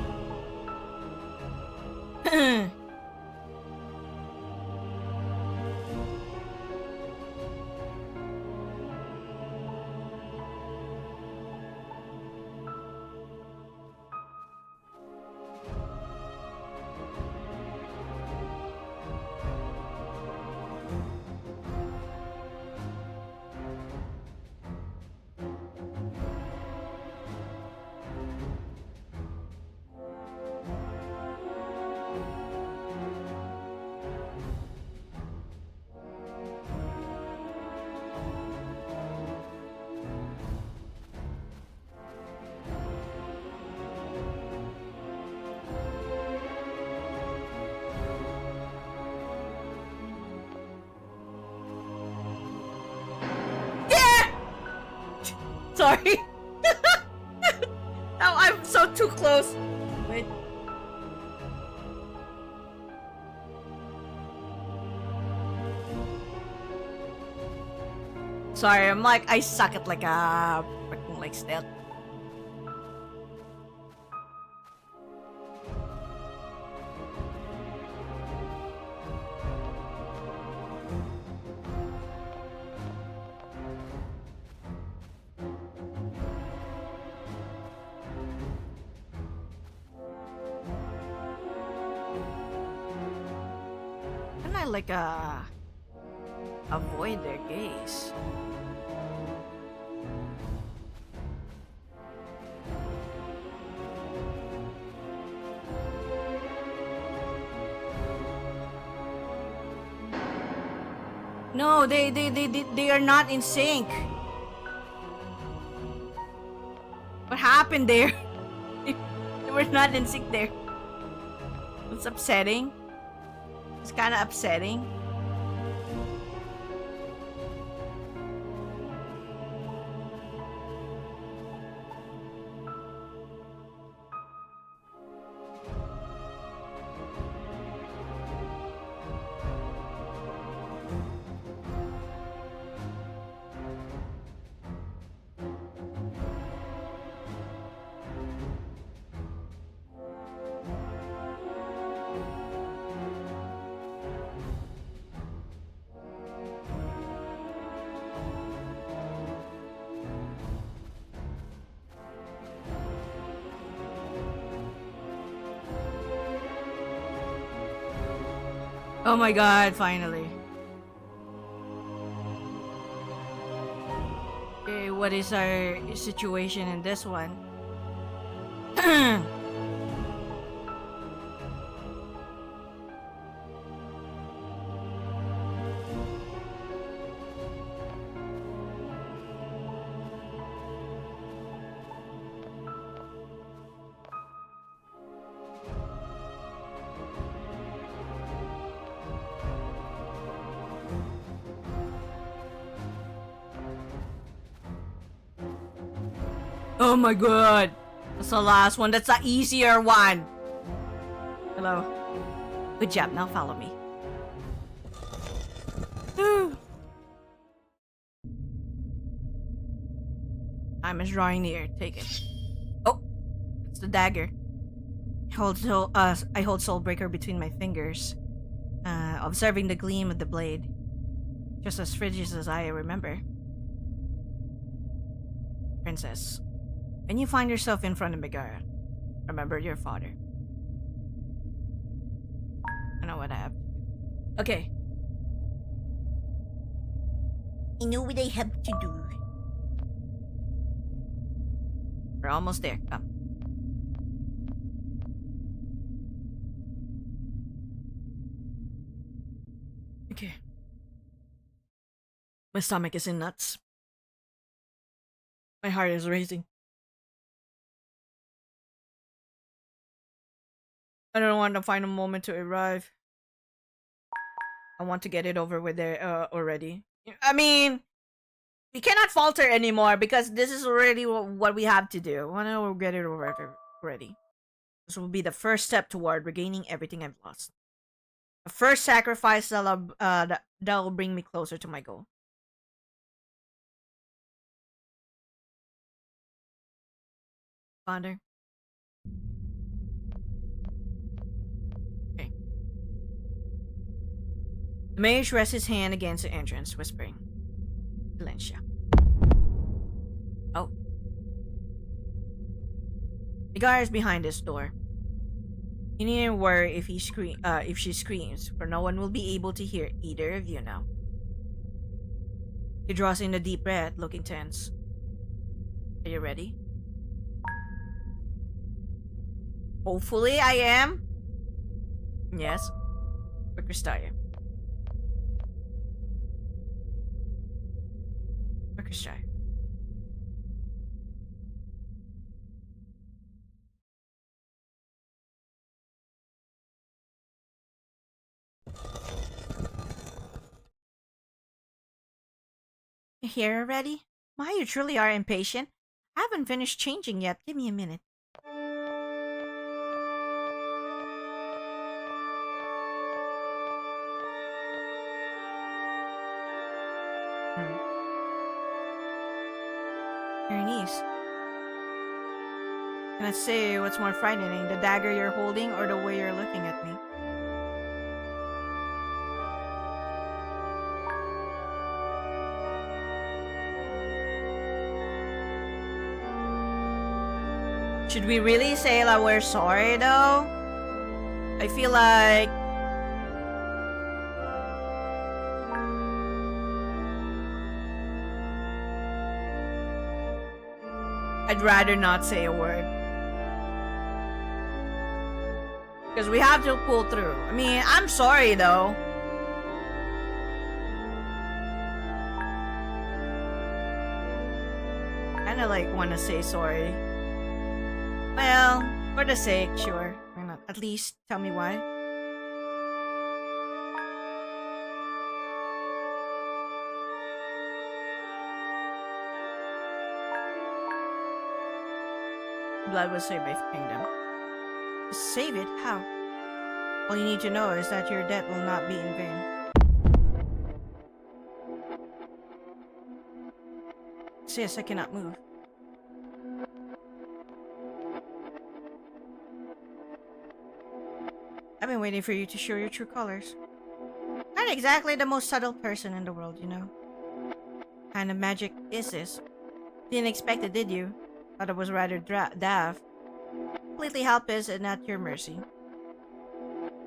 Sorry. Oh, I'm so too close. Wait. Sorry, I'm like, I suck at like freaking like stealth. like avoid their gaze. No, they are not in sync. What happened there? They were not in sync there. It's upsetting. It's kind of upsetting. Oh my god, finally. Okay, what is our situation in this one? Oh my god. That's the last one. That's the easier one. Hello. Good job. Now follow me. Time is drawing near. Take it. Oh, it's the dagger. I hold Soulbreaker between my fingers, observing the gleam of the blade. Just as frigid as I remember. Princess. When you find yourself in front of Megara, remember your father. I know what I have to do. Okay. I know what I have to do. We're almost there. Come. Okay. My stomach is in knots. My heart is racing. I don't want the final moment to arrive. I want to get it over with there already. I mean, we cannot falter anymore because this is already what we have to do. I want to get it over already. This will be the first step toward regaining everything I've lost. The first sacrifice that will bring me closer to my goal. Father. Okay. The mage rests his hand against the entrance, whispering, Valencia. Oh. The guard is behind this door. You needn't worry if she screams, for no one will be able to hear either of you now. He draws in a deep breath, looking tense. Are you ready? Hopefully I am. Yes. Quick Restire. Quick Restire. You here already? My, you truly are impatient. I haven't finished changing yet. Give me a minute. Erinys. Can I say what's more frightening, the dagger you're holding or the way you're looking at me? Should we really say that we're sorry though? I feel like I'd rather not say a word. Because we have to pull through. I mean, I'm sorry though. Kinda like wanna say sorry. Well, for the sake, sure. Why not? At least tell me why. Blood was saved by kingdom. Save it? How? All you need to know is that your death will not be in vain. Sis, I cannot move. I've been waiting for you to show your true colors. Not exactly the most subtle person in the world, you know. What kind of magic is this? Didn't expect it, did you? Thought it was rather daft. Completely helpless and at your mercy.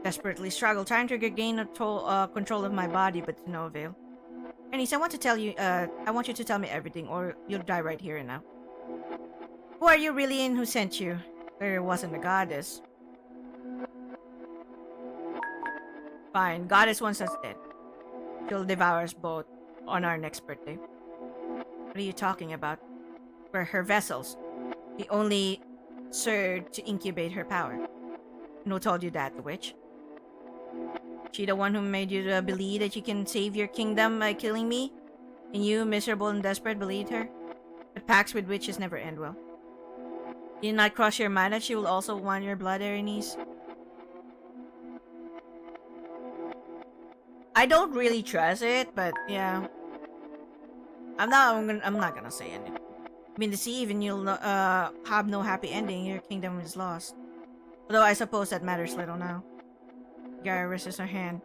Desperately struggle, trying to regain control of my body, but to no avail. Erinys, I want you to tell me everything, or you'll die right here and now. Who are you really and who sent you? There wasn't a goddess. Fine, goddess wants us dead. She'll devour us both on our next birthday. What are you talking about? We're her vessels. We only served to incubate her power. And who told you that, the witch? She the one who made you believe that you can save your kingdom by killing me? And you, miserable and desperate, believed her? But pacts with witches never end well. Did it not cross your mind that she will also want your blood, Erinys? I don't really trust it, but yeah. I'm not gonna say anything. Been deceived and you'll have no happy ending. Your kingdom is lost. Although I suppose that matters little now. Gara raises her hand.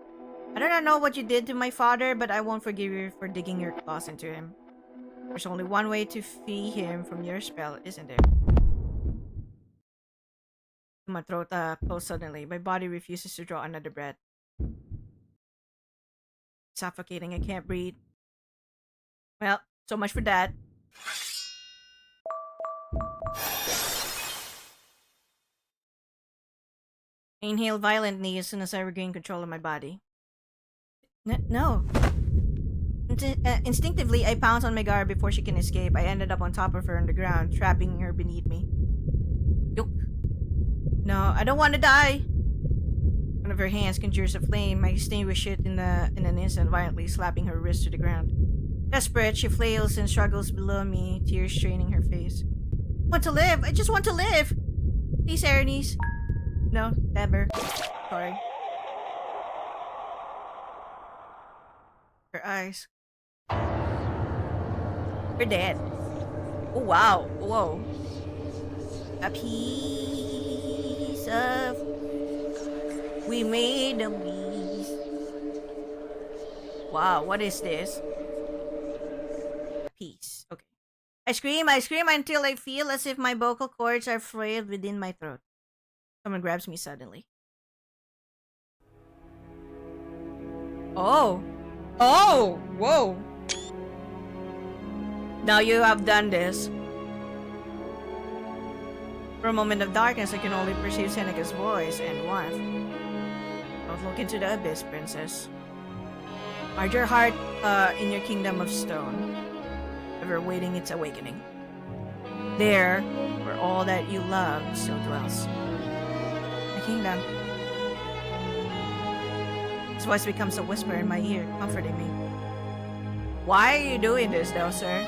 I do not know what you did to my father, but I won't forgive you for digging your claws into him. There's only one way to free him from your spell, isn't there? My throat closed suddenly. My body refuses to draw another breath. Suffocating, I can't breathe. Well, so much for that. I inhale violently as soon as I regain control of my body. No. Instinctively, I pounce on Megara before she can escape. I ended up on top of her on the ground, trapping her beneath me. Yoke. No, I don't want to die. One of her hands conjures a flame. I extinguish it in an instant, violently slapping her wrist to the ground. Desperate, she flails and struggles below me, tears straining her face. I want to live! I just want to live! Please, Erinys. No, never. Sorry. Her eyes. We're dead. Oh, wow. Whoa. A piece of... We made a piece. Wow, what is this? A piece. Okay. I scream until I feel as if my vocal cords are frayed within my throat. Someone grabs me suddenly. Oh! Oh! Whoa! Now you have done this. For a moment of darkness, I can only perceive Seneca's voice and warmth. Don't look into the abyss, princess. Hide your heart in your kingdom of stone, ever waiting its awakening. There, where all that you love still dwells. My kingdom. His voice becomes a whisper in my ear, comforting me. Why are you doing this, though, sir?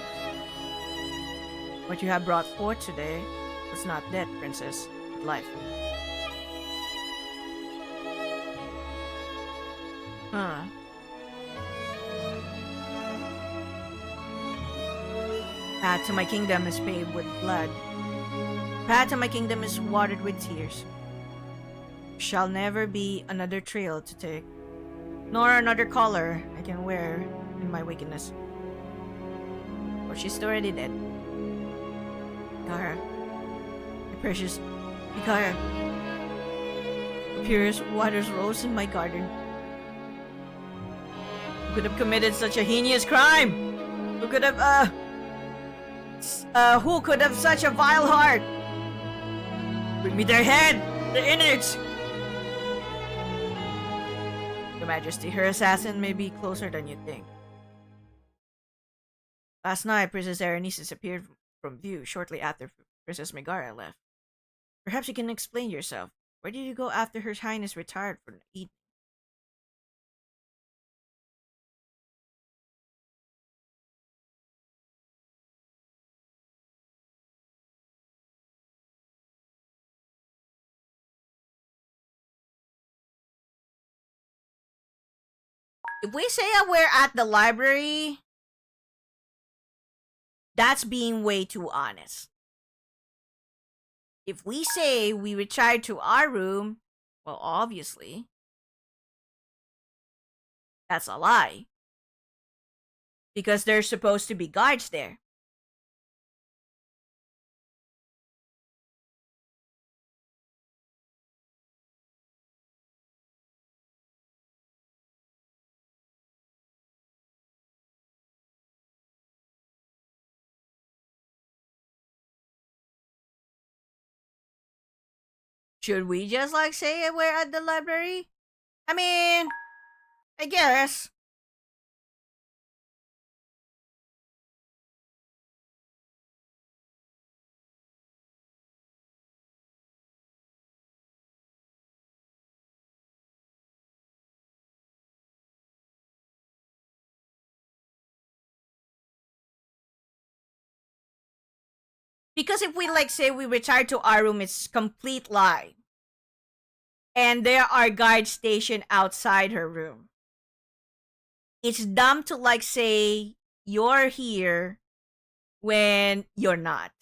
What you have brought forth today was not death, princess, but life. Huh. Path to my kingdom is paved with blood. Path to my kingdom is watered with tears. Shall never be another trail to take, nor another collar I can wear in my wickedness. For she's already dead. Megara, my precious Megara, the purest waters rose in my garden. Who could have committed such a heinous crime? Who could have, Who could have such a vile heart? Bring me their head! The innards! Your Majesty, her assassin may be closer than you think. Last night, Princess Erinys disappeared from view shortly after Princess Megara left. Perhaps you can explain yourself. Where did you go after Her Highness retired for the evening? If we say we're at the library, that's being way too honest. If we say we retired to our room, well, obviously, that's a lie. Because there's supposed to be guards there. Should we just like say we're at the library? I mean, I guess. Because if we like say we retired to our room, it's complete lie. And there are guards stationed outside her room. It's dumb to like say you're here when you're not.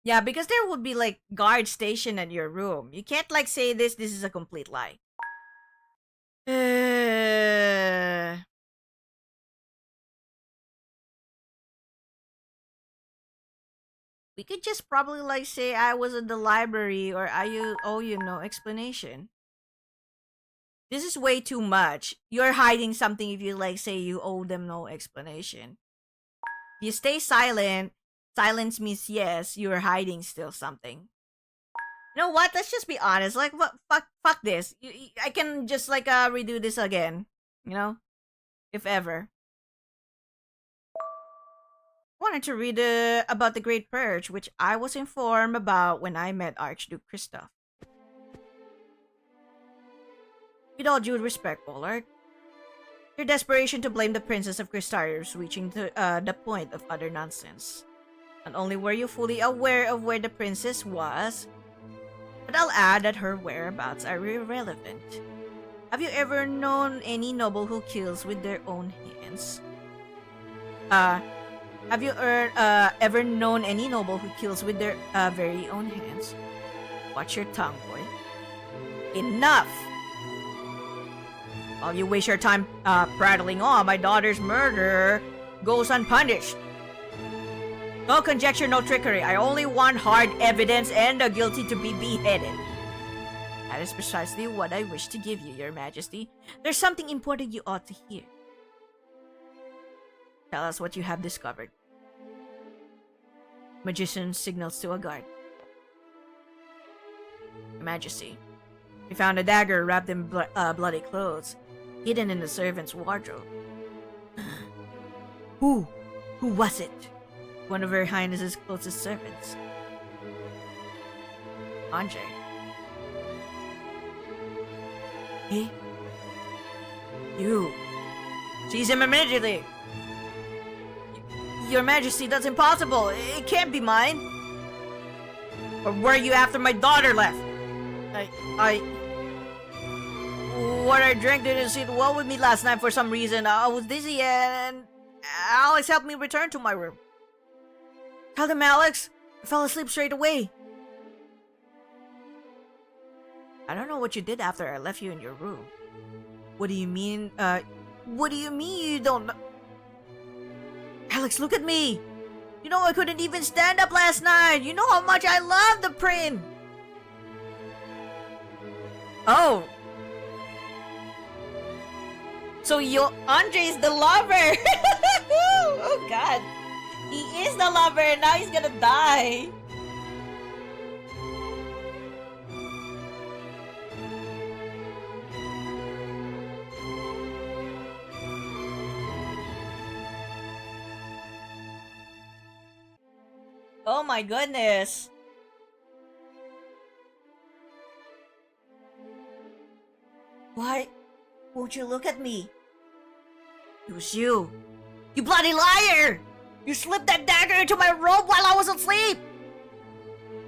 Yeah, because there would be like guards stationed at your room. You can't like say this is a complete lie. We could just probably like say I was at the library or I owe you no explanation. This is way too much. You're hiding something if you like say you owe them no explanation. You stay silent. Silence means yes, you're hiding still something. You know what? Let's just be honest. Like, what? Fuck this. I can just like redo this again. You know, if ever. Wanted to read about the Great Purge, which I was informed about when I met Archduke Christoph. With all due respect, Pollard, your desperation to blame the Princess of Crystarium is reaching to the point of utter nonsense. Not only were you fully aware of where the princess was, but I'll add that her whereabouts are irrelevant. Have you ever known any noble who kills with their own hands? Have you ever known any noble who kills with their very own hands? Watch your tongue, boy. Enough! While you waste your time prattling on, my daughter's murder goes unpunished. No conjecture, no trickery. I only want hard evidence and the guilty to be beheaded. That is precisely what I wish to give you, Your Majesty. There's something important you ought to hear. Tell us what you have discovered. Magician signals to a guard. Your Majesty, we found a dagger wrapped in bloody clothes, hidden in the servant's wardrobe. Who was it? One of Her Highness's closest servants. Andre. He? You. Seize him immediately! Your Majesty, that's impossible! It can't be mine! Or were you after my daughter left? What I drank didn't sit well with me last night for some reason. I was dizzy and Alex helped me return to my room. Tell them, Alex. I fell asleep straight away. I don't know what you did after I left you in your room. What do you mean? What do you mean you don't know? Alex, look at me! You know I couldn't even stand up last night! You know how much I love the prince! Oh! So Andre's the lover! Oh god! He is the lover and now he's gonna die! Oh my goodness! Why won't you look at me? It was you! You bloody liar! You slipped that dagger into my robe while I was asleep!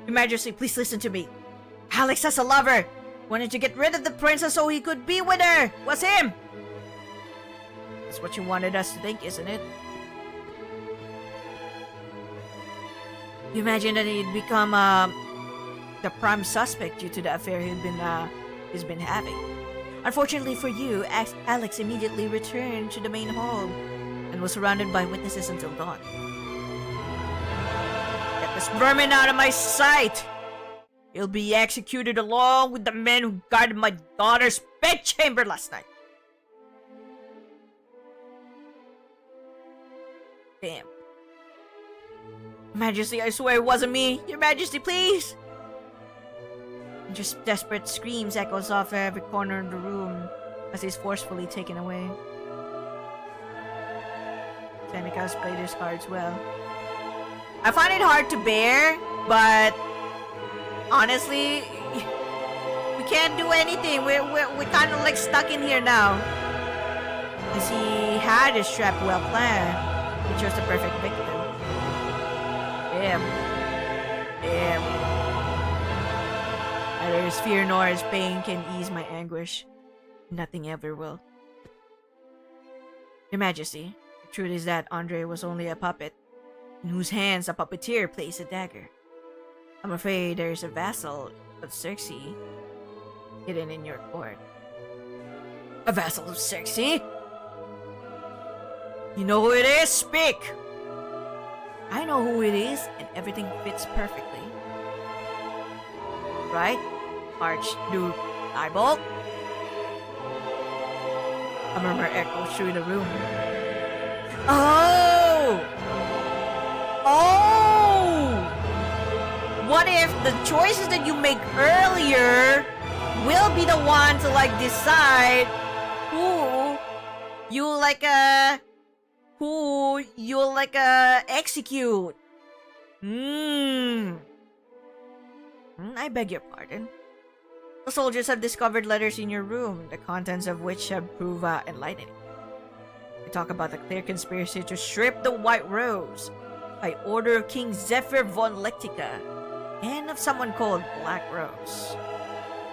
Your Majesty, please listen to me. Alex has a lover! Wanted to get rid of the princess so he could be with her! Was him! That's what you wanted us to think, isn't it? You imagine that he'd become the prime suspect due to the affair he's been having. Unfortunately for you, Alex immediately returned to the main hall and was surrounded by witnesses until dawn. Get this vermin out of my sight! He'll be executed along with the men who guarded my daughter's bedchamber last night. Damn. Majesty, I swear it wasn't me! Your Majesty, please! And just desperate screams echoes off every corner of the room as he's forcefully taken away. Seneka's played his cards well. I find it hard to bear, but honestly, we can't do anything. We're kind of like stuck in here now. As he had his trap well planned, he chose the perfect victim. Damn. Neither his fear nor his pain can ease my anguish. Nothing ever will. Your Majesty, the truth is that Andre was only a puppet, in whose hands a puppeteer placed a dagger. I'm afraid there is a vassal of Cersei hidden in your court. A vassal of Cersei? You know who it is? Speak! I know who it is, and everything fits perfectly. Right? Archduke Eyebolt? A murmur echoes through the room. Oh! Oh! What if the choices that you make earlier will be the one to like decide who you'll execute? I beg your pardon. The soldiers have discovered letters in your room, the contents of which have proved enlightening. They talk about the clear conspiracy to strip the White Rose by order of King Zephyr von Lectica and of someone called Black Rose.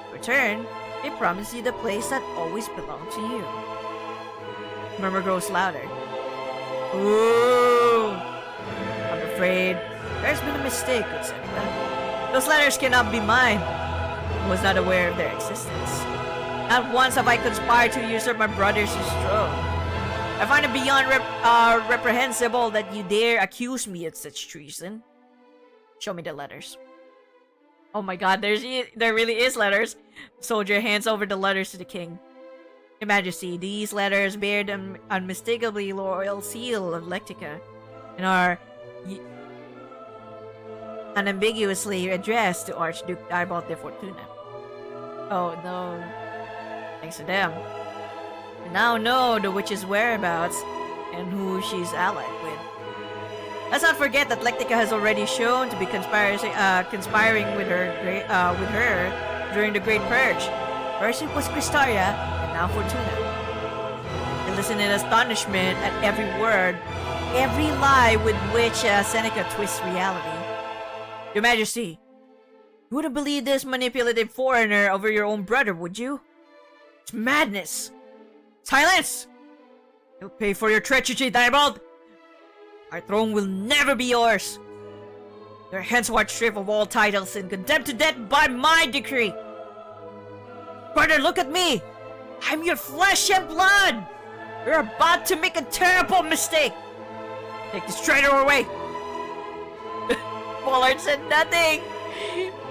In return, they promise you the place that always belonged to you. Murmur grows louder. Ooh! I'm afraid there's been a mistake, good Seneca. Those letters cannot be mine. I was not aware of their existence. Not once have I conspired to usurp my brother's throne. I find it beyond reprehensible that you dare accuse me of such treason. Show me the letters. Oh my god, there really is letters. The soldier hands over the letters to the king. Your Majesty, these letters bear the unmistakably royal seal of Lectica and are unambiguously addressed to Archduke Eyebolt de Fortuna. Oh no. Thanks to them, we now know the witch's whereabouts and who she's allied with. Let's not forget that Lectica has already shown to be conspiring with her during the Great Purge. First it was Cristaria, and now Fortuna. They listen in astonishment at every word, every lie with which Seneca twists reality. Your Majesty, you wouldn't believe this manipulative foreigner over your own brother, would you? It's madness! Silence! You'll pay for your treachery, Diebold! Our throne will never be yours! You're henceforth stripped of all titles and condemned to death by my decree! Brother, look at me! I'm your flesh and blood! You're about to make a terrible mistake! Take this traitor away! Pollard said nothing!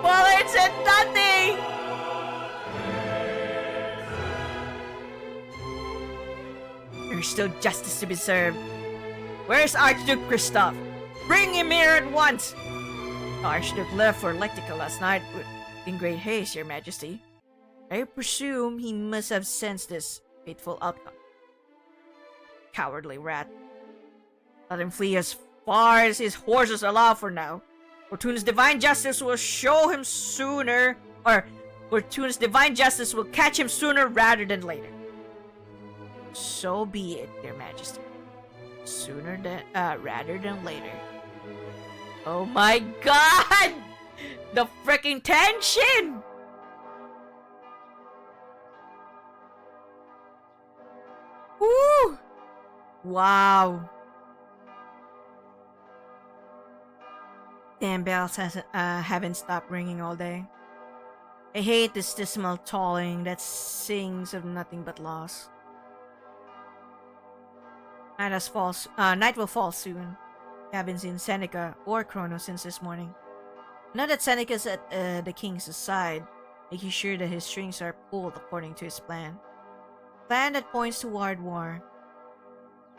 Pollard said nothing! There's still justice to be served. Where's Archduke Christoph? Bring him here at once! The Archduke left for Lectica last night in great haste, Your Majesty. I presume he must have sensed this fateful outcome. Cowardly rat. Let him flee as far as his horses allow for now. Fortuna's divine justice will show him sooner, or Fortuna's divine justice will catch him sooner rather than later. So be it, Your Majesty. Sooner than, rather than later. Oh my god! The freaking tension! Woo! Wow. Damn bells haven't stopped ringing all day. I hate this dismal tolling that sings of nothing but loss. Night will fall soon. I haven't seen Seneca or Chronos since this morning. I know that Seneca's at the king's side, making sure that his strings are pulled according to his plan. Plan that points toward war,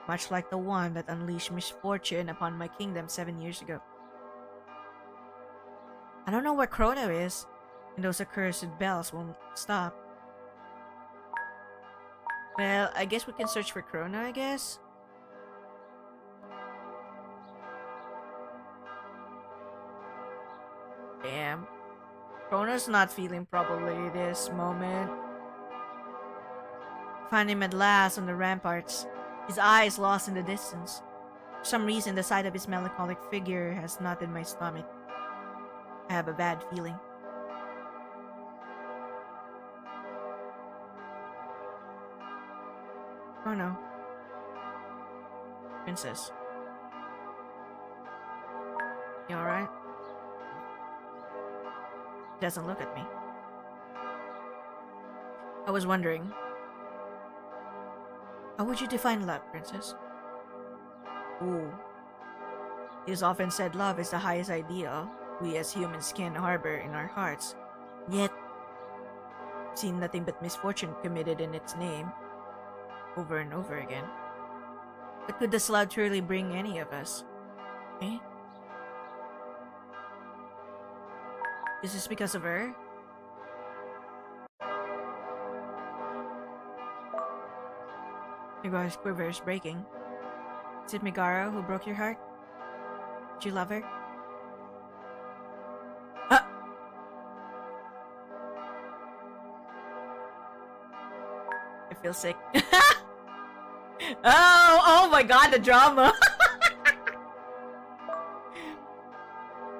much like the one that unleashed misfortune upon my kingdom 7 years ago. I don't know where Chrono is, and those accursed bells won't stop. Well, I guess we can search for Chrono, I guess? Damn. Chrono's not feeling probably this moment. Find him at last on the ramparts, his eyes lost in the distance. For some reason, the sight of his melancholic figure has knotted my stomach. I have a bad feeling. Oh no. Princess. You alright? He doesn't look at me. I was wondering, how would you define love, Princess? Ooh. It is often said love is the highest ideal we as humans can harbor in our hearts. Yet, I've seen nothing but misfortune committed in its name, over and over again. But could this love truly bring any of us? Eh? Is this because of her? Megara's quiver is breaking. Is it Megara who broke your heart? Did you love her? I feel sick. Oh my god, the drama!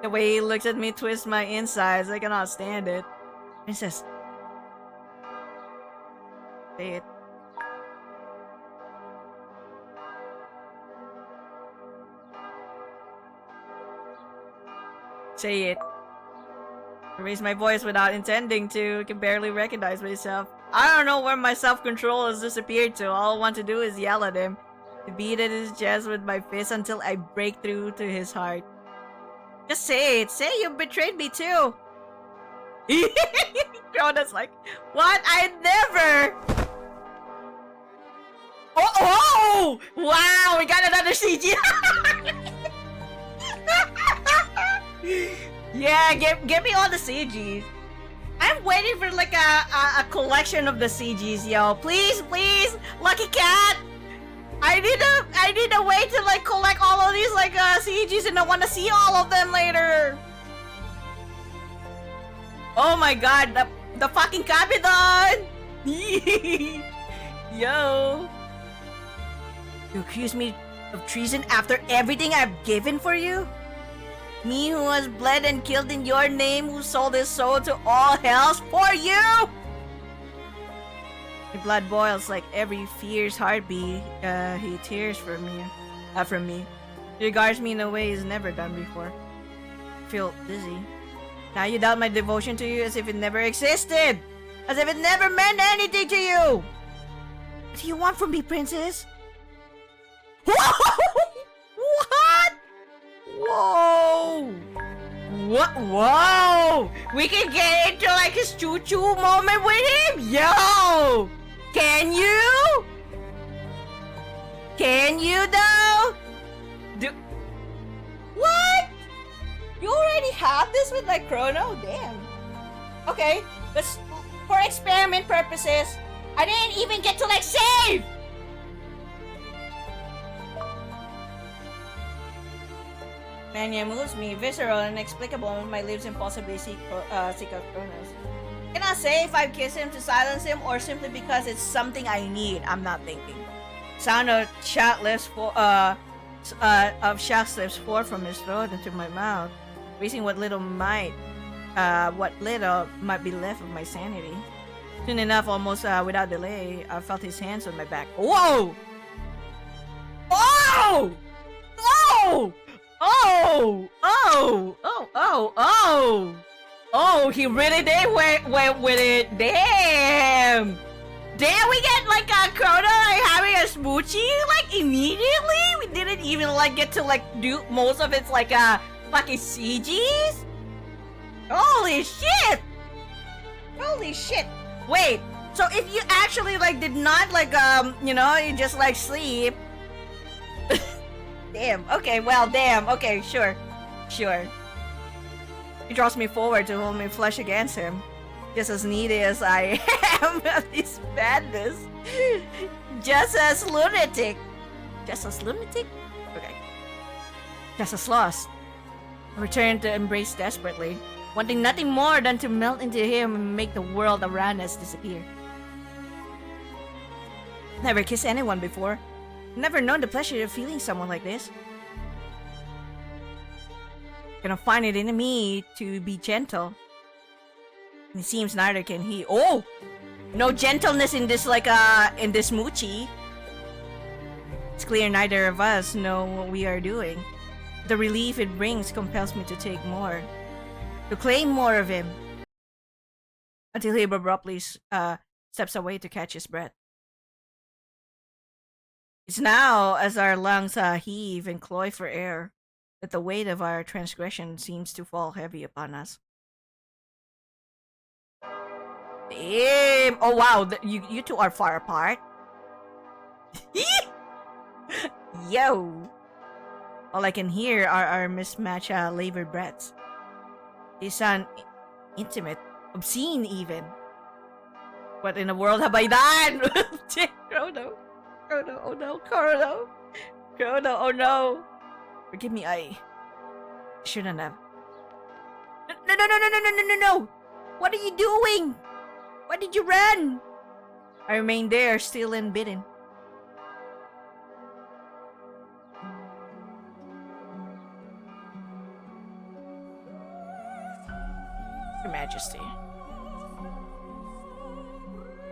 The way he looks at me twists my insides, I cannot stand it. Princess. Say it. Say it. I raise my voice without intending to. I can barely recognize myself. I don't know where my self-control has disappeared to. All I want to do is yell at him. To beat at his chest with my fist until I break through to his heart. Just say it. Say you betrayed me too. Krona's like, what? I never. Oh! Wow, we got another CG. Yeah, give me all the CGs. I'm waiting for like a collection of the CGs, yo. Please, Lucky Cat. I need a way to like collect all of these like CGs, and I want to see all of them later. Oh my god, the fucking Capitan! Yo. You accuse me of treason after everything I've given for you? Me who has bled and killed in your name, who sold his soul to all hells for you? My blood boils like every fierce heartbeat he tears from me. He regards me in a way he's never done before. I feel dizzy. Now you doubt my devotion to you as if it never existed! As if it never meant anything to you! What do you want from me, princess? What? Whoa! What? Whoa! We can get into like his choo-choo moment with him? Yo! Can you? Can you though? What? You already have this with like Chrono? Damn. Okay, but for experiment purposes, I didn't even get to like save! Mania moves me, visceral and inexplicable. My lips impossibly seek out Chronos. Can I say if I kiss him to silence him or simply because it's something I need? I'm not thinking. Sound of shot lips Shaq's lips pour from his throat into my mouth, raising what little might be left of my sanity. Soon enough, almost without delay, I felt his hands on my back. Whoa! Oh! Oh! Oh! Oh! Oh! Oh! Oh! Oh! He really did went with it. Damn! Damn! We get like a Chrono like having a smoochie like immediately. We didn't even like get to like do most of its like fucking CGs. Holy shit! Holy shit! Wait. So if you actually like did not like you know, you just like sleep. Damn. Okay, well, damn. Okay, sure. Sure. He draws me forward to hold me flush against him. Just as needy as I am of this madness. Just as lunatic. Just as lunatic? Okay. Just as lost. I returned to embrace desperately, wanting nothing more than to melt into him and make the world around us disappear. Never kissed anyone before. Never known the pleasure of feeling someone like this. Gonna find it in me to be gentle. And it seems neither can he. Oh! No gentleness in this in this moochie. It's clear neither of us know what we are doing. The relief it brings compels me to take more. To claim more of him. Until he abruptly steps away to catch his breath. It's now, as our lungs heave and cloy for air, that the weight of our transgression seems to fall heavy upon us. Damn! Oh wow, you two are far apart. Yo! All I can hear are our mismatched labored breaths. They sound intimate, obscene even. What in the world have I done? Chrono. Chrono, oh no, Chrono. Chrono, oh no. Forgive me, I shouldn't have. No. What are you doing? Why did you run? I remain there, still unbidden. Your Majesty.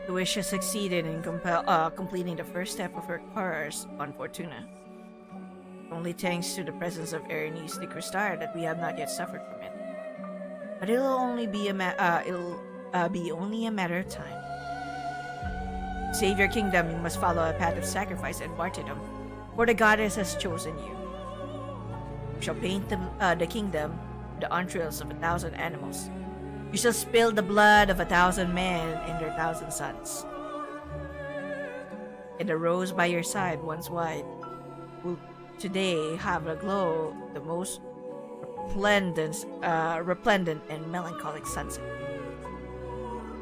The wish has succeeded in completing the first step of her course on Fortuna. Only thanks to the presence of Erinys the Crystar that we have not yet suffered from it. But it'll only be only a matter of time. To save your kingdom, you must follow a path of sacrifice and martyrdom, for the goddess has chosen you. You shall paint the kingdom with the entrails of 1,000 animals. You shall spill the blood of 1,000 men and their 1,000 sons. And the rose by your side, once white, will today have a glow the most resplendent and melancholic sunset.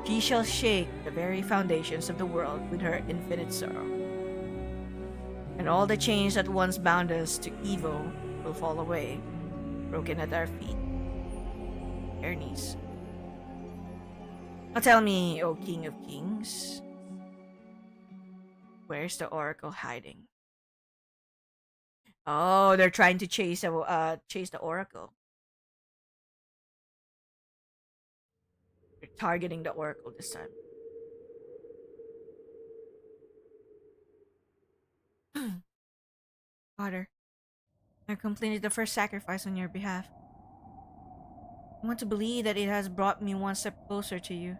She shall shake the very foundations of the world with her infinite sorrow. And all the chains that once bound us to evil will fall away, broken at our feet. Erinys. Now tell me, O King of Kings, where's the Oracle hiding? Oh, they're trying to chase the Oracle. They're targeting the Oracle this time. Father, I've completed the first sacrifice on your behalf. I want to believe that it has brought me one step closer to you.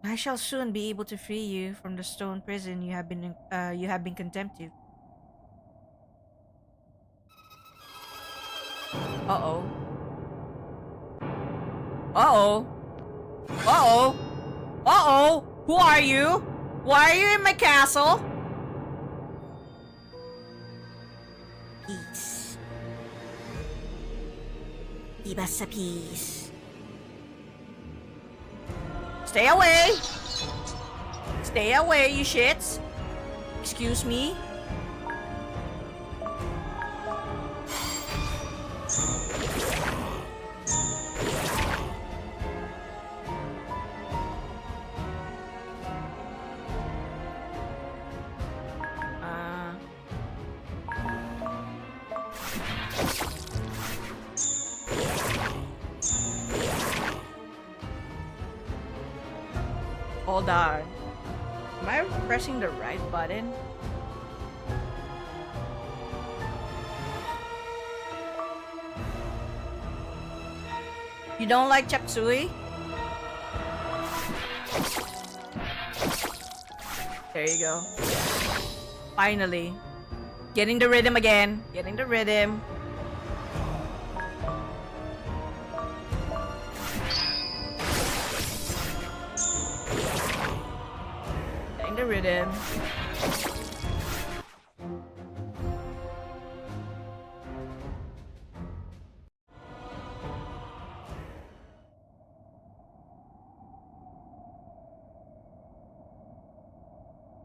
I shall soon be able to free you from the stone prison you have been condemned to. Uh-oh. Uh-oh. Uh-oh. Uh-oh. Who are you? Why are you in my castle? Peace. Iba sa peace. Stay away! Stay away, you shits! Excuse me? Hold on. Am I pressing the right button? You don't like chop suey? There you go. Finally. Getting the rhythm again. Getting the rhythm. Getting the rhythm.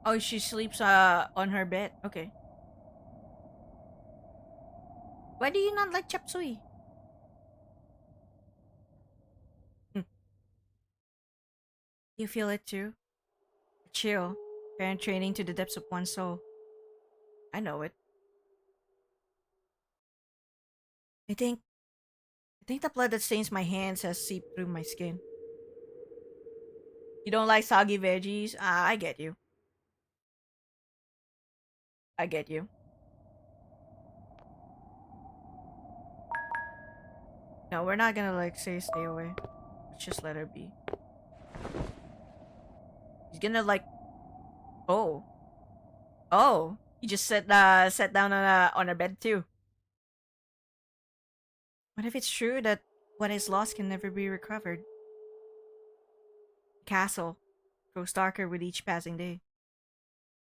Oh, she sleeps on her bed. Okay. Why do you not like chop suey? You feel it too? Chill. Penetrating to the depths of one's soul. I know it. I think the blood that stains my hands has seeped through my skin. You don't like soggy veggies? I get you. I get you. No, we're not gonna like say stay away. Let's just let her be. He's gonna like oh. Oh. He just sat down on a bed too. What if it's true that what is lost can never be recovered? The castle grows darker with each passing day.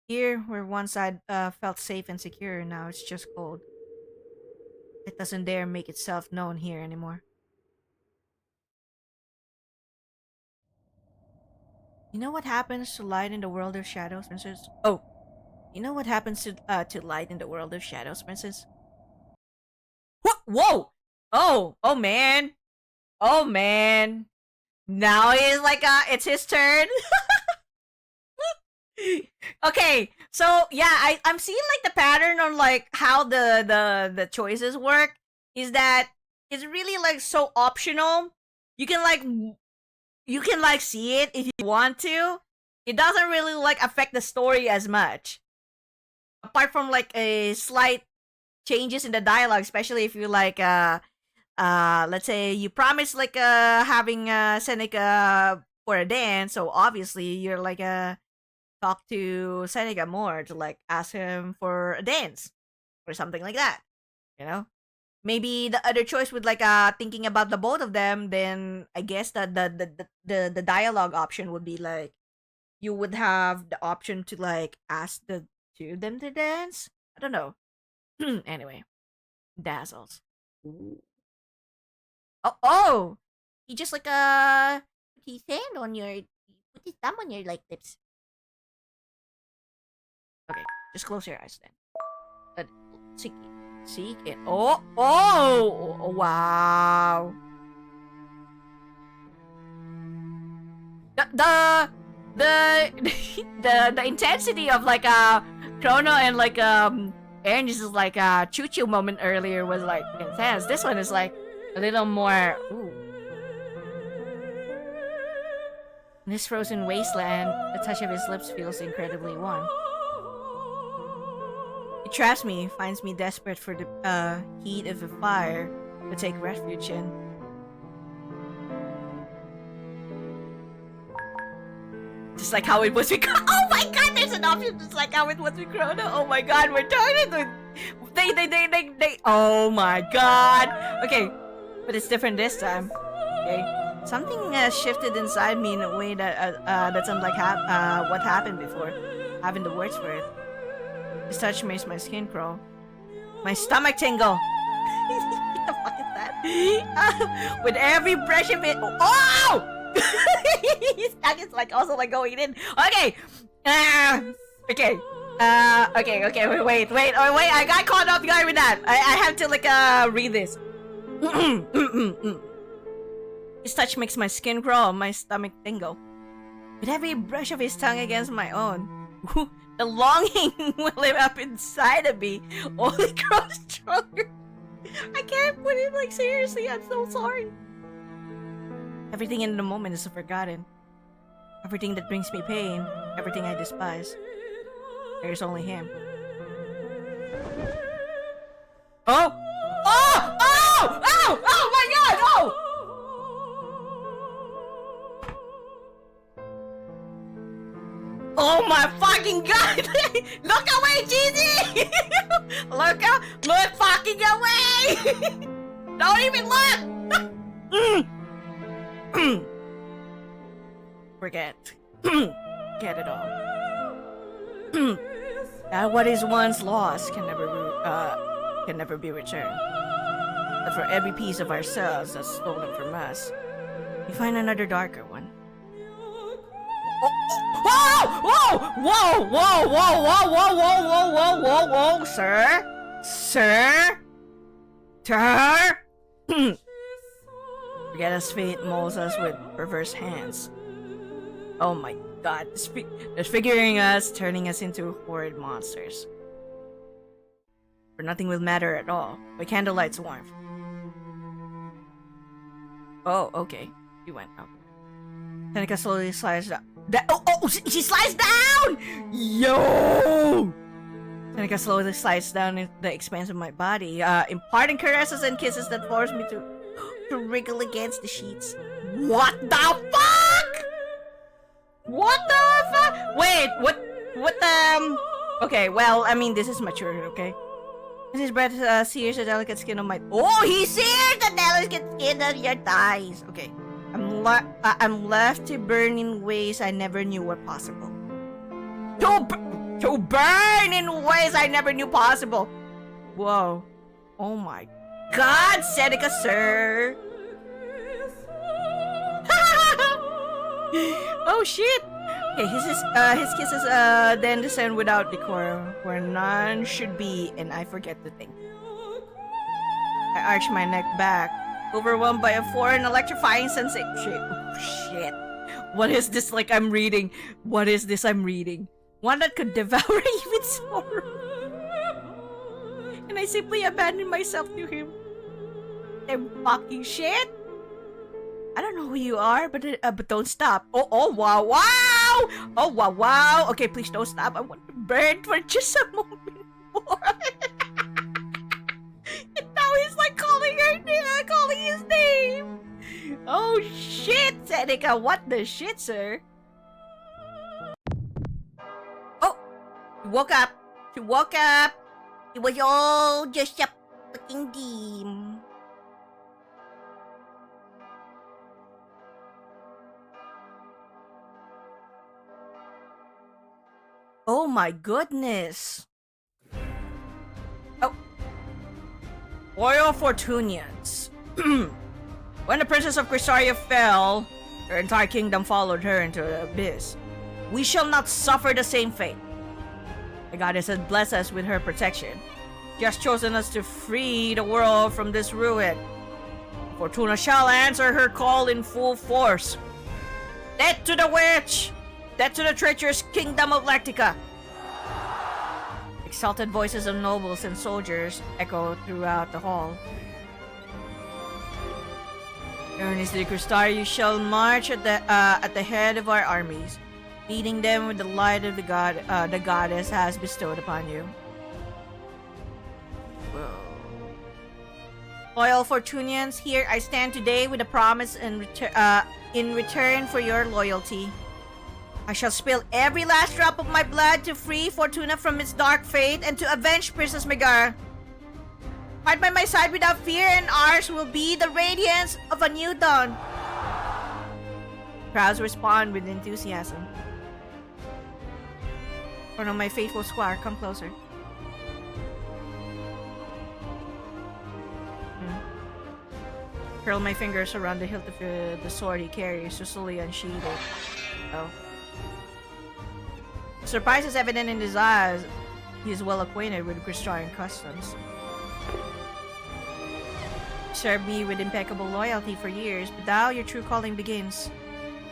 Here, where once I'd felt safe and secure, now it's just cold. It doesn't dare make itself known here anymore. You know what happens to light in the world of shadows, Princess? Oh, you know what happens to light in the world of shadows, Princess? What? Whoa! Oh man! Oh man! Now he's like, it's his turn. Okay, so yeah, I'm seeing like the pattern on like how the choices work is that it's really like so optional. You can like see it if you want to. It doesn't really like affect the story as much. Apart from like a slight changes in the dialogue, especially if you like let's say you promise like having Seneca for a dance, so obviously you're like talk to Seneca more to like ask him for a dance or something like that. You know? Maybe the other choice with like thinking about the both of them, then I guess that the dialogue option would be like you would have the option to like ask the two of them to dance. I don't know. Anyway, dazzles. Oh, he just like put his hand on your put his thumb on your like lips. Okay, just close your eyes then. Seek it. Seek it. Oh, wow. The the intensity of like Chrono and like Erinys is like a choo choo moment earlier was like intense. This one is like a little more. Ooh. In this frozen wasteland, the touch of his lips feels incredibly warm. He traps me, finds me desperate for the heat of the fire to take refuge in. Just like how it was with oh my god, there's an option just like how it was with Chrono. Oh my god, we're turning to they oh my god. Okay, but it's different this time. Okay, something shifted inside me in a way that that's unlike what happened before. Having the words for it. This touch makes my skin crawl, my stomach tingle. What the fuck is that? With every brush of it. Oh! That is like also like going in. Okay. Okay. Okay. Wait. I got caught off guard with that. I have to like read this. His touch makes my skin crawl, my stomach tingle. With every brush of his tongue against my own, the longing welling up inside of me only grows stronger. I can't put it like seriously. I'm so sorry. Everything in the moment is forgotten. Everything that brings me pain, everything I despise. There's only him. Oh! Oh! Oh! Oh! Oh my god! Oh! Oh my fucking god! Look away, Cheesy! Look fucking away! Don't even look! Forget. Get it all. That what is once lost can never be returned. But for every piece of ourselves that's stolen from us, we find another darker one. Whoa, sir. Forget as fate molds us with perverse hands. Oh my god, disfiguring us, turning us into horrid monsters. For nothing will matter at all by candlelight's warmth. Oh, okay. You went up. Seneca slowly slides down. She slides down! Yo! Seneca slowly slides down into the expanse of my body, imparting caresses and kisses that force me to wriggle against the sheets. What the fuck? What the fuck? Wait, what the... Okay, well, I mean, this is mature, okay? His breath sears the delicate skin of my... Oh, he sears the delicate skin of your thighs. Okay. I'm left to burn in ways I never knew were possible. To burn in ways I never knew possible. Whoa. Oh my god, Seneca, sir. Oh shit. Okay, his kisses then descend without decorum, where none should be, and I forget the thing. I arch my neck back, overwhelmed by a foreign electrifying sensation. Oh shit. What is this like I'm reading? What is this I'm reading? One that could devour even sorrow. And I simply abandoned myself to him. Damn fucking shit. I don't know who you are, but don't stop. Oh wow. Oh wow. Okay, please don't stop. I want to burn for just a moment more. And now he's like calling his name. Oh shit, Seneca. What the shit, sir? Oh, she woke up. It was all just a fucking dream. Oh my goodness. Oh. Royal Fortunians. When the Princess of Chrysaria fell, her entire kingdom followed her into the abyss. We shall not suffer the same fate. The goddess has blessed us with her protection. She has chosen us to free the world from this ruin. Fortuna shall answer her call in full force. Death to the witch! Death to the treacherous kingdom of Lactica! Exalted voices of nobles and soldiers echo throughout the hall. Earnestly, Crystari, you shall march at the head of our armies, leading them with the light of the goddess has bestowed upon you. Whoa. Loyal Fortunians, here I stand today with a promise in return for your loyalty. I shall spill every last drop of my blood to free Fortuna from its dark fate and to avenge Princess Megara. Fight by my side without fear, and ours will be the radiance of a new dawn. Crowds respond with enthusiasm. One of my faithful squire, come closer. Curl my fingers around the hilt of the sword he carries to slowly unsheath it. Oh. Surprise is evident in his eyes. He is well acquainted with Christian customs. You served me with impeccable loyalty for years, but now your true calling begins.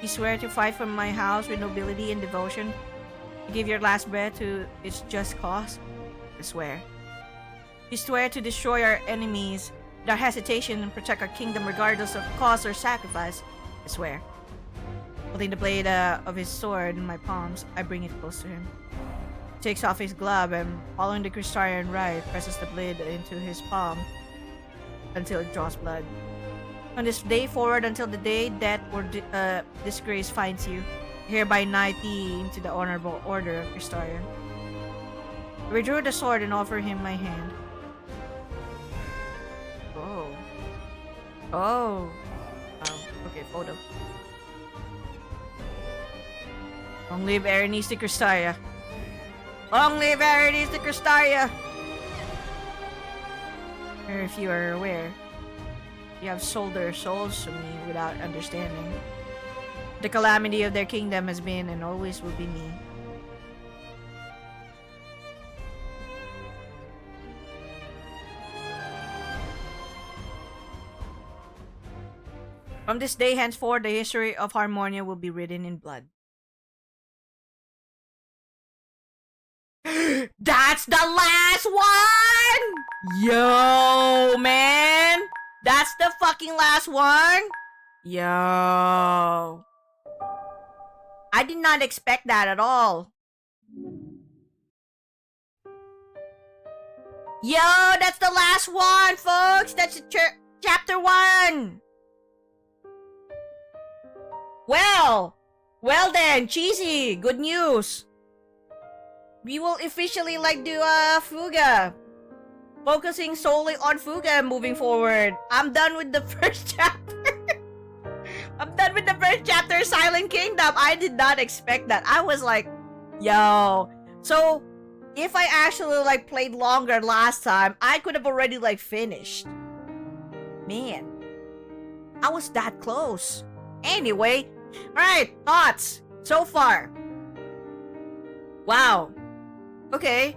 You swear to fight for my house with nobility and devotion. You give your last breath to its just cause. I swear. You swear to destroy our enemies without hesitation and protect our kingdom regardless of cost or sacrifice. I swear. Holding the blade of his sword in my palms, I bring it close to him. He takes off his glove and, following the Christian rite, presses the blade into his palm until it draws blood. On this day forward until the day death or disgrace finds you, I hereby knight thee into the honorable order of Christian. I withdrew the sword and offer him my hand. Oh. Okay, photo. Long live Erinys the Cristaria. Long live Erinys the Cristaria! Very few are aware. You have sold their souls to me without understanding. The calamity of their kingdom has been and always will be me. From this day henceforth, the history of Harmonia will be written in blood. That's the last one! Yo, man! That's the fucking last one? Yo. I did not expect that at all. Yo, that's the last one, folks! That's chapter 1! Well then, Cheesy, good news. We will officially do Fuga. Focusing solely on Fuga moving forward. I'm done with the first chapter. I'm done with the first chapter, Silent Kingdom. I did not expect that. I was like, yo. So, if I actually played longer last time, I could have already finished. Man. I was that close. Anyway. Alright, thoughts so far. Wow. Okay.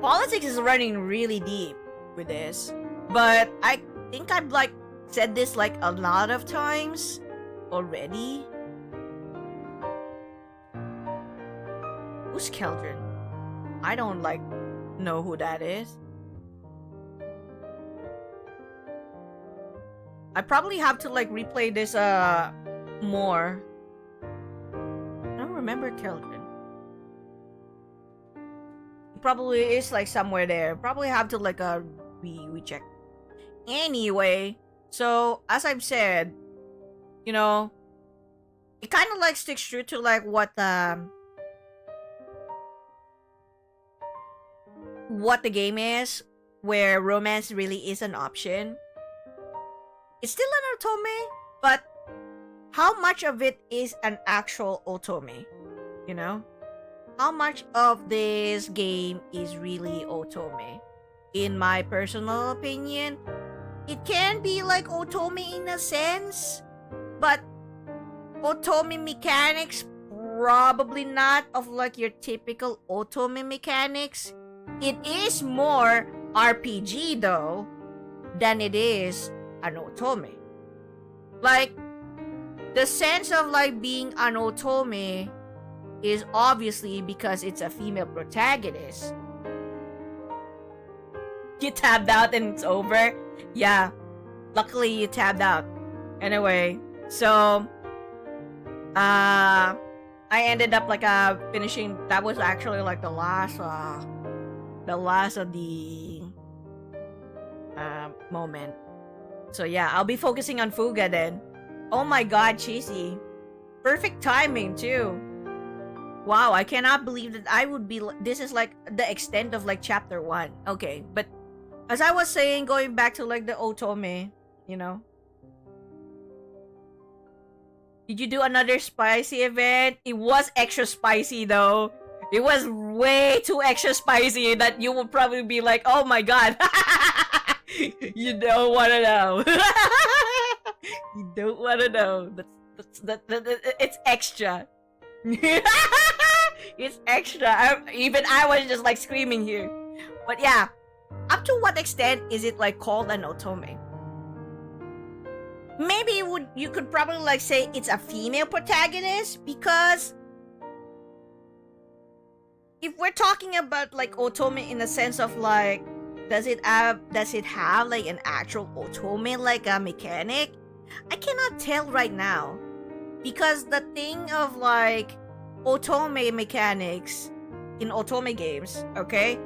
Politics is running really deep with this. But I think I've said this a lot of times already. Who's Keldrin? I don't know who that is. I probably have to replay this more. I don't remember Keldrin. He probably is somewhere there. Probably have to we check. Anyway, so as I've said, it kind of sticks true to what the game is, where romance really is an option. It's still an Otome, but how much of it is an actual Otome? How much of this game is really Otome? In my personal opinion, it can be Otome in a sense, but Otome mechanics, probably not of your typical Otome mechanics. It is more RPG though than it is an Otome. The sense of being an Otome is obviously because it's a female protagonist. You tabbed out and it's over? Yeah. Luckily you tabbed out. Anyway, so I ended up finishing. That was actually the last of the moment. So yeah, I'll be focusing on Fuga then. Oh my god, cheesy. Perfect timing too. Wow, I cannot believe that I would be. This is like the extent of like chapter 1. Okay, but as I was saying, going back to like the Otome, you know. Did you do another spicy event? It was extra spicy though. It was way too extra spicy that you would probably be like, oh my god. You don't wanna know. You don't wanna know. It's extra. It's extra. I was just like screaming here. But yeah, up to what extent is it like called an Otome? Maybe you could probably like say it's a female protagonist, because if we're talking about like Otome in the sense of like, does it have like an actual Otome like a mechanic? I cannot tell right now, because the thing of like Otome mechanics in Otome games, okay,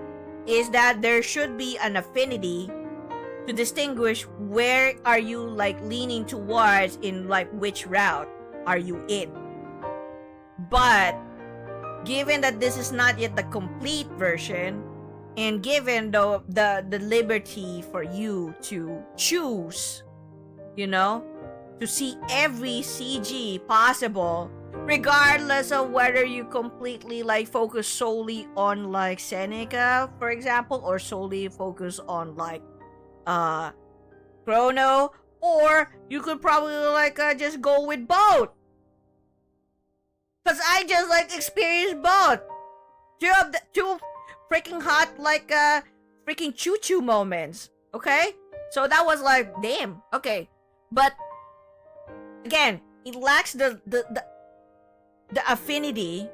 is that there should be an affinity to distinguish where are you like leaning towards in like which route are you in. But given that this is not yet the complete version, and given the liberty for you to choose, you know, to see every CG possible, regardless of whether you completely like focus solely on like Seneca, for example, or solely focus on like Chrono, or you could probably like just go with both, because I just like experienced both. Two freaking hot like freaking choo-choo moments. Okay, so that was like, damn. Okay, but again, it lacks the affinity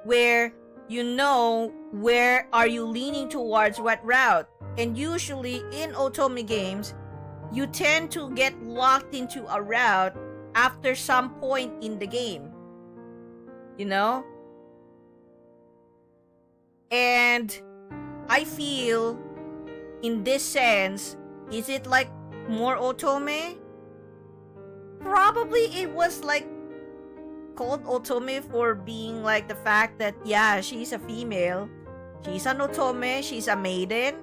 where you know where are you leaning towards what route. And usually in Otome games, you tend to get locked into a route after some point in the game, you know. And I feel in this sense, is it like more Otome? Probably it was like called Otome for being like the fact that, yeah, she's a female, she's an Otome, she's a maiden.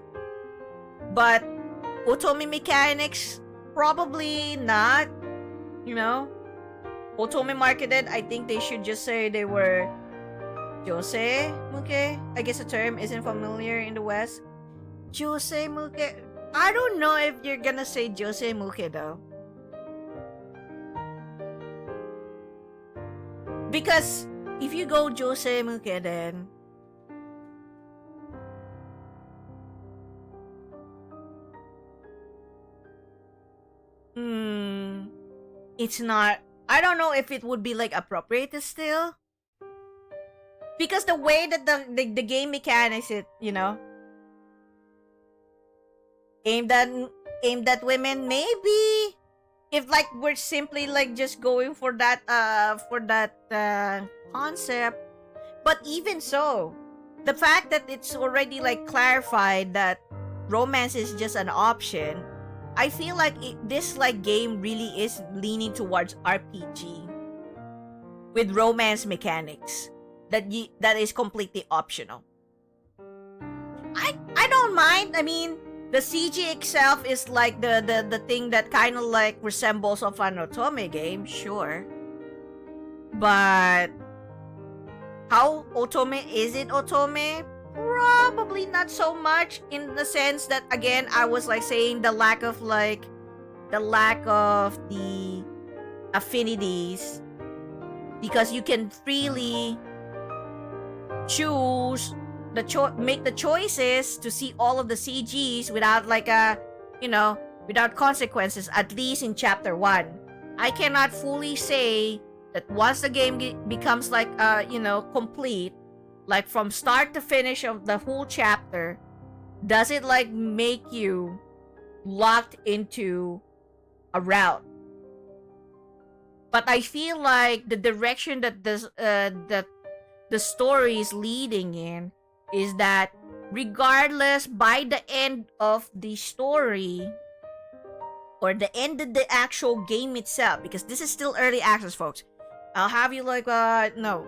But Otome mechanics, probably not, you know. Otome marketed, I think they should just say they were Jose Muke. I guess the term isn't familiar in the West. Jose Muke. I don't know if you're gonna say Jose Muke though. Because if you go Jose Muke, then it's not. I don't know if it would be like appropriate still. Because the way that the game mechanics it, you know, aimed at women, maybe if like we're simply like just going for that concept. But even so, the fact that it's already like clarified that romance is just an option, I feel like this like game really is leaning towards RPG with romance mechanics that is completely optional. I don't mind. I mean, the CG itself is like the thing that kind of like resembles of an Otome game, sure. But how Otome is it Otome? Probably not so much, in the sense that, again, I was like saying the lack of the affinities, because you can freely choose make the choices to see all of the CGs without like without consequences, at least in chapter 1. I cannot fully say that once the game becomes like complete, like from start to finish of the whole chapter, does it like make you locked into a route. But I feel like the direction that the story is leading in is that regardless, by the end of the story, or the end of the actual game itself, because this is still early access, folks. I'll have you like, no,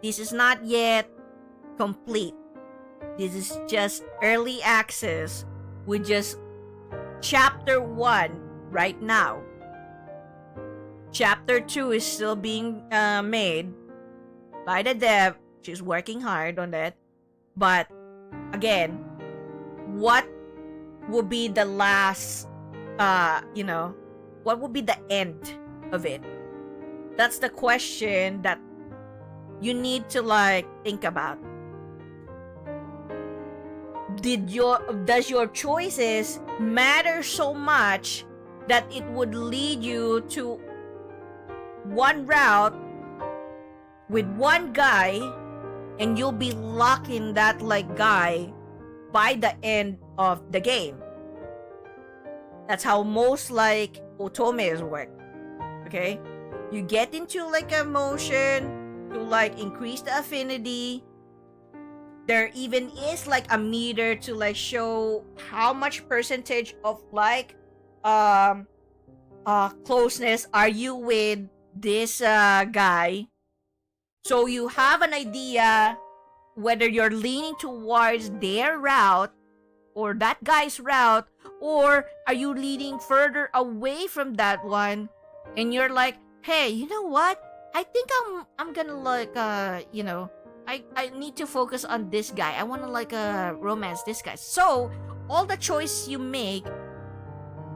this is not yet complete. This is just early access with just chapter 1 right now. Chapter 2 is still being made by the dev. She's working hard on that. But again, what will be the last, what will be the end of it? That's the question that you need to like think about. Does your choices matter so much that it would lead you to one route with one guy, and you'll be locking that like guy by the end of the game? That's how most like Otomes work. Okay, you get into like a motion to like increase the affinity. There even is like a meter to like show how much percentage of like closeness are you with this guy. So you have an idea whether you're leaning towards their route or that guy's route, or are you leaning further away from that one, and you're like, hey, you know what? I think I'm gonna like I need to focus on this guy. I want to like romance this guy. So all the choices you make,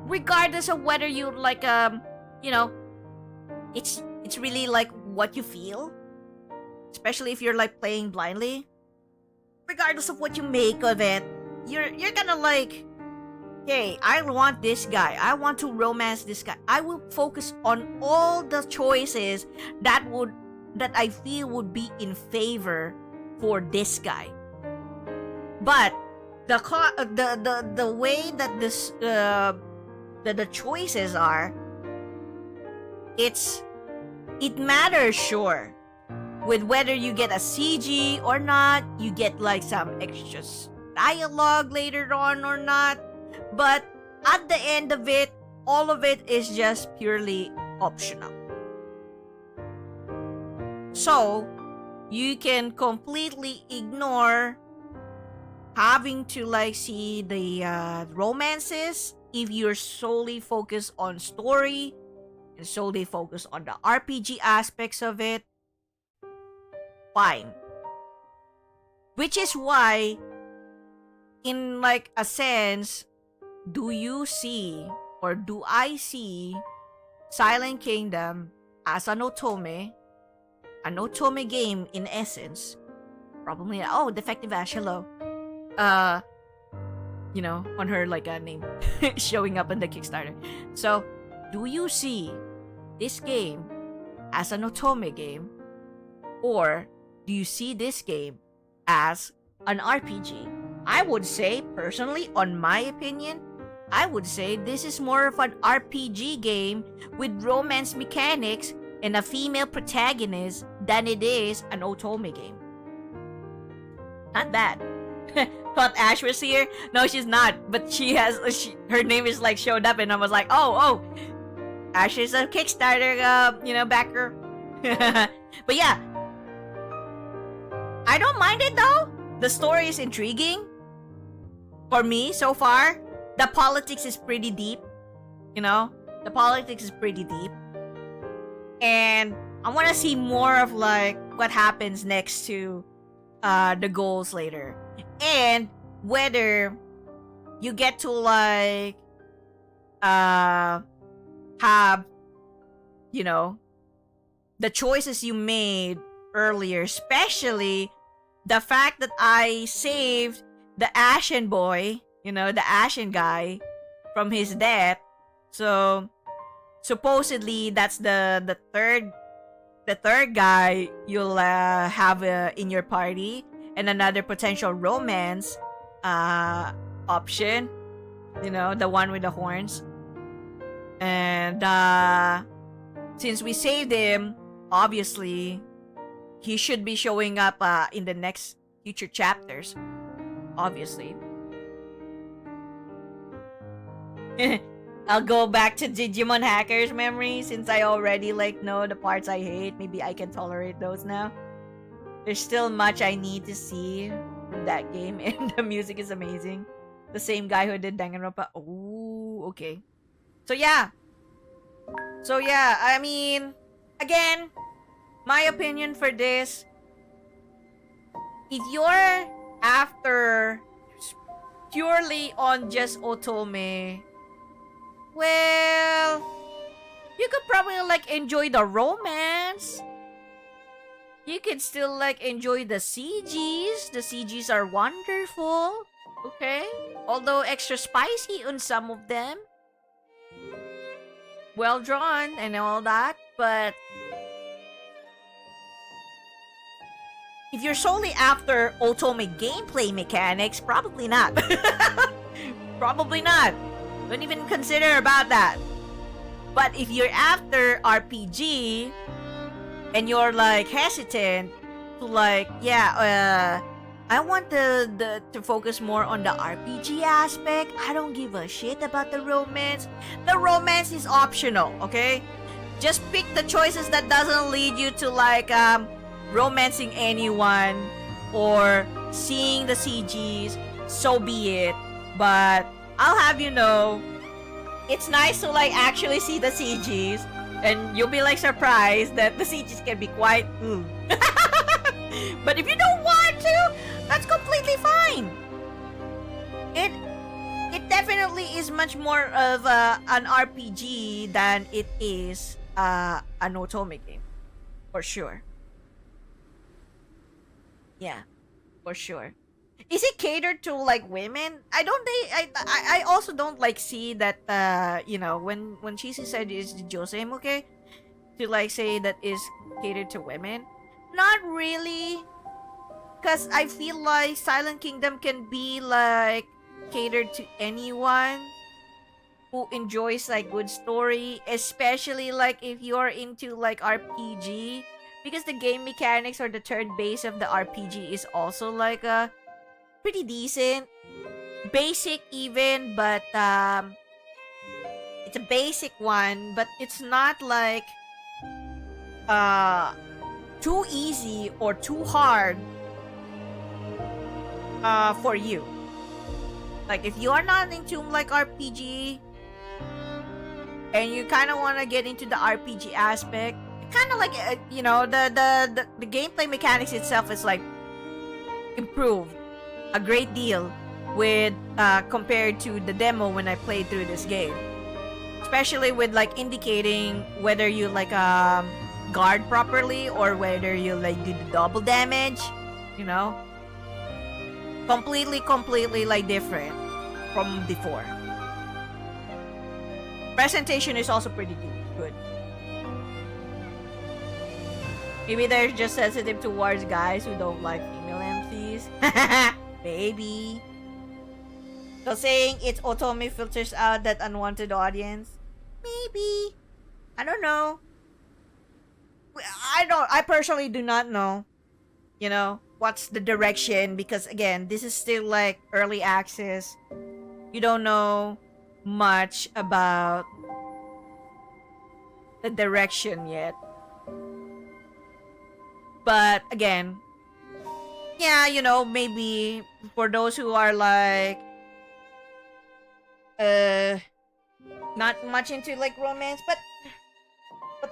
regardless of whether you like it's really like what you feel, especially if you're like playing blindly. Regardless of what you make of it, you're gonna like, hey, I want this guy. I want to romance this guy. I will focus on all the choices that I feel would be in favor for this guy. But the way that this the choices are, it matters, sure, with whether you get a CG or not, you get like some extra dialogue later on or not. But at the end of it, all of it is just purely optional. So you can completely ignore having to like see the romances if you're solely focused on story and solely focused on the RPG aspects of it. Fine. Which is why, in like a sense, do you see or do I see Silent Kingdom as an Otome game in essence? Probably. Oh, Defective Ash, hello. On her like a name showing up in the Kickstarter. So, do you see this game as an Otome game, or do you see this game as an RPG? I would say, personally, on my opinion, I would say this is more of an RPG game with romance mechanics and a female protagonist than it is an Otome game. Not bad. Thought Ash was here? No, she's not. But her name is like showed up, and I was like, oh, Ash is a Kickstarter, backer. But yeah, I don't mind it though. The story is intriguing. For me, so far, the politics is pretty deep. The politics is pretty deep. And I want to see more of like what happens next to the goals later. And whether you get to like have the choices you made earlier, especially the fact that I saved the Ashen boy, the Ashen guy, from his death. So supposedly that's the third guy you'll have in your party, and another potential romance option, the one with the horns. And since we saved him, obviously he should be showing up in the next future chapters, obviously. I'll go back to Digimon Hackers memory since I already like know the parts I hate. Maybe I can tolerate those now. There's still much I need to see from that game, and the music is amazing. The same guy who did Danganronpa. Oh, okay. So yeah. I mean, again, my opinion for this, if you're after purely on just Otome, well, you could probably like enjoy the romance. You could still like enjoy the CGs. The CGs are wonderful. Okay? Although extra spicy on some of them. Well drawn and all that, but if you're solely after Otome gameplay mechanics, probably not. Probably not. Don't even consider about that. But if you're after RPG and you're like hesitant to like, I want to focus more on the RPG aspect. I don't give a shit about the romance. The romance is optional, okay? Just pick the choices that doesn't lead you to like romancing anyone or seeing the CGs. So be it. But I'll have you know, it's nice to like actually see the CGs, and you'll be like surprised that the CGs can be quite But if you don't want to, that's completely fine. It definitely is much more of an RPG than it is an Otome game, for sure. Yeah, for sure. Is it catered to like women? I also don't like see that when Cheesy said is Josem, okay, to like say that is catered to women. Not really, because I feel like Silent Kingdom can be like catered to anyone who enjoys like good story, especially like if you're into like RPG, because the game mechanics or the turn base of the RPG is also like a pretty decent, basic even, but it's a basic one, but it's not like too easy or too hard for you. Like if you are not into like RPG and you kind of want to get into the RPG aspect, kind of like the gameplay mechanics itself is like improved a great deal with compared to the demo when I played through this game, especially with like indicating whether you like guard properly or whether you like do the double damage, completely like different from before. Presentation is also pretty good. Maybe they're just sensitive towards guys who don't like female MCs. Maybe. So saying it's Otome filters out that unwanted audience? Maybe. I don't know. I personally do not know. What's the direction, because again, this is still like early access. You don't know much about the direction yet. But again, yeah, maybe for those who are like not much into like romance, but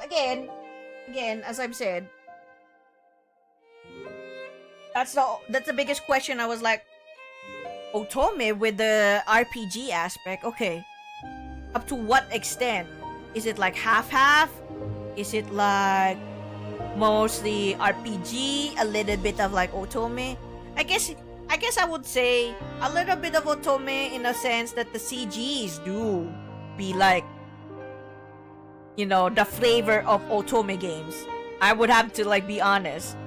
again, as I've said, that's the biggest question. I was like, Otome with the RPG aspect, okay, up to what extent? Is it like half-half? Is it like mostly RPG, a little bit of like Otome? I guess I would say a little bit of Otome in a sense that the CGs do be like, the flavor of Otome games. I would have to like be honest.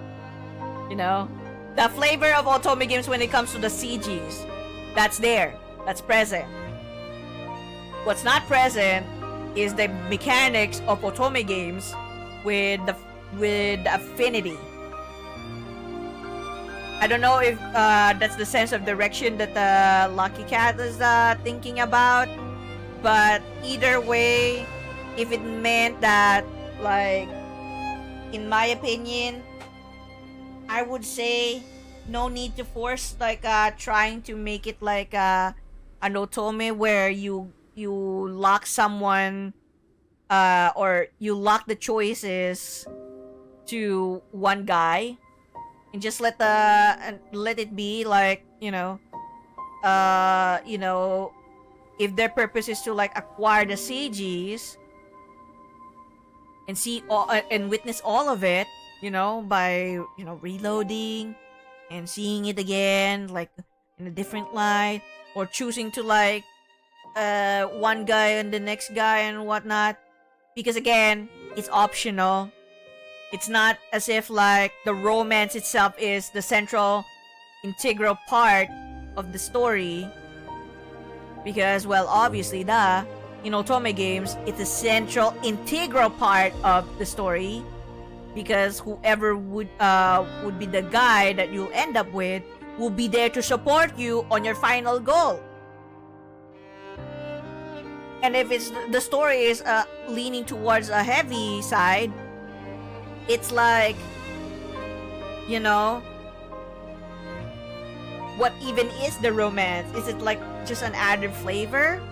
The flavor of Otome games when it comes to the CGs, that's there. That's present. What's not present is the mechanics of Otome games with affinity. I don't know if that's the sense of direction that Lucky Cat is thinking about, But either way, if it meant that, like, in my opinion, I would say no need to force like trying to make it like an otome where you lock someone or you lock the choices to one guy and just let it be like, you know, if their purpose is to like acquire the CGs and see all and witness all of it, by reloading and seeing it again like in a different light, or choosing to like one guy and the next guy and whatnot, because again, it's optional. It's not as if like the romance itself is the central integral part of the story, because, well, obviously, in Otome games, it's a central integral part of the story, because whoever would be the guy that you'll end up with will be there to support you on your final goal. And if it's the story is leaning towards a heavy side, it's like, what even is the romance? Is it like just an added flavor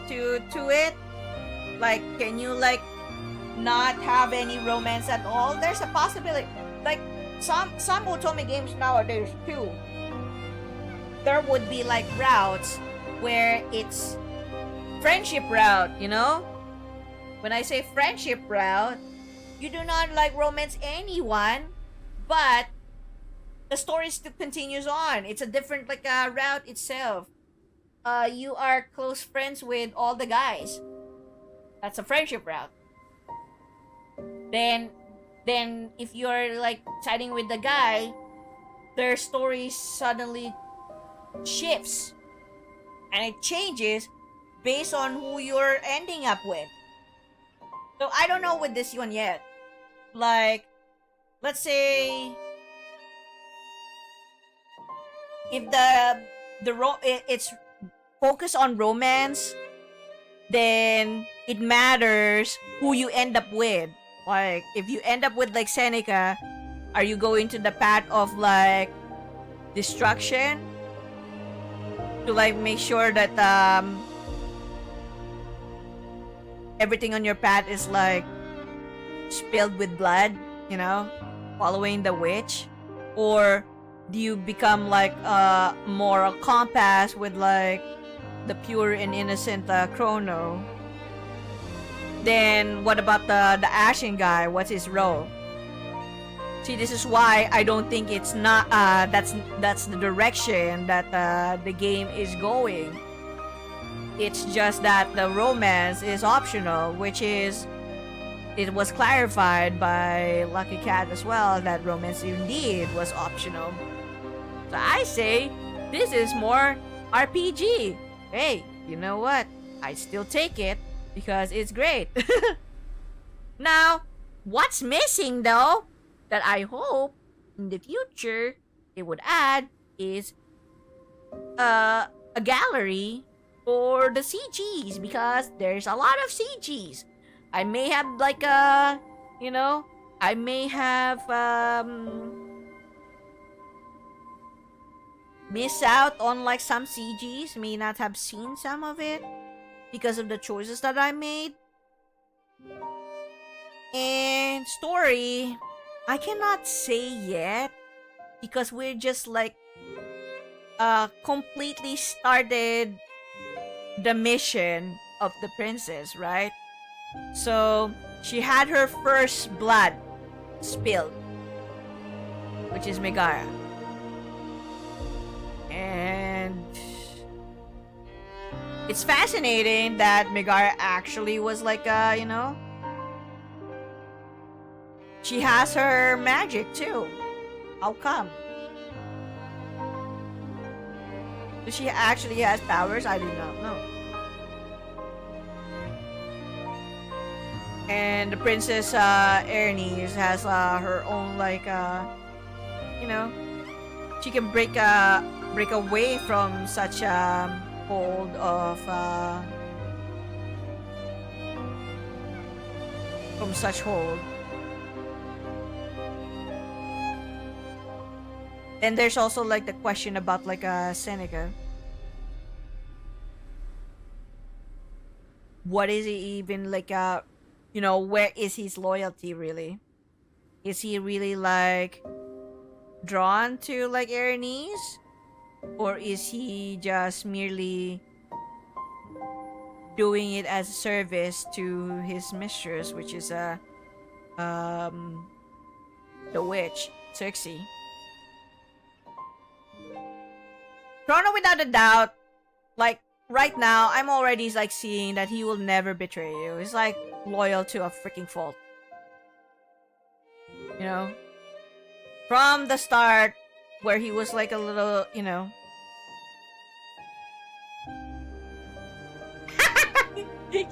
to it? Like, can you like not have any romance at all? There's a possibility. Like some Otome games nowadays too, there would be like routes where it's friendship route, When I say friendship route, you do not like romance anyone, but the story still continues on. It's a different like route itself. You are close friends with all the guys. That's a friendship route. Then if you're like siding with the guy, their story suddenly shifts and it changes based on who you're ending up with. So I don't know with this one yet. Like, let's say if it's focused on romance, then it matters who you end up with. Like, if you end up with like Seneca, are you going to the path of like destruction to like make sure that everything on your path is like spilled with blood, following the witch? Or do you become like a moral compass with like the pure and innocent Chrono? Then what about the Ashen guy? What's his role? See, this is why I don't think it's not that's the direction that the game is going. It's just that the romance is optional, which is, it was clarified by Lucky Cat as well that romance indeed was optional. So I say this is more RPG. Hey, you know what? I still take it because it's great. Now, what's missing though, that I hope in the future it would add, is a gallery for the CGs, because there's a lot of CGs. I may have like I may have miss out on like some CGs, may not have seen some of it because of the choices that I made. And story, I cannot say yet because we're just like completely started the mission of the princess, right? So she had her first blood spilled, which is Megara. And it's fascinating that Megara actually was like she has her magic too. How come? So she actually has powers? I did not know. And the Princess Erinys has her own like she can break away from such a hold of from such hold. And there's also like the question about like Seneca. What is he even like where is his loyalty really? Is he really like drawn to like Erinys? Or is he just merely doing it as a service to his mistress, which is the witch, Circe? Chrono, without a doubt, like right now, I'm already like seeing that he will never betray you. He's like loyal to a freaking fault. You know? From the start, where he was like a little,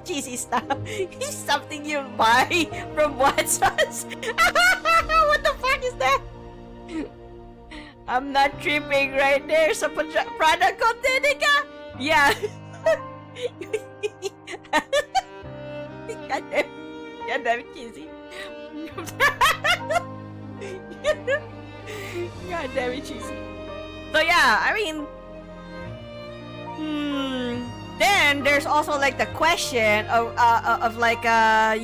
cheesy stuff. He's something you buy from Watson's. What the fuck is that? I'm not tripping right there sa product ko, Tenika. Yeah. God damn it, cheesy. God damn it, cheesy. So yeah, I mean, then there's also like the question of like how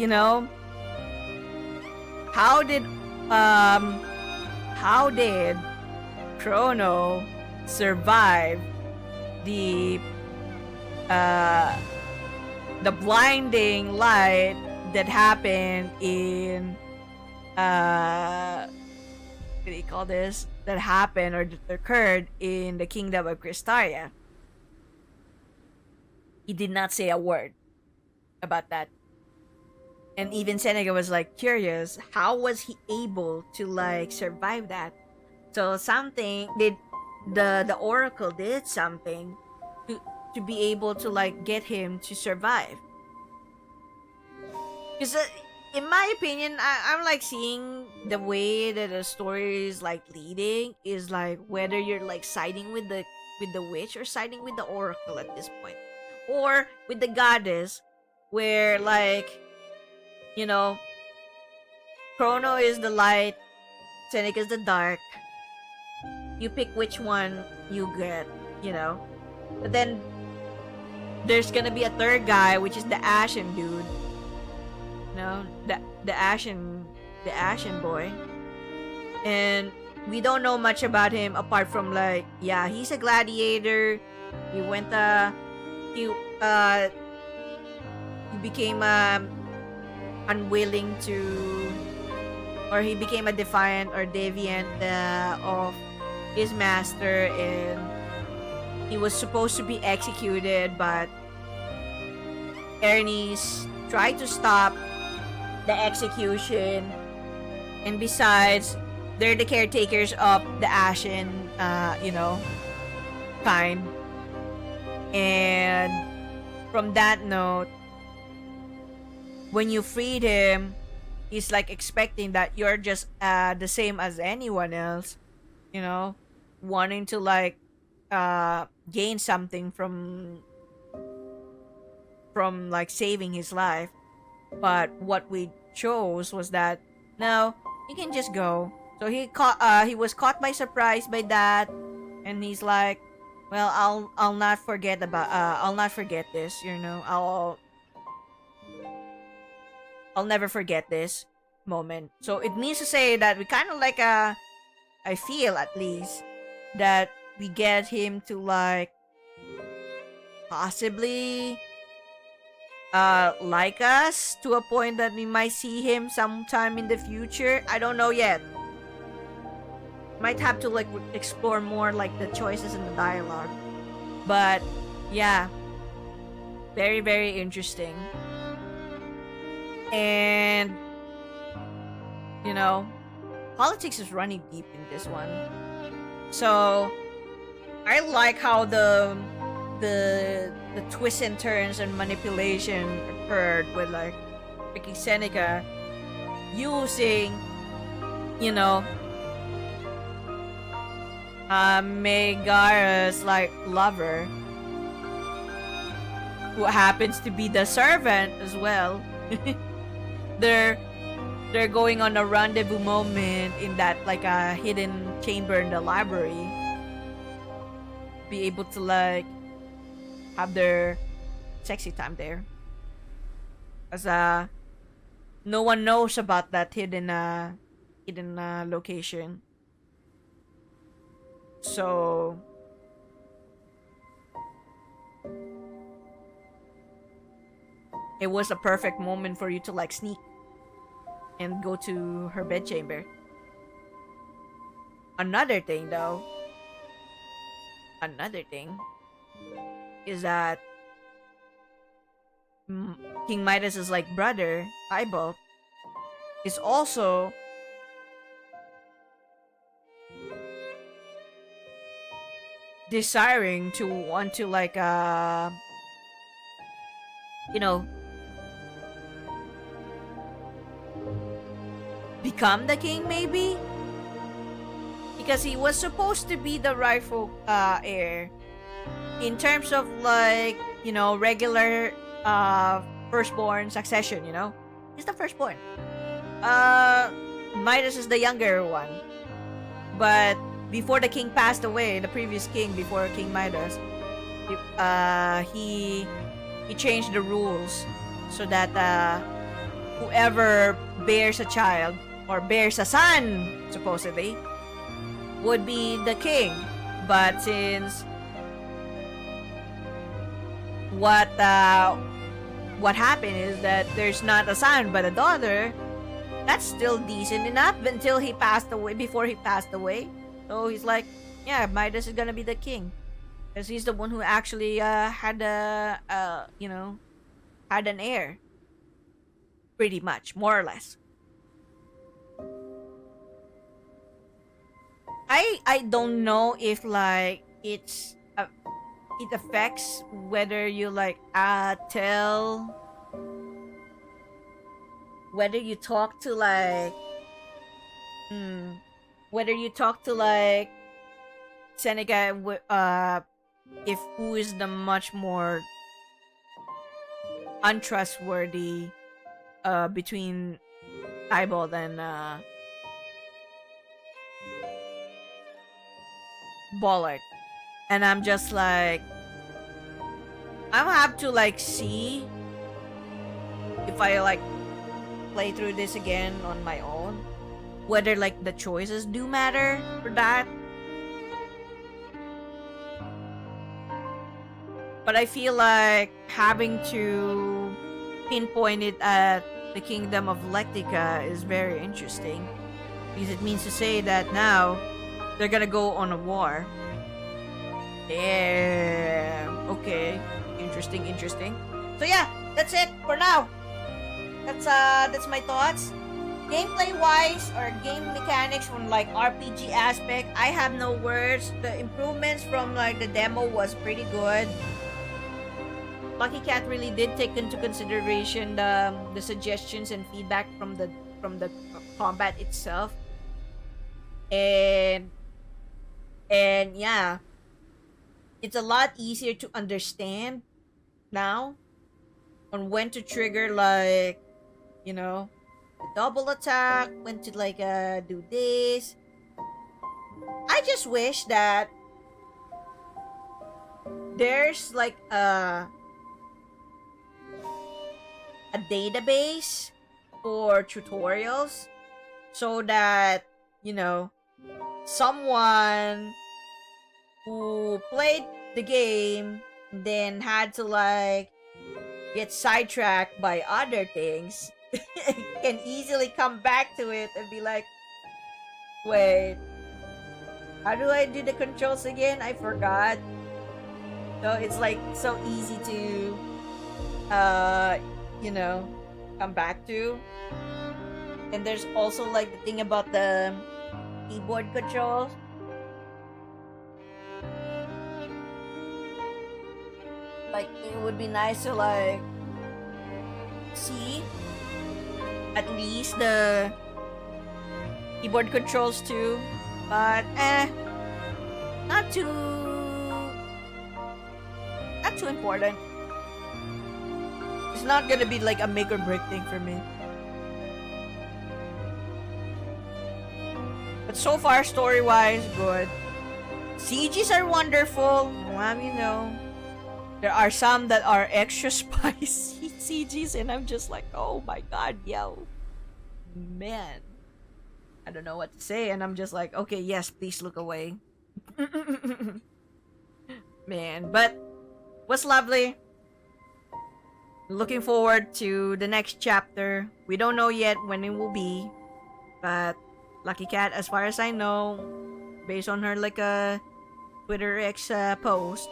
did Chrono survive the blinding light that happened in what do you call this? That happened or that occurred in the kingdom of Cristaria. He did not say a word about that. And even Seneca was like curious, how was he able to like survive that? So something did the oracle did something to be able to like get him to survive. Because in my opinion, I'm like seeing the way that the story is like leading is like whether you're like siding with the witch or siding with the oracle at this point, or with the goddess, where like Chrono is the light, Seneca is the dark. You pick which one you get, But then there's gonna be a third guy, which is the Ashen dude. The Ashen boy. And we don't know much about him apart from like, yeah, he's a gladiator. He went he became unwilling to, or he became a defiant or deviant of his master, and he was supposed to be executed, but Erinys tried to stop the execution. And besides, they're the caretakers of the Ashen kind. And from that note, when you freed him, he's like expecting that you're just the same as anyone else, wanting to like gain something from like saving his life. But what we chose was that no, you can just go. So he was caught by surprise by that, and he's like, well, I'll not forget this, I'll never forget this moment. So it means to say that we kind of like I feel at least that we get him to like possibly like us to a point that we might see him sometime in the future. I don't know yet. Might have to like explore more like the choices in the dialogue. But yeah, very, very interesting. And politics is running deep in this one. So I like how the twists and turns and manipulation occurred with like freaking Seneca using Megara's like lover, who happens to be the servant as well. they're they're going on a rendezvous moment in that like a hidden chamber in the library, be able to like have their sexy time there, as no one knows about that hidden location. So it was a perfect moment for you to like sneak and go to her bedchamber. Another thing though, another thing is that King Midas's like brother, Eyeball, is also desiring to want to like you know, become the king maybe, because he was supposed to be the rightful heir in terms of like, you know, regular firstborn succession, you know. He's the firstborn. Midas is the younger one. But before the king passed away, the previous king before King Midas, he changed the rules so that whoever bears a child or bears a son supposedly would be the king. But since what happened is that there's not a son but a daughter, that's still decent enough until he passed away. Before he passed away, so he's like, yeah, Midas is gonna be the king because he's the one who actually had you know, had an heir, pretty much, more or less. I don't know if like it affects whether you like tell, whether you talk to like whether you talk to like Seneca, if who is the much more untrustworthy between Eyeball and Bollard. And I'm just like, I'm gonna have to like see if I like play through this again on my own, whether like the choices do matter for that. But I feel like having to pinpoint it at the kingdom of Lectica is very interesting, because it means to say that now they're gonna go on a war. Damn. Okay. Interesting. So yeah, that's it for now. That's my thoughts. Gameplay wise or game mechanics from like RPG aspect, I have no words. The improvements from like the demo was pretty good. Lucky Cat really did take into consideration the suggestions and feedback from the combat itself. And yeah, it's a lot easier to understand now on when to trigger, like, you know, the double attack, when to like do this. I just wish that there's like a database for tutorials, so that, you know, someone who played the game and then had to like get sidetracked by other things can easily come back to it and be like, wait, how do I do the controls again? I forgot. So it's like so easy to you know, come back to. And there's also like the thing about the keyboard controls. Like, it would be nice to like see at least the keyboard controls too, but not too important. It's not gonna be like a make or break thing for me. But so far, story-wise, good. CGs are wonderful. There are some that are extra spicy CGs, and I'm just like, oh my god, yo. Man. I don't know what to say, and I'm just like, okay, yes, please look away. Man, but was lovely. Looking forward to the next chapter. We don't know yet when it will be, but Lucky Cat, as far as I know, based on her like a Twitter X post,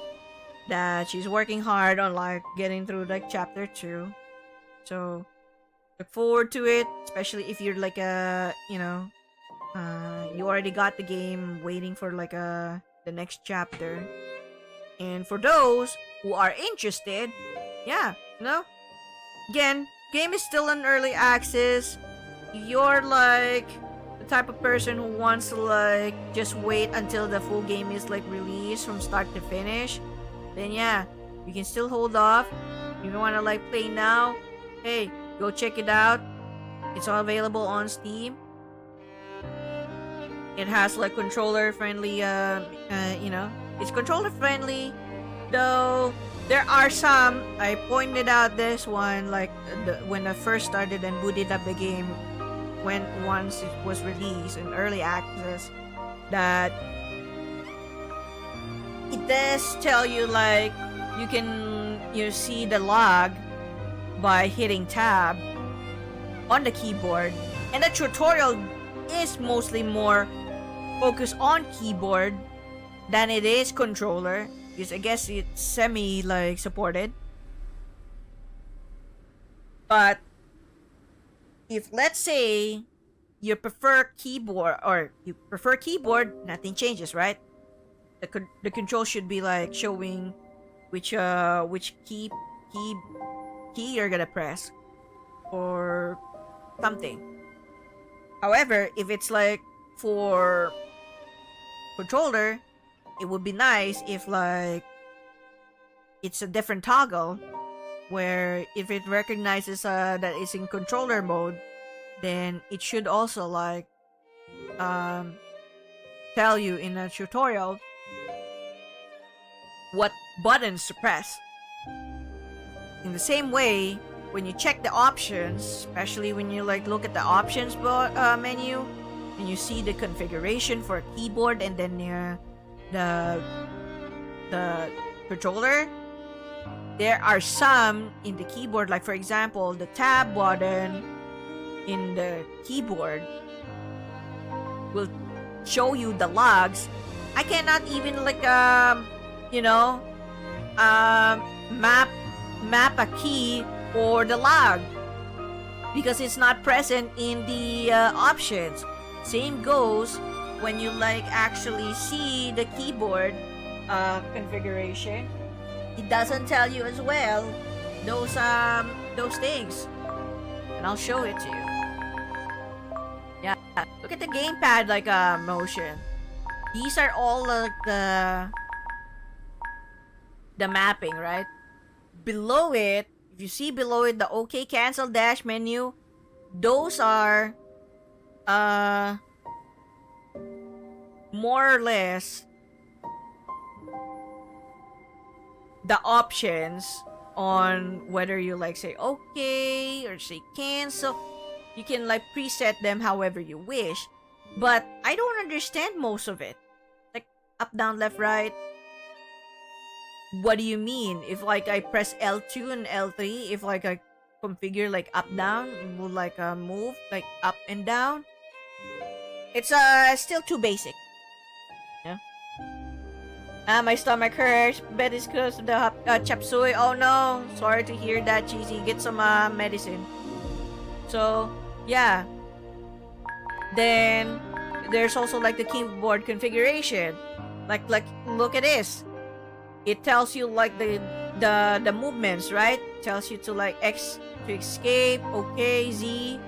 that she's working hard on like getting through like chapter 2. So look forward to it, especially if you're like you already got the game waiting for like the next chapter. And for those who are interested, yeah, again, game is still in early access. If you're like the type of person who wants to like just wait until the full game is like released from start to finish, then yeah, you can still hold off. If you want to like play now, hey, go check it out. It's all available on Steam. It has like controller friendly, it's controller friendly, though there are some, I pointed out this one, like when I first started and booted up the game, once it was released in early access, that it does tell you like you see the log by hitting tab on the keyboard, and the tutorial is mostly more focused on keyboard than it is controller, because I guess it's semi like supported. But if let's say you prefer keyboard, nothing changes, right? The control should be like showing which key you're gonna press or something. However, if it's like for controller, it would be nice if like it's a different toggle, where if it recognizes that it's in controller mode, then it should also like tell you in a tutorial what buttons to press. In the same way, when you check the options, especially when you like look at the options menu, and you see the configuration for a keyboard and then the controller, there are some in the keyboard, like for example the tab button in the keyboard will show you the logs. I cannot even like map a key or the log because it's not present in the options. Same goes when you like actually see the keyboard configuration. It doesn't tell you as well those things, and I'll show it to you. Yeah, look at the gamepad like motion. These are all like the mapping, right? Below it, if you see below it the OK cancel dash menu, those are more or less the options on whether you like say okay or say cancel. You can like preset them however you wish, but I don't understand most of it. Like up, down, left, right. What do you mean? If like I press L2 and L3, if like I configure like up, down, it will like move like up and down. It's still too basic. Yeah. My stomach hurts. Bet it's because of the chop suey. Oh no, sorry to hear that, Cheesy. Get some medicine. So yeah. Then there's also like the keyboard configuration. Like look at this. It tells you like the movements, right? It tells you to like X to escape, okay, Z,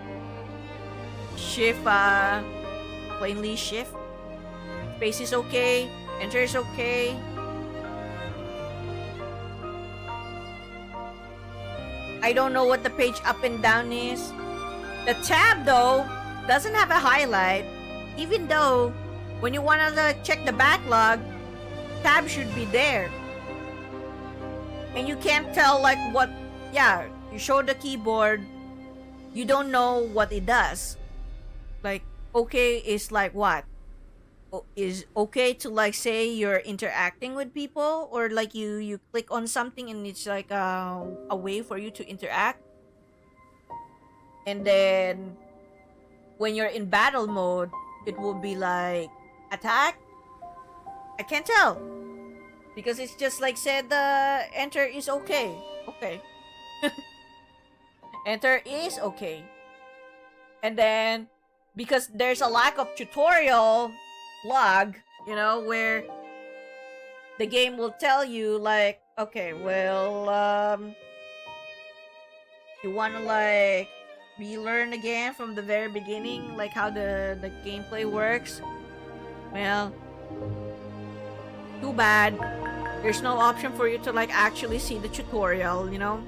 shift, plainly shift, space is okay, enter is okay. I don't know what the page up and down is. The tab though doesn't have a highlight. even though when you wanna like, check the backlog, tab should be there. And you can't tell like what, yeah, you show the keyboard, you don't know what it does. Like, okay is like what? Is okay to like say you're interacting with people, or like you click on something and it's like a way for you to interact, and then when you're in battle mode it will be like attack. I can't tell because it's just like said the enter is okay. Okay. Enter is okay. And then because there's a lack of tutorial log, where the game will tell you like, okay, well, you want to like relearn again from the very beginning, like how the gameplay works. Well, too bad. There's no option for you to like actually see the tutorial, Kinda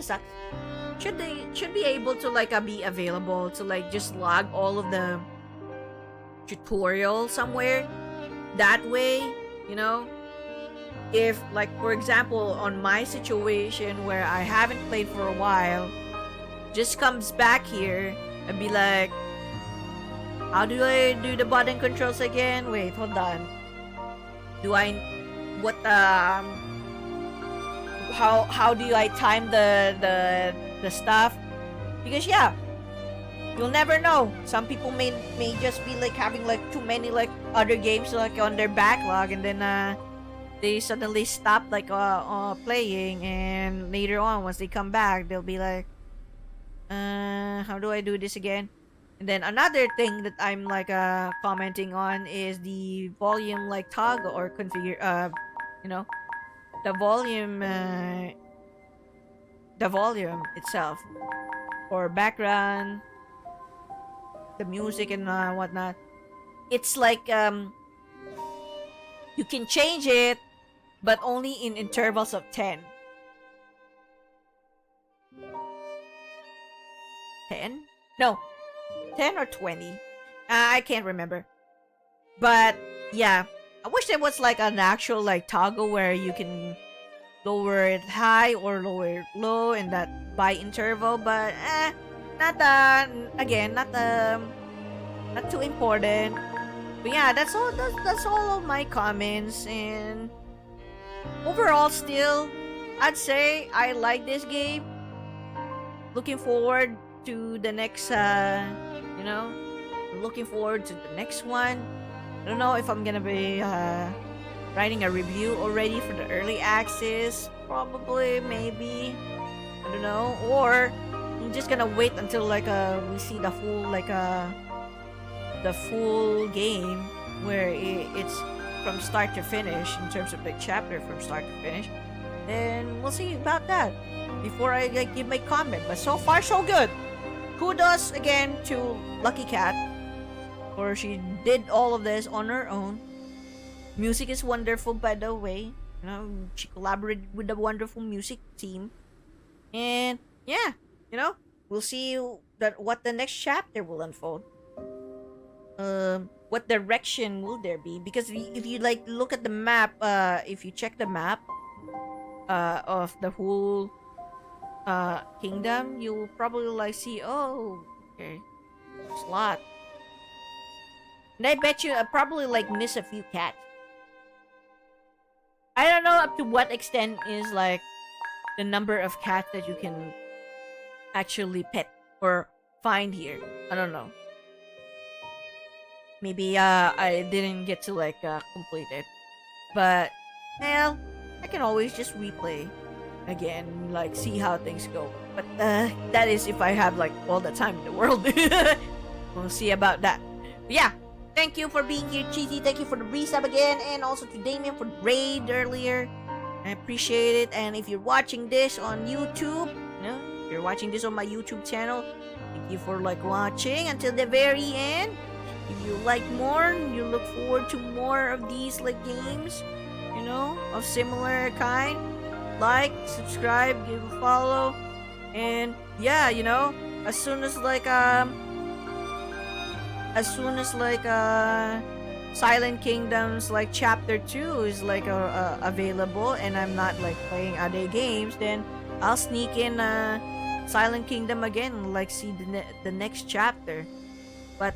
sucks. Should be able to like be available to like just log all of the tutorial somewhere. That way, if like for example on my situation where I haven't played for a while, just comes back here and be like, how do I do the button controls again? Wait, hold on. Do I what how do I time the stuff? Because yeah, you'll never know. Some people may just be like having like too many like other games like on their backlog, and then they suddenly stop like playing, and later on once they come back they'll be like, how do I do this again? And then another thing that I'm like commenting on is the volume like toggle or configure the volume itself for background, the music and whatnot. It's like you can change it but only in intervals of 10 no 10 or 20. I can't remember, but yeah, I wish there was like an actual like toggle where you can lower it high or lower it low in that by interval, but not again, not too important. But yeah, that's all of my comments, and overall still I'd say I like this game. Looking forward to the next looking forward to the next one. I don't know if I'm gonna be writing a review already for the early access. Probably, maybe. I don't know. Or I'm just gonna wait until like we see the full the full game where it's from start to finish in terms of the chapter from start to finish. And we'll see about that before I like give my comment. But so far so good. Kudos again to Lucky Cat, for she did all of this on her own. Music is wonderful, by the way. She collaborated with the wonderful music team. And yeah, we'll see what the next chapter will unfold. What direction will there be? Because if you like look at the map, if you check the map of the whole kingdom, you'll probably like see, oh, okay, there's a lot. And I bet you I probably like miss a few cats. I don't know up to what extent is like the number of cats that you can actually pet or find here. I don't know. Maybe I didn't get to like complete it. But well, I can always just replay again, like see how things go. But that is if I have like all the time in the world. We'll see about that. But yeah, thank you for being here, Cheesy. Thank you for the resub again, and also to Damien for the raid earlier. I appreciate it. And if you're watching this on YouTube, if you're watching this on my YouTube channel, thank you for like watching until the very end. If you like more, you look forward to more of these like games, of similar kind, like, subscribe, give a follow, and yeah, as soon as like as soon as like Silent Kingdoms like chapter 2 is like available and I'm not like playing other games, then I'll sneak in Silent Kingdom again, like see the next chapter. But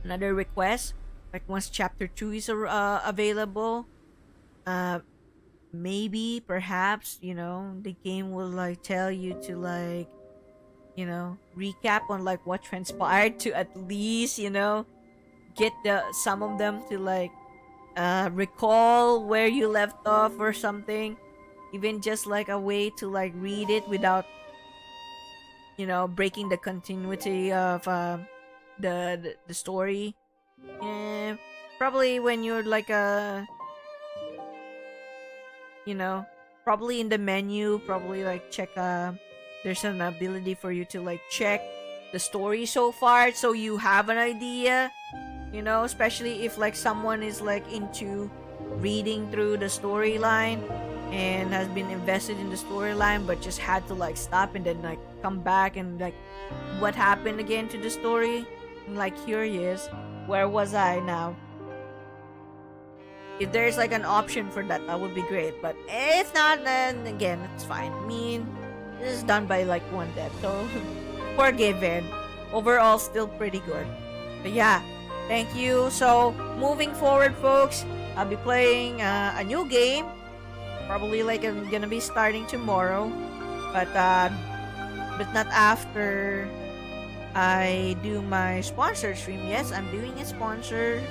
another request, like once chapter 2 is available, uh maybe perhaps, the game will like tell you to like, recap on like what transpired to at least, get some of them to like recall where you left off or something, even just like a way to like read it without, breaking the continuity of the story. And probably when you're like you know probably in the menu, probably like check there's an ability for you to like check the story so far, so you have an idea, especially if like someone is like into reading through the storyline and has been invested in the storyline but just had to like stop and then like come back and like what happened again to the story. I'm like curious, where was I now? If there's like an option for that, that would be great. But if not, then again, it's fine. I mean, this is done by like one dev, so forgiven. Overall, still pretty good. But yeah, thank you. So moving forward, folks, I'll be playing a new game. Probably like I'm gonna be starting tomorrow, but not after I do my sponsor stream. Yes, I'm doing a sponsor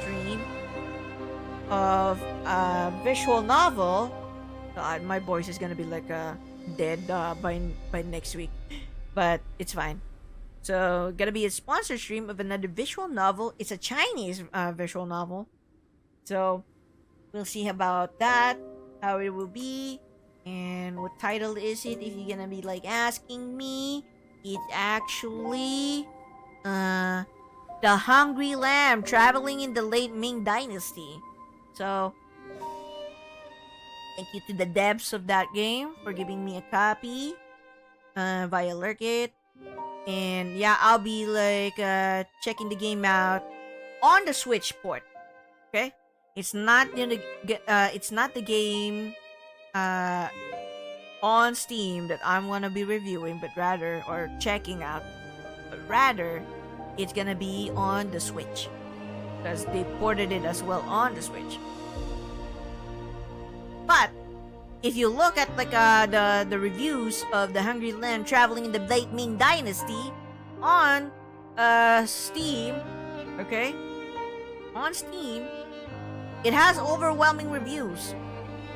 stream of a visual novel. God, my voice is gonna be like dead by next week, but it's fine. So gonna be a sponsor stream of another visual novel. It's a Chinese visual novel, so we'll see about that, how it will be, and what title is it. If you're gonna be like asking me, it's actually The Hungry Lamb, traveling in the late Ming Dynasty. So, thank you to the devs of that game for giving me a copy via Lurkit. And yeah, I'll be like checking the game out on the Switch port. Okay, it's not it's not the game on Steam that I'm gonna be reviewing, but rather or checking out, but rather it's gonna be on the Switch because they ported it as well on the Switch. But if you look at like the reviews of The Hungry Lamb traveling in the late Ming Dynasty on Steam, okay, on Steam, it has overwhelming reviews.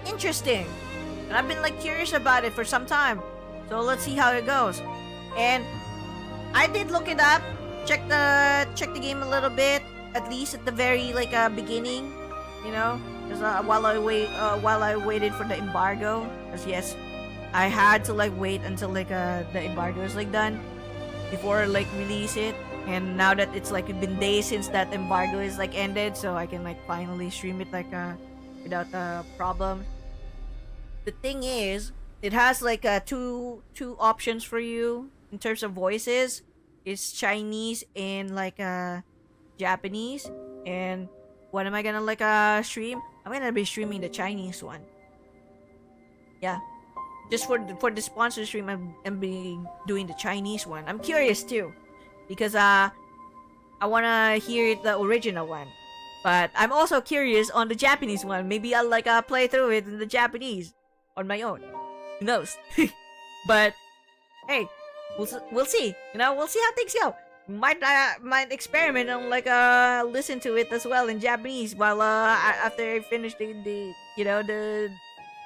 Interesting. And I've been like curious about it for some time. So let's see how it goes. And I did look it up, check the game a little bit, at least at the very like beginning, because while I waited for the embargo, because yes, I had to like wait until like the embargo is like done before like release it. And now that it's like been days since that embargo is like ended, so I can like finally stream it like without problem. The thing is, it has like two options for you in terms of voices. It's Chinese and like Japanese. And what am I gonna like stream? I'm gonna be streaming the Chinese one. Yeah, just for the sponsor stream, I'm be doing the Chinese one. I'm curious too, because I wanna hear the original one. But I'm also curious on the Japanese one. Maybe I'll like play through it in the Japanese on my own. Who knows? But hey, we'll see. We'll see how things go. Might experiment and like listen to it as well in Japanese while after I finish the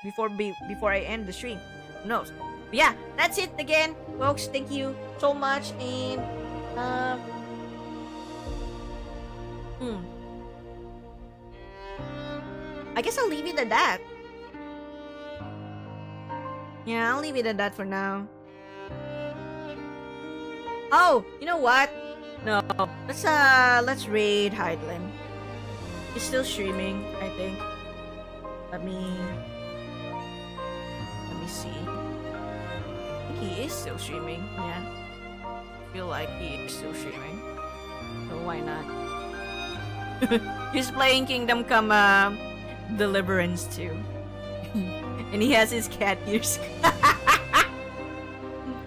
before I end the stream. Who knows? But yeah, that's it again, folks. Thank you so much, and I guess I'll leave it at that. Yeah, I'll leave it at that for now. Oh, you know what? No, let's raid Heidlin. He's still streaming, I think. Let me see. I think he is still streaming. Yeah, I feel like he is still streaming. why not? He's playing Kingdom Come Deliverance too. And he has his cat ears.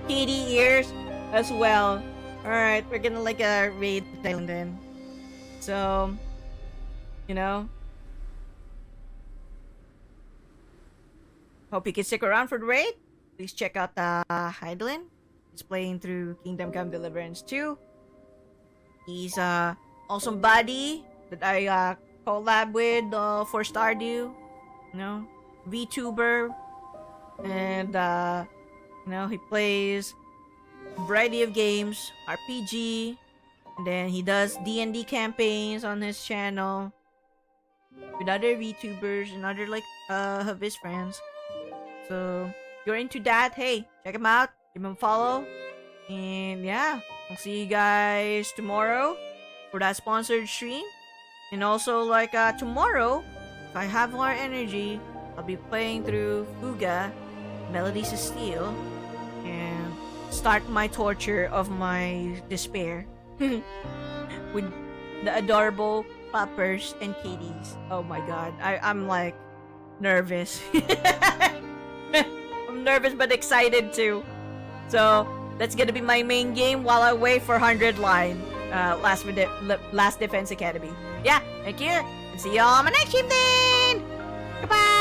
Kitty ears as well. Alright, we're gonna like raid the island then. So, you know. Hope you can stick around for the raid. Please check out Heidelin. He's playing through Kingdom Come Deliverance 2. He's awesome buddy that I collab with for Stardew. You know, VTuber. And you know, he plays a variety of games, RPG, and then he does D&D campaigns on his channel with other VTubers and other like of his friends. So if you're into that, hey, check him out, give him a follow, and yeah, I'll see you guys tomorrow for that sponsored stream. And also like tomorrow, if I have more energy, I'll be playing through Fuga, Melodies of Steel, and start my torture of my despair with the adorable puppers and kitties. Oh my god, I'm like nervous. I'm nervous but excited too. So that's gonna be my main game while I wait for 100 line. Last Defense Academy. Yeah, thank you. And see y'all on my next stream then. Goodbye.